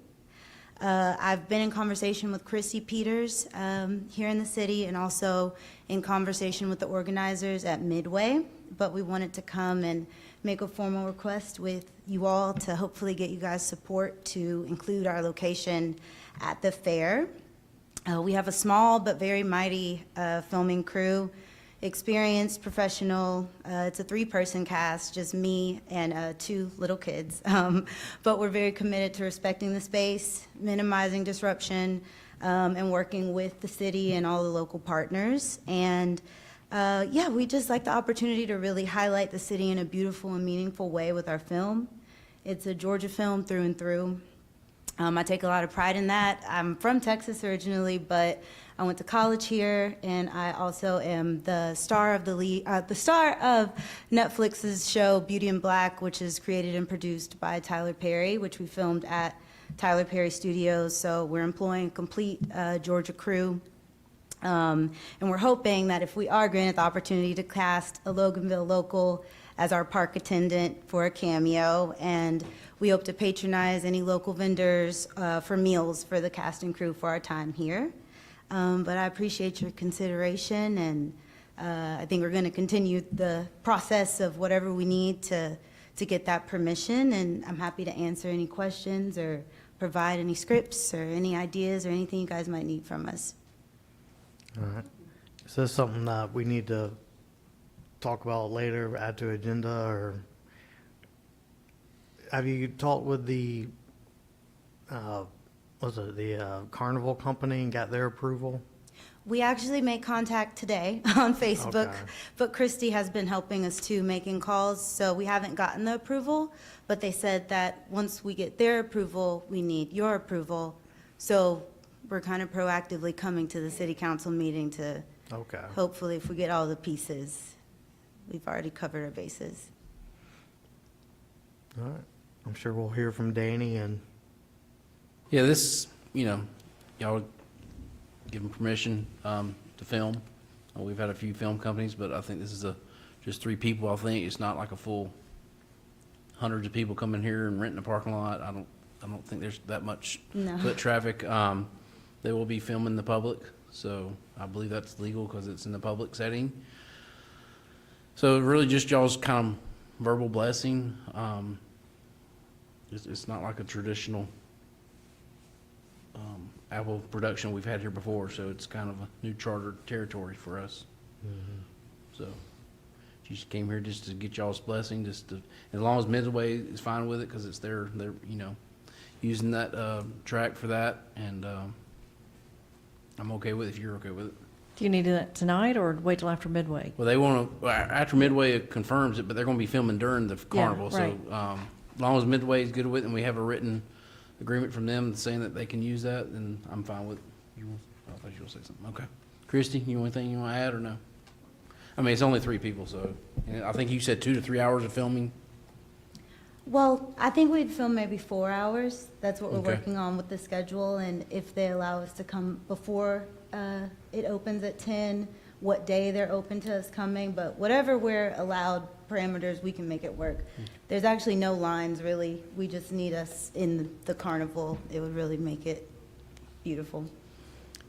I've been in conversation with Chrissy Peters here in the city and also in conversation with the organizers at Midway, but we wanted to come and make a formal request with you all to hopefully get you guys support to include our location at the fair. We have a small but very mighty filming crew, experienced, professional. It's a 3-person cast, just me and 2 little kids. But we're very committed to respecting the space, minimizing disruption, and working with the city and all the local partners. And yeah, we just like the opportunity to really highlight the city in a beautiful and meaningful way with our film. It's a Georgia film through and through. I take a lot of pride in that. I'm from Texas originally, but I went to college here, and I also am the star of Netflix's show Beauty in Black, which is created and produced by Tyler Perry, which we filmed at Tyler Perry Studios. So we're employing a complete Georgia crew. And we're hoping that if we are granted the opportunity to cast a Loganville local as our park attendant for a cameo, and we hope to patronize any local vendors for meals for the cast and crew for our time here. But I appreciate your consideration, and I think we're going to continue the process of whatever we need to get that permission, and I'm happy to answer any questions or provide any scripts or any ideas or anything you guys might need from us. All right. Is this something that we need to talk about later, add to agenda, or have you talked with the Carnival company and got their approval? We actually made contact today on Facebook, Okay. but Christy has been helping us too, making calls, so we haven't gotten the approval, but they said that once we get their approval, we need your approval. So we're kind of proactively coming to the city council meeting to hopefully, if we get all the pieces, we've already covered our bases. All right. I'm sure we'll hear from Danny and. Yeah, this, y'all give them permission to film. We've had a few film companies, but I think this is just 3 people. I think it's not like a full hundreds of people coming here and renting a parking lot. I don't think there's that much No. foot traffic. They will be filming the public, so I believe that's legal because it's in the public setting. So really just y'all's kind of verbal blessing. It's not like a traditional Apple production we've had here before, so it's kind of a new chartered territory for us. So she just came here just to get y'all's blessing, just to, as long as Midway is fine with it, because it's they're using that track for that, and I'm okay with it if you're okay with it. Do you need that tonight or wait till after Midway? Well, they want to, after Midway confirms it, but they're going to be filming during the carnival. right. So as long as Midway is good with it and we have a written agreement from them saying that they can use that, then I'm fine with it. I thought you were going to say something. Okay. Christy, you want anything you want to add or no? I mean, it's only 3 people, so and I think you said 2 to 3 hours of filming. Well, I think we'd film maybe 4 hours. That's what we're Okay. working on with the schedule, and if they allow us to come before it opens at 10, what day they're open to us coming, but whatever we're allowed parameters, we can make it work. There's actually no lines, really. We just need us in the carnival. It would really make it beautiful.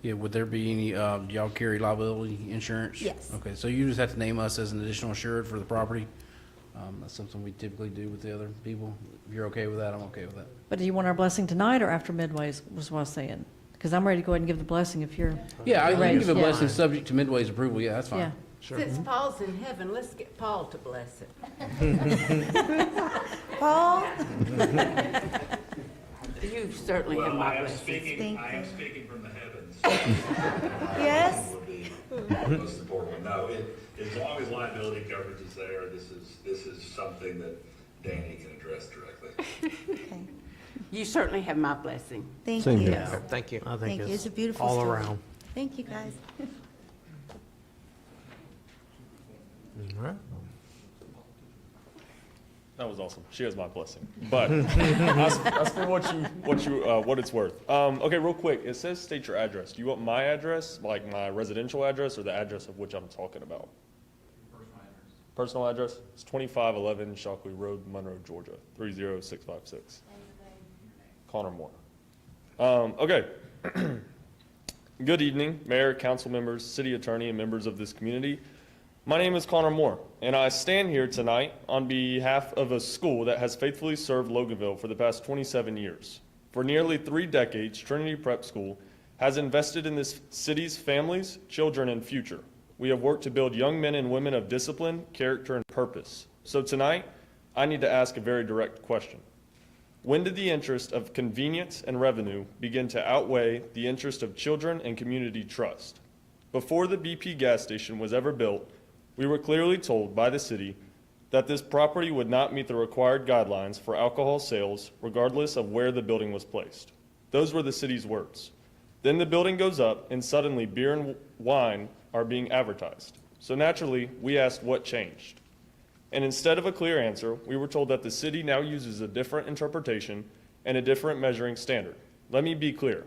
Yeah, would there be any, do y'all carry liability insurance? Yes. Okay, so you just have to name us as an additional insured for the property. That's something we typically do with the other people. If you're okay with that, I'm okay with that. But do you want our blessing tonight or after Midway was what I was saying? Because I'm ready to go ahead and give the blessing if you're. Yeah, I you're can ready. give a Yeah. blessing subject to Midway's approval. Yeah, that's fine. Yeah. Since Paul's in heaven, let's get Paul to bless it. Paul? You certainly have my blessing. Thank I am you. speaking from the heavens. Yes? Would be the most important one. No, as long as liability coverage is there, this is something that Danny can address directly. Okay. You certainly have my blessing. Thank you. Thank you. I Thank you. It's a beautiful all story. around. Thank you, guys. That was awesome. She has my blessing. But as for what it's worth. Okay, real quick. It says state your address. Do you want my address, like my residential address, or the address of which I'm talking about? Personal address? It's 2511 Shockley Road, Monroe, Georgia, 30656. Connor Moore. Okay. Good evening, Mayor, council members, city attorney, and members of this community. My name is Connor Moore, and I stand here tonight on behalf of a school that has faithfully served Loganville for the past 27 years. For nearly 3 decades, Trinity Prep School has invested in this city's families, children, and future. We have worked to build young men and women of discipline, character, and purpose. So tonight, I need to ask a very direct question. When did the interest of convenience and revenue begin to outweigh the interest of children and community trust? Before the BP gas station was ever built, we were clearly told by the city that this property would not meet the required guidelines for alcohol sales, regardless of where the building was placed. Those were the city's words. Then the building goes up, and suddenly beer and wine are being advertised. So naturally, we asked what changed. And instead of a clear answer, we were told that the city now uses a different interpretation and a different measuring standard. Let me be clear.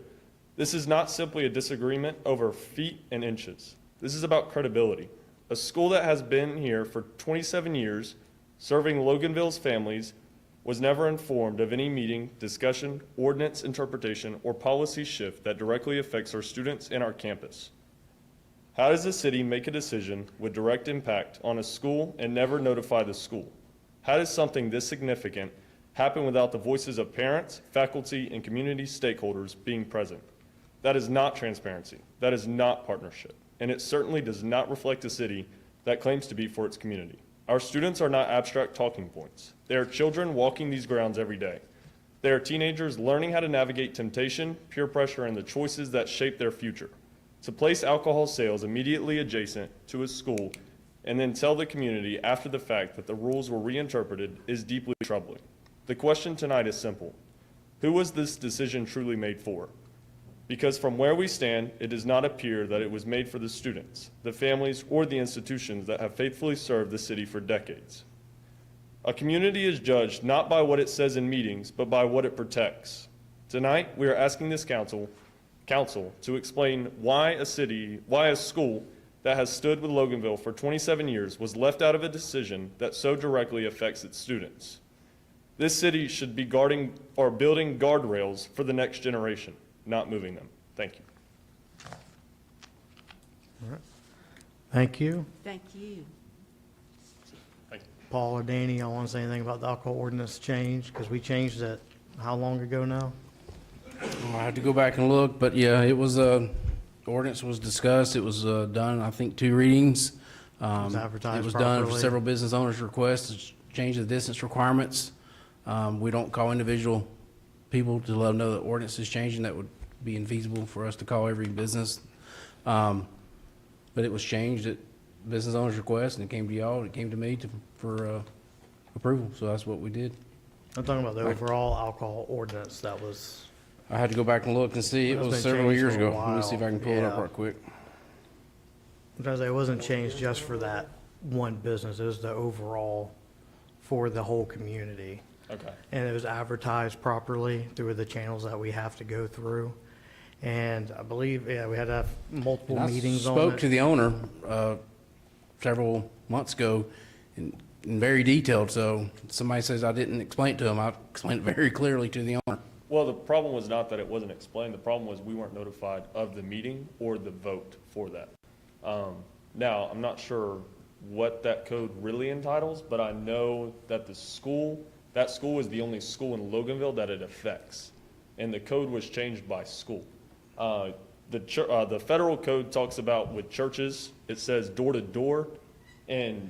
This is not simply a disagreement over feet and inches. This is about credibility. A school that has been here for 27 years, serving Loganville's families, was never informed of any meeting, discussion, ordinance interpretation, or policy shift that directly affects our students and our campus. How does the city make a decision with direct impact on a school and never notify the school? How does something this significant happen without the voices of parents, faculty, and community stakeholders being present? That is not transparency. That is not partnership. And it certainly does not reflect a city that claims to be for its community. Our students are not abstract talking points. They are children walking these grounds every day. They are teenagers learning how to navigate temptation, peer pressure, and the choices that shape their future. To place alcohol sales immediately adjacent to a school and then tell the community after the fact that the rules were reinterpreted is deeply troubling. The question tonight is simple. Who was this decision truly made for? Because from where we stand, it does not appear that it was made for the students, the families, or the institutions that have faithfully served the city for decades. A community is judged not by what it says in meetings, but by what it protects. Tonight, we are asking this council to explain why a school that has stood with Loganville for 27 years was left out of a decision that so directly affects its students. This city should be guarding or building guardrails for the next generation, not moving them. Thank you. Thank you. Thank you. Thank you. Paul or Danny, y'all want to say anything about the alcohol ordinance change? Because we changed it how long ago now? I have to go back and look, but yeah, it was, ordinance was discussed. It was done, I think, 2 readings. was advertised It was done for properly. several business owners' requests to change the distance requirements. We don't call individual people to let them know the ordinance is changing. That would be infeasible for us to call every business. But it was changed at business owners' request, and it came to y'all, and it came to me for approval. So that's what we did. I'm talking about the overall alcohol ordinance that was, I had to go back and look and see. It That's was been several changed years for a ago. Let me see if I can pull it up while. right quick. because it wasn't changed just for that one business. It was the overall for the whole community. Okay. And it was advertised properly through the channels that we have to go through. And I believe, yeah, we had to have multiple And I meetings on it. spoke to the owner several months ago in very detailed, so somebody says I didn't explain it to him. I explained it very clearly to the owner. Well, the problem was not that it wasn't explained. The problem was we weren't notified of the meeting or the vote for that. Now, I'm not sure what that code really entitles, but I know that that school is the only school in Loganville that it affects. And the code was changed by school. The federal code talks about with churches, it says door to door, and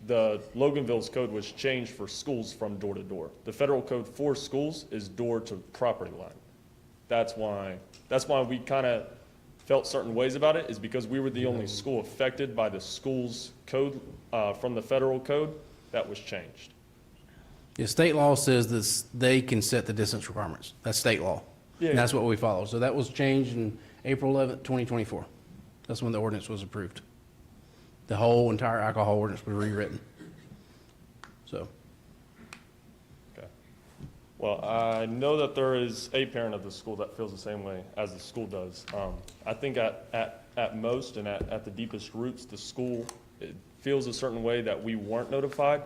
the Loganville's code was changed for schools from door to door. The federal code for schools is door to property line. That's why we kind of felt certain ways about it, is because we were the only school affected by the school's code from the federal code that was changed. Yeah, state law says this, they can set the distance requirements. That's state law. Yeah. And that's what we follow. So that was changed in April 11th, 2024. That's when the ordinance was approved. The whole entire alcohol ordinance was rewritten. So, Okay. Well, I know that there is a parent of the school that feels the same way as the school does. I think at most and at the deepest roots, the school it feels a certain way that we weren't notified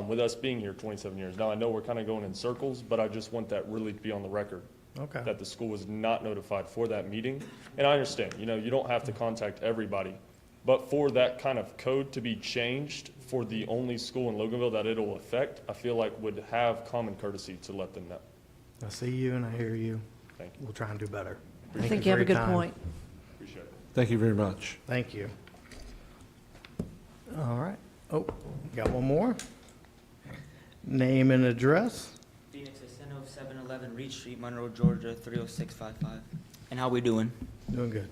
with us being here 27 years. Now, I know we're kind of going in circles, but I just want that really to be on the record. Okay. That the school was not notified for that meeting. And I understand, you don't have to contact everybody, but for that kind of code to be changed for the only school in Loganville that it'll affect, I feel like would have common courtesy to let them know. I see you and I hear you. Thank you. We'll try and do better. I think you have a good point. Appreciate it. Thank you very much. Thank you. All right. Oh, got one more. Name and address. Phoenix Asceno, 711 Reed Street, Monroe, Georgia, 30655. And how we doing? Doing good.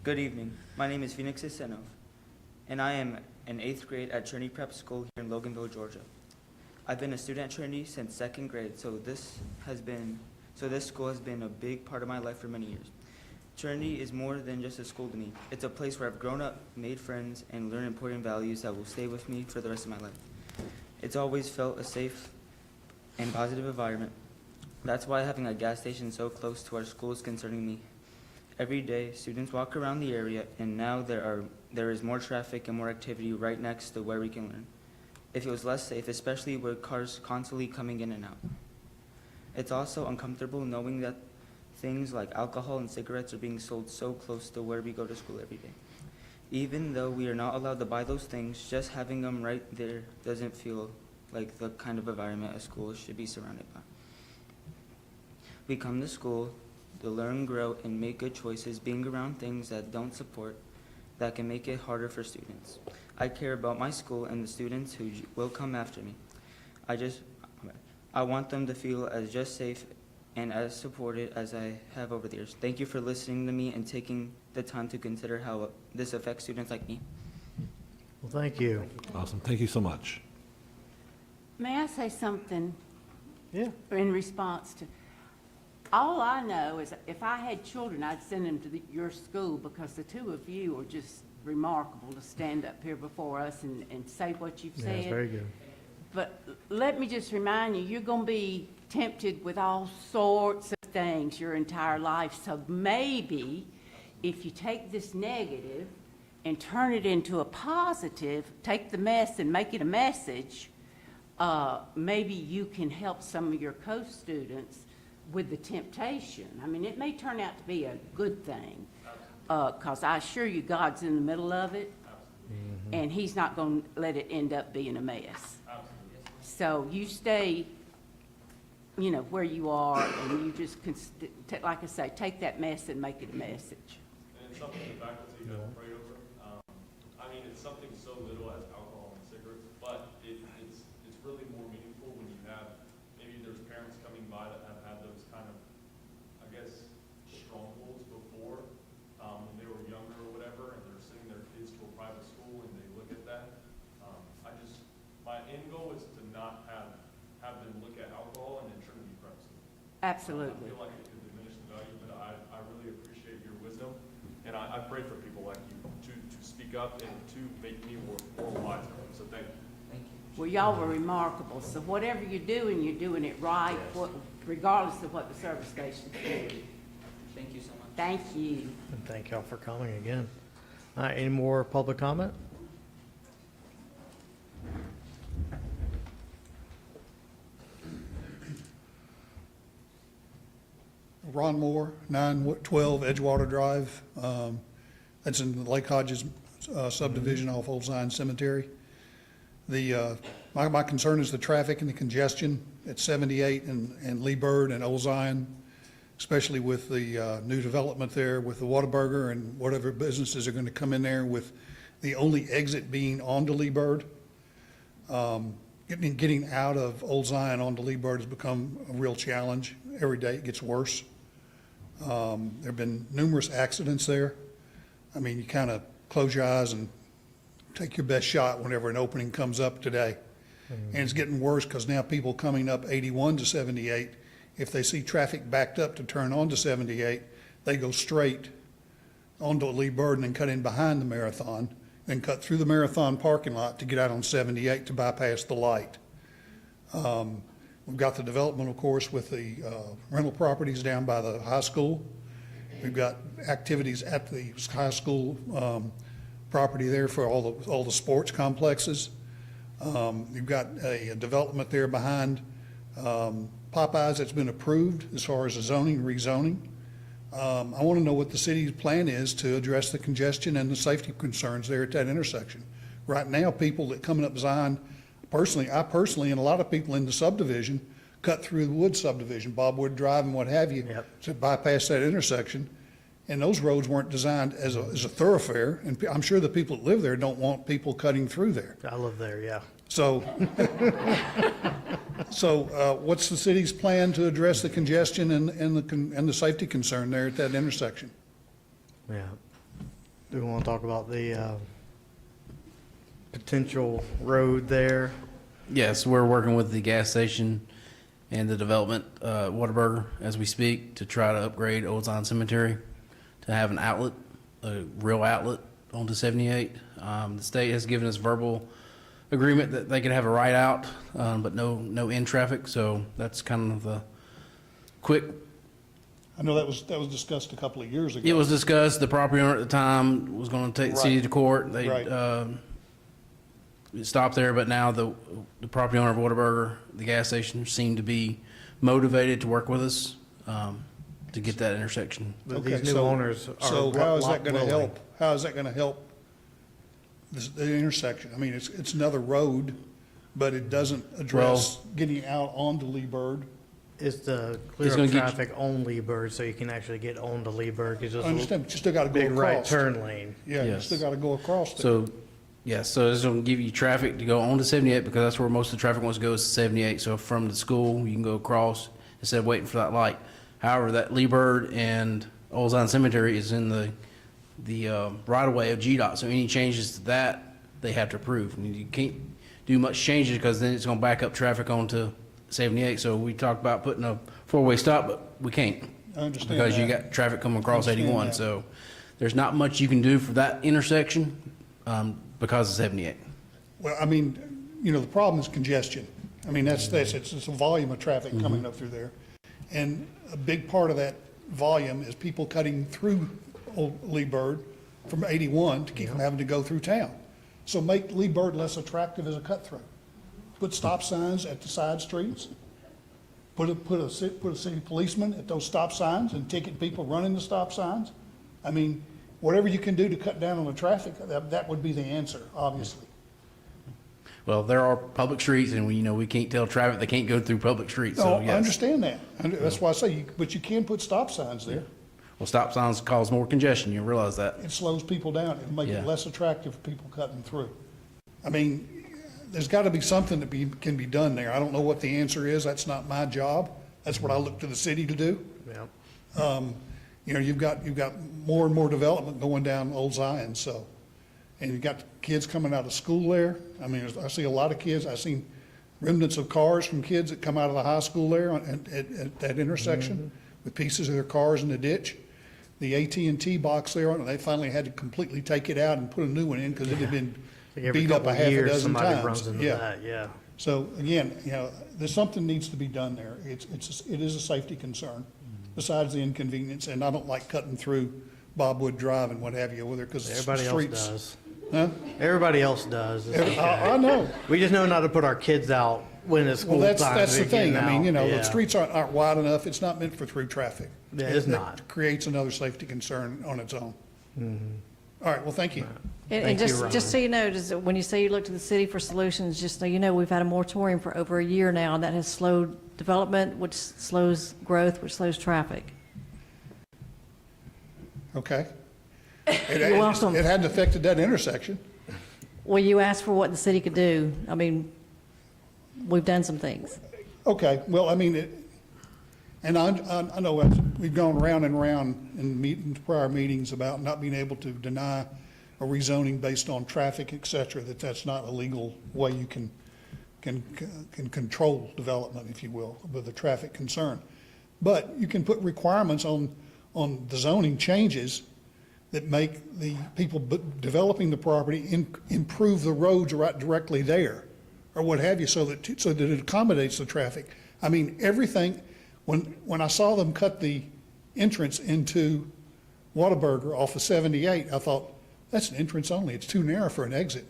Good evening. My name is Phoenix Asceno, and I am in 8th grade at Trinity Prep School here in Loganville, Georgia. I've been a student at Trinity since 2nd grade, so this school has been a big part of my life for many years. Trinity is more than just a school to me. It's a place where I've grown up, made friends, and learned important values that will stay with me for the rest of my life. It's always felt a safe and positive environment. That's why having a gas station so close to our school is concerning me. Every day, students walk around the area, and now there is more traffic and more activity right next to where we can learn. It feels less safe, especially with cars constantly coming in and out. It's also uncomfortable knowing that things like alcohol and cigarettes are being sold so close to where we go to school every day. Even though we are not allowed to buy those things, just having them right there doesn't feel like the kind of environment a school should be surrounded by. We come to school to learn, grow, and make good choices, being around things that don't support, that can make it harder for students. I care about my school and the students who will come after me. I want them to feel as just safe and as supported as I have over the years. Thank you for listening to me and taking the time to consider how this affects students like me. Well, thank you. Awesome. Thank you so much. May I say something? Yeah. In response to, all I know is if I had children, I'd send them to your school, because the two of you are just remarkable to stand up here before us and say what you've said. Yeah, it's very good. But let me just remind you, you're going to be tempted with all sorts of things your entire life. So maybe if you take this negative and turn it into a positive, take the mess and make it a message, maybe you can help some of your co-students with the temptation. I mean, it may turn out to be a good thing, because I assure you, God's in the middle of it, and He's not going to let it end up being a mess. So you stay, you know, where you are, and you just, like I say, take that mess and make it a message. And it's something the faculty have prayed over. I mean, it's something so little as alcohol and cigarettes, but it's really more meaningful when you have, maybe there's parents coming by that have had those kind of, I guess, strongholds before, when they were younger or whatever, and they're sending their kids to a private school and they look at that. My end goal is to not have them look at alcohol and then Trinity Prep School. Absolutely. I feel like it could diminish the value, but I really appreciate your wisdom, and I pray for people like you to speak up and to make me more wise. So thank you. Well, y'all were remarkable. So whatever you're doing it right, regardless of what the service station's doing. Thank you so much. Thank you. And thank y'all for coming again. All right, any more public comment? Ron Moore, 912 Edgewater Drive. That's in the Lake Hodges subdivision off Old Zion Cemetery. My concern is the traffic and the congestion at 78 and Lee Bird and Old Zion, especially with the new development there with the Whataburger and whatever businesses are going to come in there, with the only exit being onto Lee Bird. Getting out of Old Zion onto Lee Bird has become a real challenge. Every day it gets worse. There have been numerous accidents there. I mean, you kind of close your eyes and take your best shot whenever an opening comes up today. And it's getting worse because now people coming up 81 to 78, if they see traffic backed up to turn onto 78, they go straight onto Lee Bird and then cut in behind the Marathon, then cut through the Marathon parking lot to get out on 78 to bypass the light. We've got the development, of course, with the rental properties down by the high school. We've got activities at the high school property there for all the sports complexes. You've got a development there behind Popeyes that's been approved as far as the zoning, rezoning. I want to know what the city's plan is to address the congestion and the safety concerns there at that intersection. Right now, people that coming up Zion, I personally, and a lot of people in the subdivision, cut through the Wood subdivision, Bob Wood Drive and what have you, to bypass that intersection. And those roads weren't designed as a thoroughfare, and I'm sure the people that live there don't want people cutting through there. I live there, yeah. So, what's the city's plan to address the congestion and the safety concern there at that intersection? Yeah. Do we want to talk about the potential road there? Yes, we're working with the gas station and the development, Whataburger, as we speak, to try to upgrade Old Zion Cemetery to have an outlet, a real outlet onto 78. The state has given us verbal agreement that they could have a right out, but no in traffic. So that's kind of the quick. I know that was discussed a couple of years ago. It was discussed. The property owner at the time was going to take the city to court. They it stopped there, but now the property owner of Whataburger, the gas station, seemed to be motivated to work with us to get that intersection. But these new owners are So how is that going to willing. help? How is that going to help the intersection? I mean, it's another road, but it doesn't address getting out onto Lee Bird. Is to clear up traffic on Lee Bird so you can actually get on to Lee Bird. I understand, but you still got to go big right across. turn lane. Yeah, you still got to go across there. So, yes, so it's going to give you traffic to go on to 78 because that's where most of the traffic wants to go is to 78. So from the school, you can go across instead of waiting for that light. However, that Lee Bird and Old Zion Cemetery is in the right-of-way of GDOT. So any changes to that, they have to approve. And you can't do much changes because then it's going to back up traffic onto 78. So we talked about putting a four-way stop, but we can't. I understand because you that. got traffic coming across I understand 81. that. So there's not much you can do for that intersection because of 78. Well, I mean, the problem is congestion. I mean, it's a volume of traffic coming up through there. And a big part of that volume is people cutting through Old Lee Bird from 81 to keep from having to go through town. So make Lee Bird less attractive as a cut through. put stop signs at the side streets, put a city policeman at those stop signs and ticket people running the stop signs. I mean, whatever you can do to cut down on the traffic, that would be the answer, obviously. Well, there are public streets, and we can't tell traffic they can't go through public streets, so No, yes. I understand that. That's why I say, but you can put stop signs there. Well, stop signs cause more congestion, you realize that. It slows people down. It'll make Yeah. it less attractive for people cutting through. I mean, there's got to be something that can be done there. I don't know what the answer is. That's not my job. That's what I look to the city to do. Yeah. You've got more and more development going down Old Zion, so. And you've got kids coming out of school there. I mean, I see a lot of kids. I've seen remnants of cars from kids that come out of the high school there at that intersection with pieces of their cars in the ditch. The AT&T box there, they finally had to completely take it out and put a new one in because it had been Like every beat up couple a half a years, dozen somebody times. runs into that, yeah. So again, there's something needs to be done there. It is a safety concern besides the inconvenience. And I don't like cutting through Bobwood Drive and what have you over there because the Everybody streets. else does. Huh? Everybody else does. It's okay. I know. We just know not to put our kids out when it's school Well, time. that's the They're getting thing. I mean, out. the Yeah. streets aren't wide enough. It's not meant for through traffic. Yeah, it's It not. creates another safety concern on its own. All right, well, thank you. And Thank you, just Ron. so you know, when you say you look to the city for solutions, just so you know, we've had a moratorium for over a year now, and that has slowed development, which slows growth, which slows traffic. Okay. You're welcome. It hadn't affected that intersection. Well, you asked for what the city could do. I mean, we've done some things. Okay, well, I mean, and I know we've gone round and round in prior meetings about not being able to deny a rezoning based on traffic, et cetera, that's not a legal way you can control development, if you will, with a traffic concern. But you can put requirements on the zoning changes that make the people developing the property improve the roads right directly there, or what have you, so that it accommodates the traffic. I mean, everything, when I saw them cut the entrance into Whataburger off of 78, I thought, that's an entrance only, it's too narrow for an exit.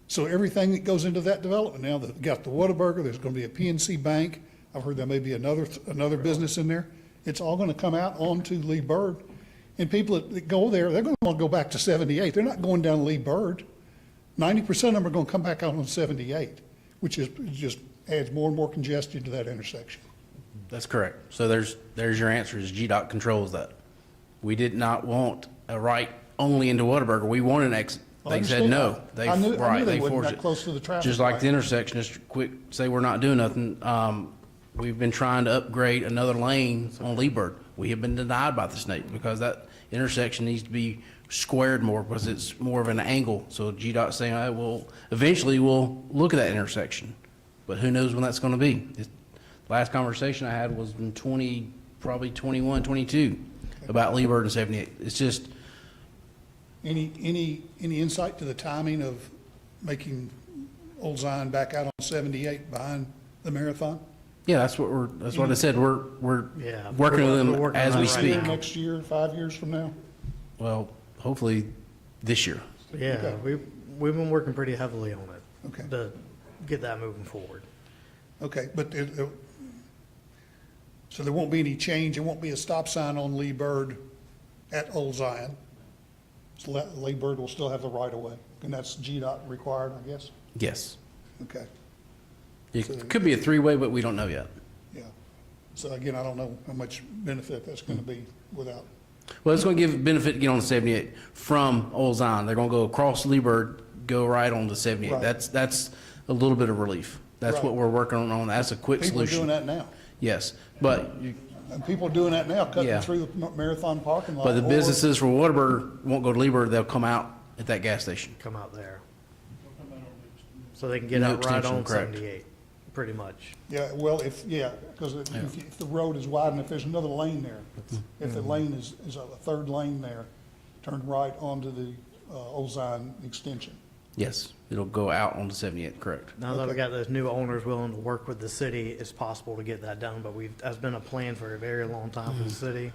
So everything that goes into that development now, they've got the Whataburger, there's gonna be a PNC Bank, I've heard there may be another business in there. It's all gonna come out onto Lee Bird. And people that go there, they're gonna wanna go back to 78. They're not going down Lee Bird. 90% of them are gonna come back out on 78, which is just adds more and more congestion to that intersection. That's correct. So there's your answer, is GDOT controls that. We did not want a right only into Whataburger. We wanted an exit. I They said understand. no. They I knew they wouldn't, forced that it. close to the traffic Just like light. the intersection, just quick, say we're not doing nothing. We've been trying to upgrade another lane on Lee Bird. We have been denied by the state because that intersection needs to be squared more because it's more of an angle. So GDOT's saying, well, eventually we'll look at that intersection, but who knows when that's going to be. Last conversation I had was in probably 21, 22 about Lee Bird and 78. It's just, Any insight to the timing of making Old Zion back out on 78 behind the marathon? yeah, that's what I said. We're Yeah, working with we're them working as on we that right speak. now. Next year, 5 years from now? Well, hopefully this year. Yeah, Okay. we've been working pretty heavily on it. Okay. To get that moving forward. Okay, but so there won't be any change, there won't be a stop sign on Lee Bird at Old Zion. So Lee Bird will still have the right of way, and that's GDOT required, I guess? Yes. Okay, It could be a three-way, but we don't know yet. yeah. So again, I don't know how much benefit that's gonna be without, Well, it's going to give benefit to get on the 78 from Old Zion. They're going to go across Lee Bird, go right on the 78. Right. That's a little bit of relief. That's Right. what we're working on. That's a quick people are solution. doing that now. Yes, but And people are doing that now, cutting Yeah. through the marathon parking lot. the or- businesses for Whataburger won't go to Lee Bird. They'll come out at that gas station. Come out there. So they can get No out right extension, on correct. 78, pretty much. Yeah, well, because if the road is wide and if there's another lane there, if the lane is a third lane there, turn right onto the Old Zion extension. Yes, it'll go out on the 78, correct. Now that we got those new owners willing to work with the city, it's possible to get that done, but that's been a plan for a very long time for the city.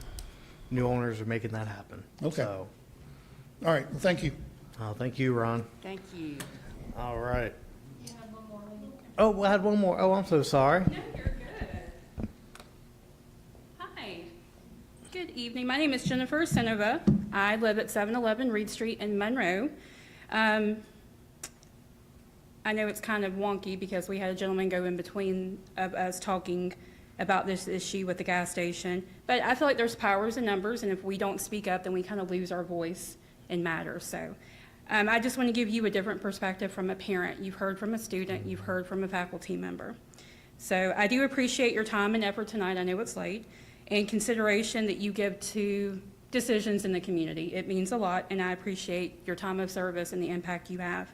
New owners are making that happen. Okay. So, All right, well, thank you. thank you, Ron. Thank you. All right. Oh, I had one more. Oh, I'm so sorry. No, you're good. Hi. Good evening. My name is Jennifer Senova. I live at 711 Reed Street in Monroe. I know it's kind of wonky because we had a gentleman go in between of us talking about this issue with the gas station, but I feel like there's powers in numbers, and if we don't speak up, then we kind of lose our voice in matters. So I just want to give you a different perspective from a parent. You've heard from a student, you've heard from a faculty member. So I do appreciate your time and effort tonight. I know it's late, and consideration that you give to decisions in the community. It means a lot, and I appreciate your time of service and the impact you have.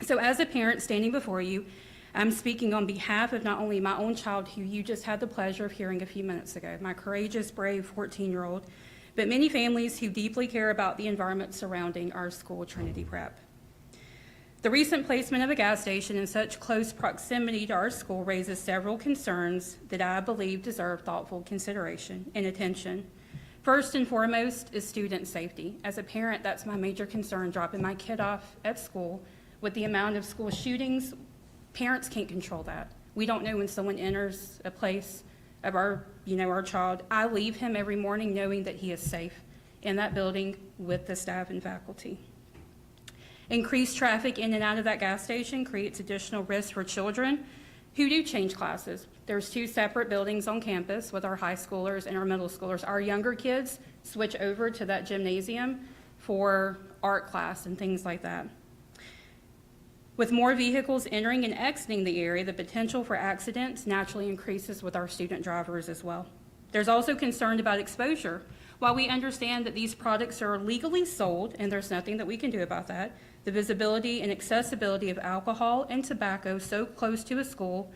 So as a parent standing before you, I'm speaking on behalf of not only my own child, who you just had the pleasure of hearing a few minutes ago, my courageous, brave 14-year-old, but many families who deeply care about the environment surrounding our school, Trinity Prep. The recent placement of a gas station in such close proximity to our school raises several concerns that I believe deserve thoughtful consideration and attention. First and foremost is student safety. As a parent, that's my major concern, dropping my kid off at school. With the amount of school shootings, parents can't control that. We don't know when someone enters a place of our child. I leave him every morning knowing that he is safe in that building with the staff and faculty. Increased traffic in and out of that gas station creates additional risk for children who do change classes. There's 2 separate buildings on campus with our high schoolers and our middle schoolers. Our younger kids switch over to that gymnasium for art class and things like that. With more vehicles entering and exiting the area, the potential for accidents naturally increases with our student drivers as well. There's also concern about exposure. While we understand that these products are legally sold, and there's nothing that we can do about that, the visibility and accessibility of alcohol and tobacco so close to a school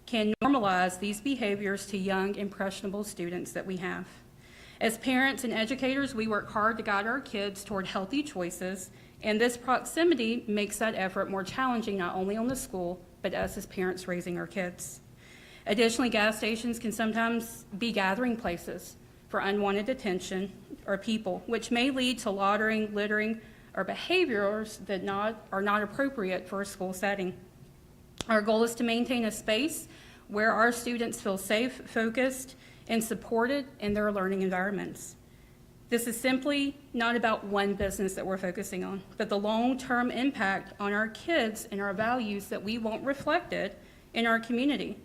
can normalize these behaviors to young, impressionable students that we have. As parents and educators, we work hard to guide our kids toward healthy choices, and this proximity makes that effort more challenging, not only on the school, but us as parents raising our kids. Additionally, gas stations can sometimes be gathering places for unwanted attention or people, which may lead to loitering, littering, or behaviors that are not appropriate for a school setting. Our goal is to maintain a space where our students feel safe, focused, and supported in their learning environments. This is simply not about one business that we're focusing on, but the long-term impact on our kids and our values that we want reflected in our community.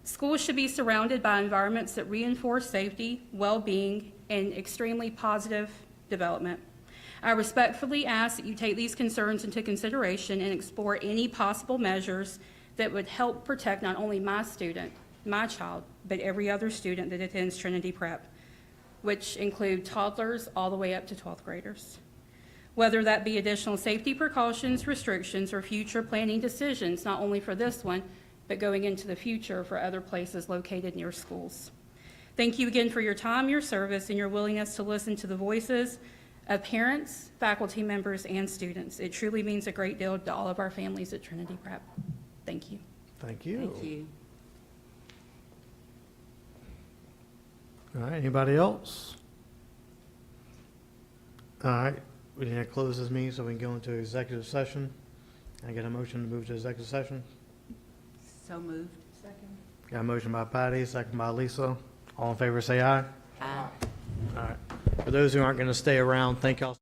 Schools should be surrounded by environments that reinforce safety, well-being, and extremely positive development. I respectfully ask that you take these concerns into consideration and explore any possible measures that would help protect not only my student, my child, but every other student that attends Trinity Prep, which include toddlers all the way up to 12th graders. Whether that be additional safety precautions, restrictions, or future planning decisions, not only for this one, but going into the future for other places located near schools. Thank you again for your time, your service, and your willingness to listen to the voices of parents, faculty members, and students. It truly means a great deal to all of our families at Trinity Prep. Thank you. Thank you. Thank you. All right, anybody else? All right, we need to close this meeting so we can go into executive session. I get a motion to move to executive session. So moved. Second. Got a motion by Patty, second by Lisa. All in favor, say aye. Aye. All right. For those who aren't going to stay around, thank y'all.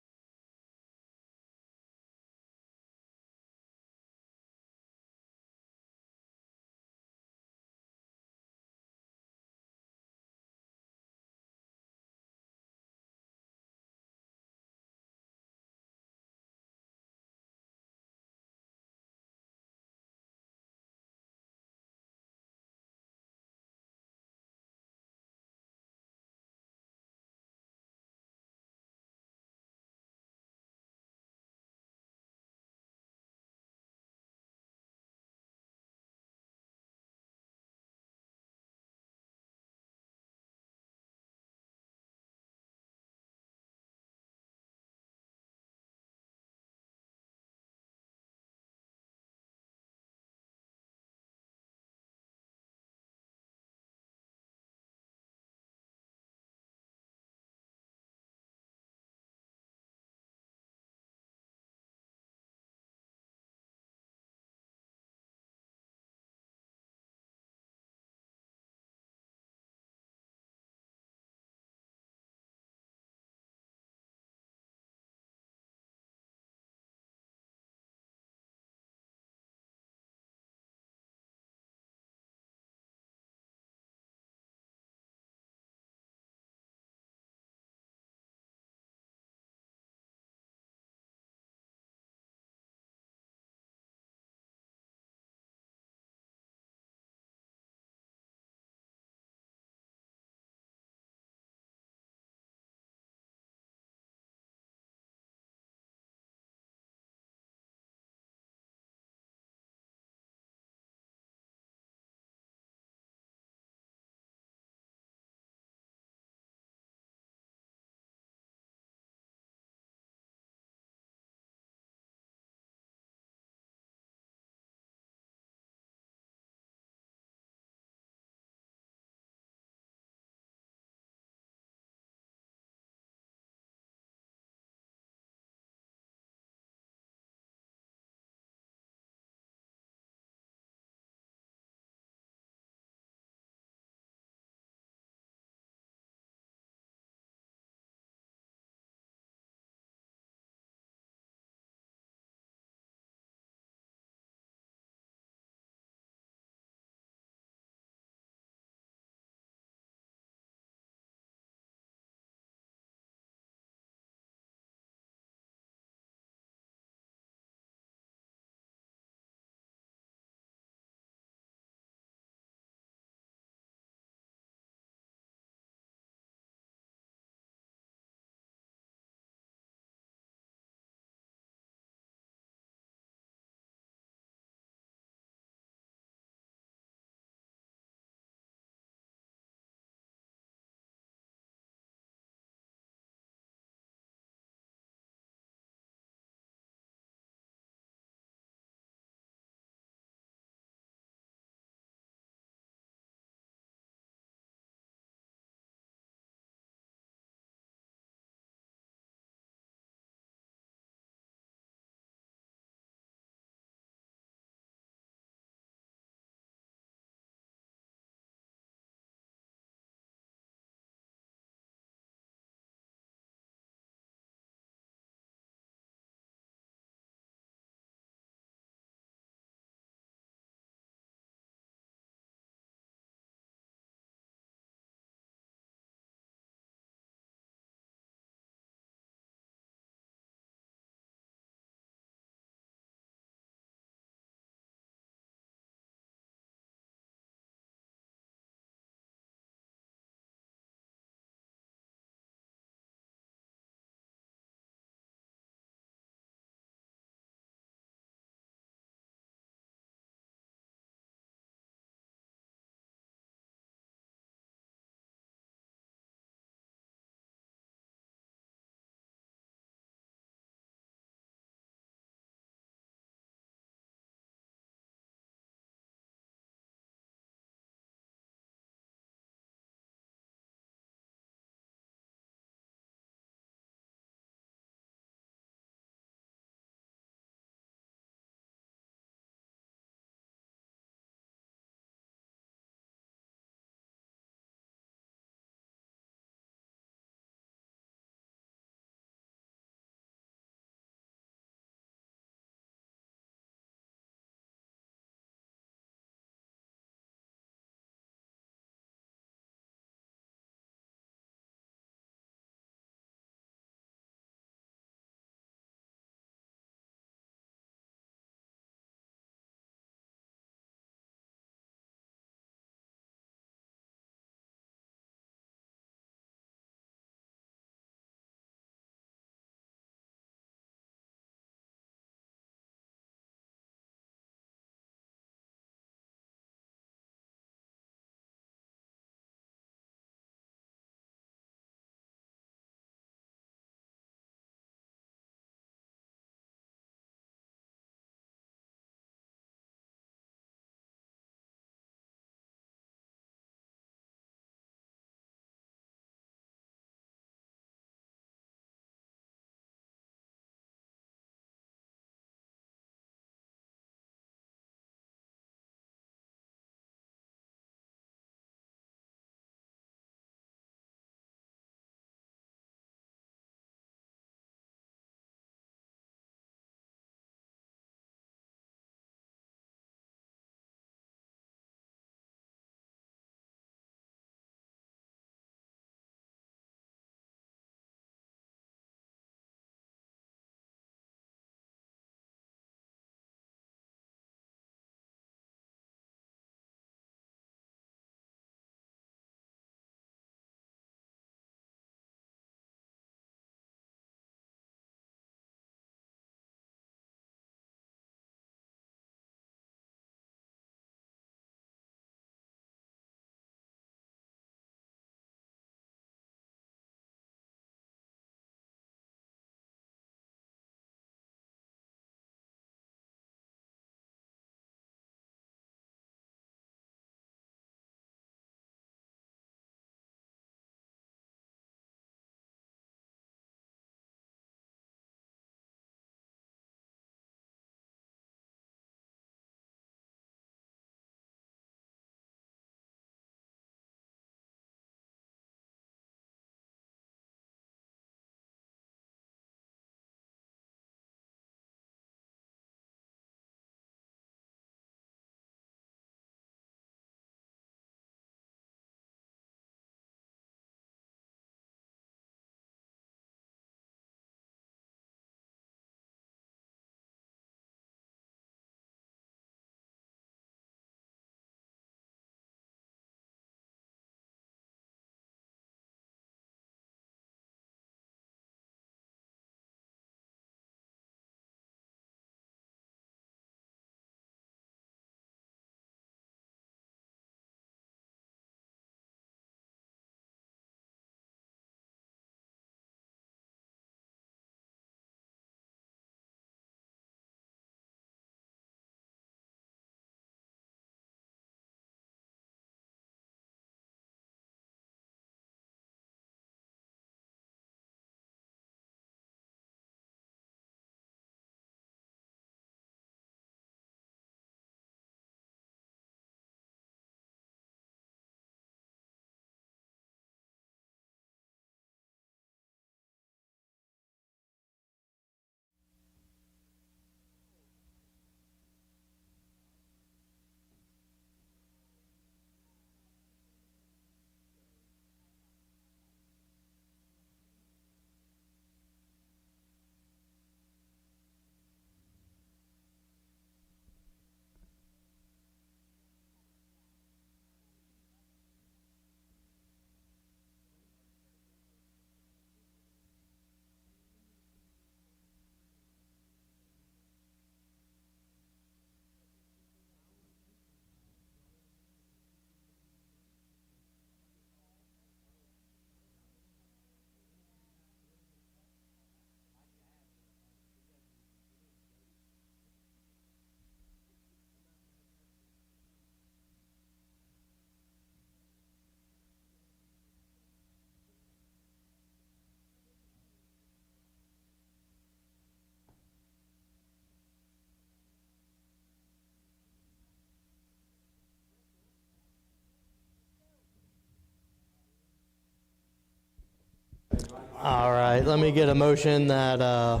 All right, let me get a motion that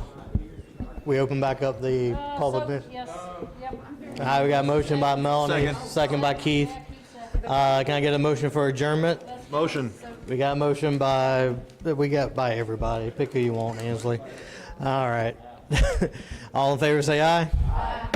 we open back up the public. Yes, yep. All right, we got a motion by Melanie, second by Keith. Can I get a motion for adjournment? Motion. We got a motion by everybody. Pick who you want, Ansley. All right. All in favor, say aye. Aye.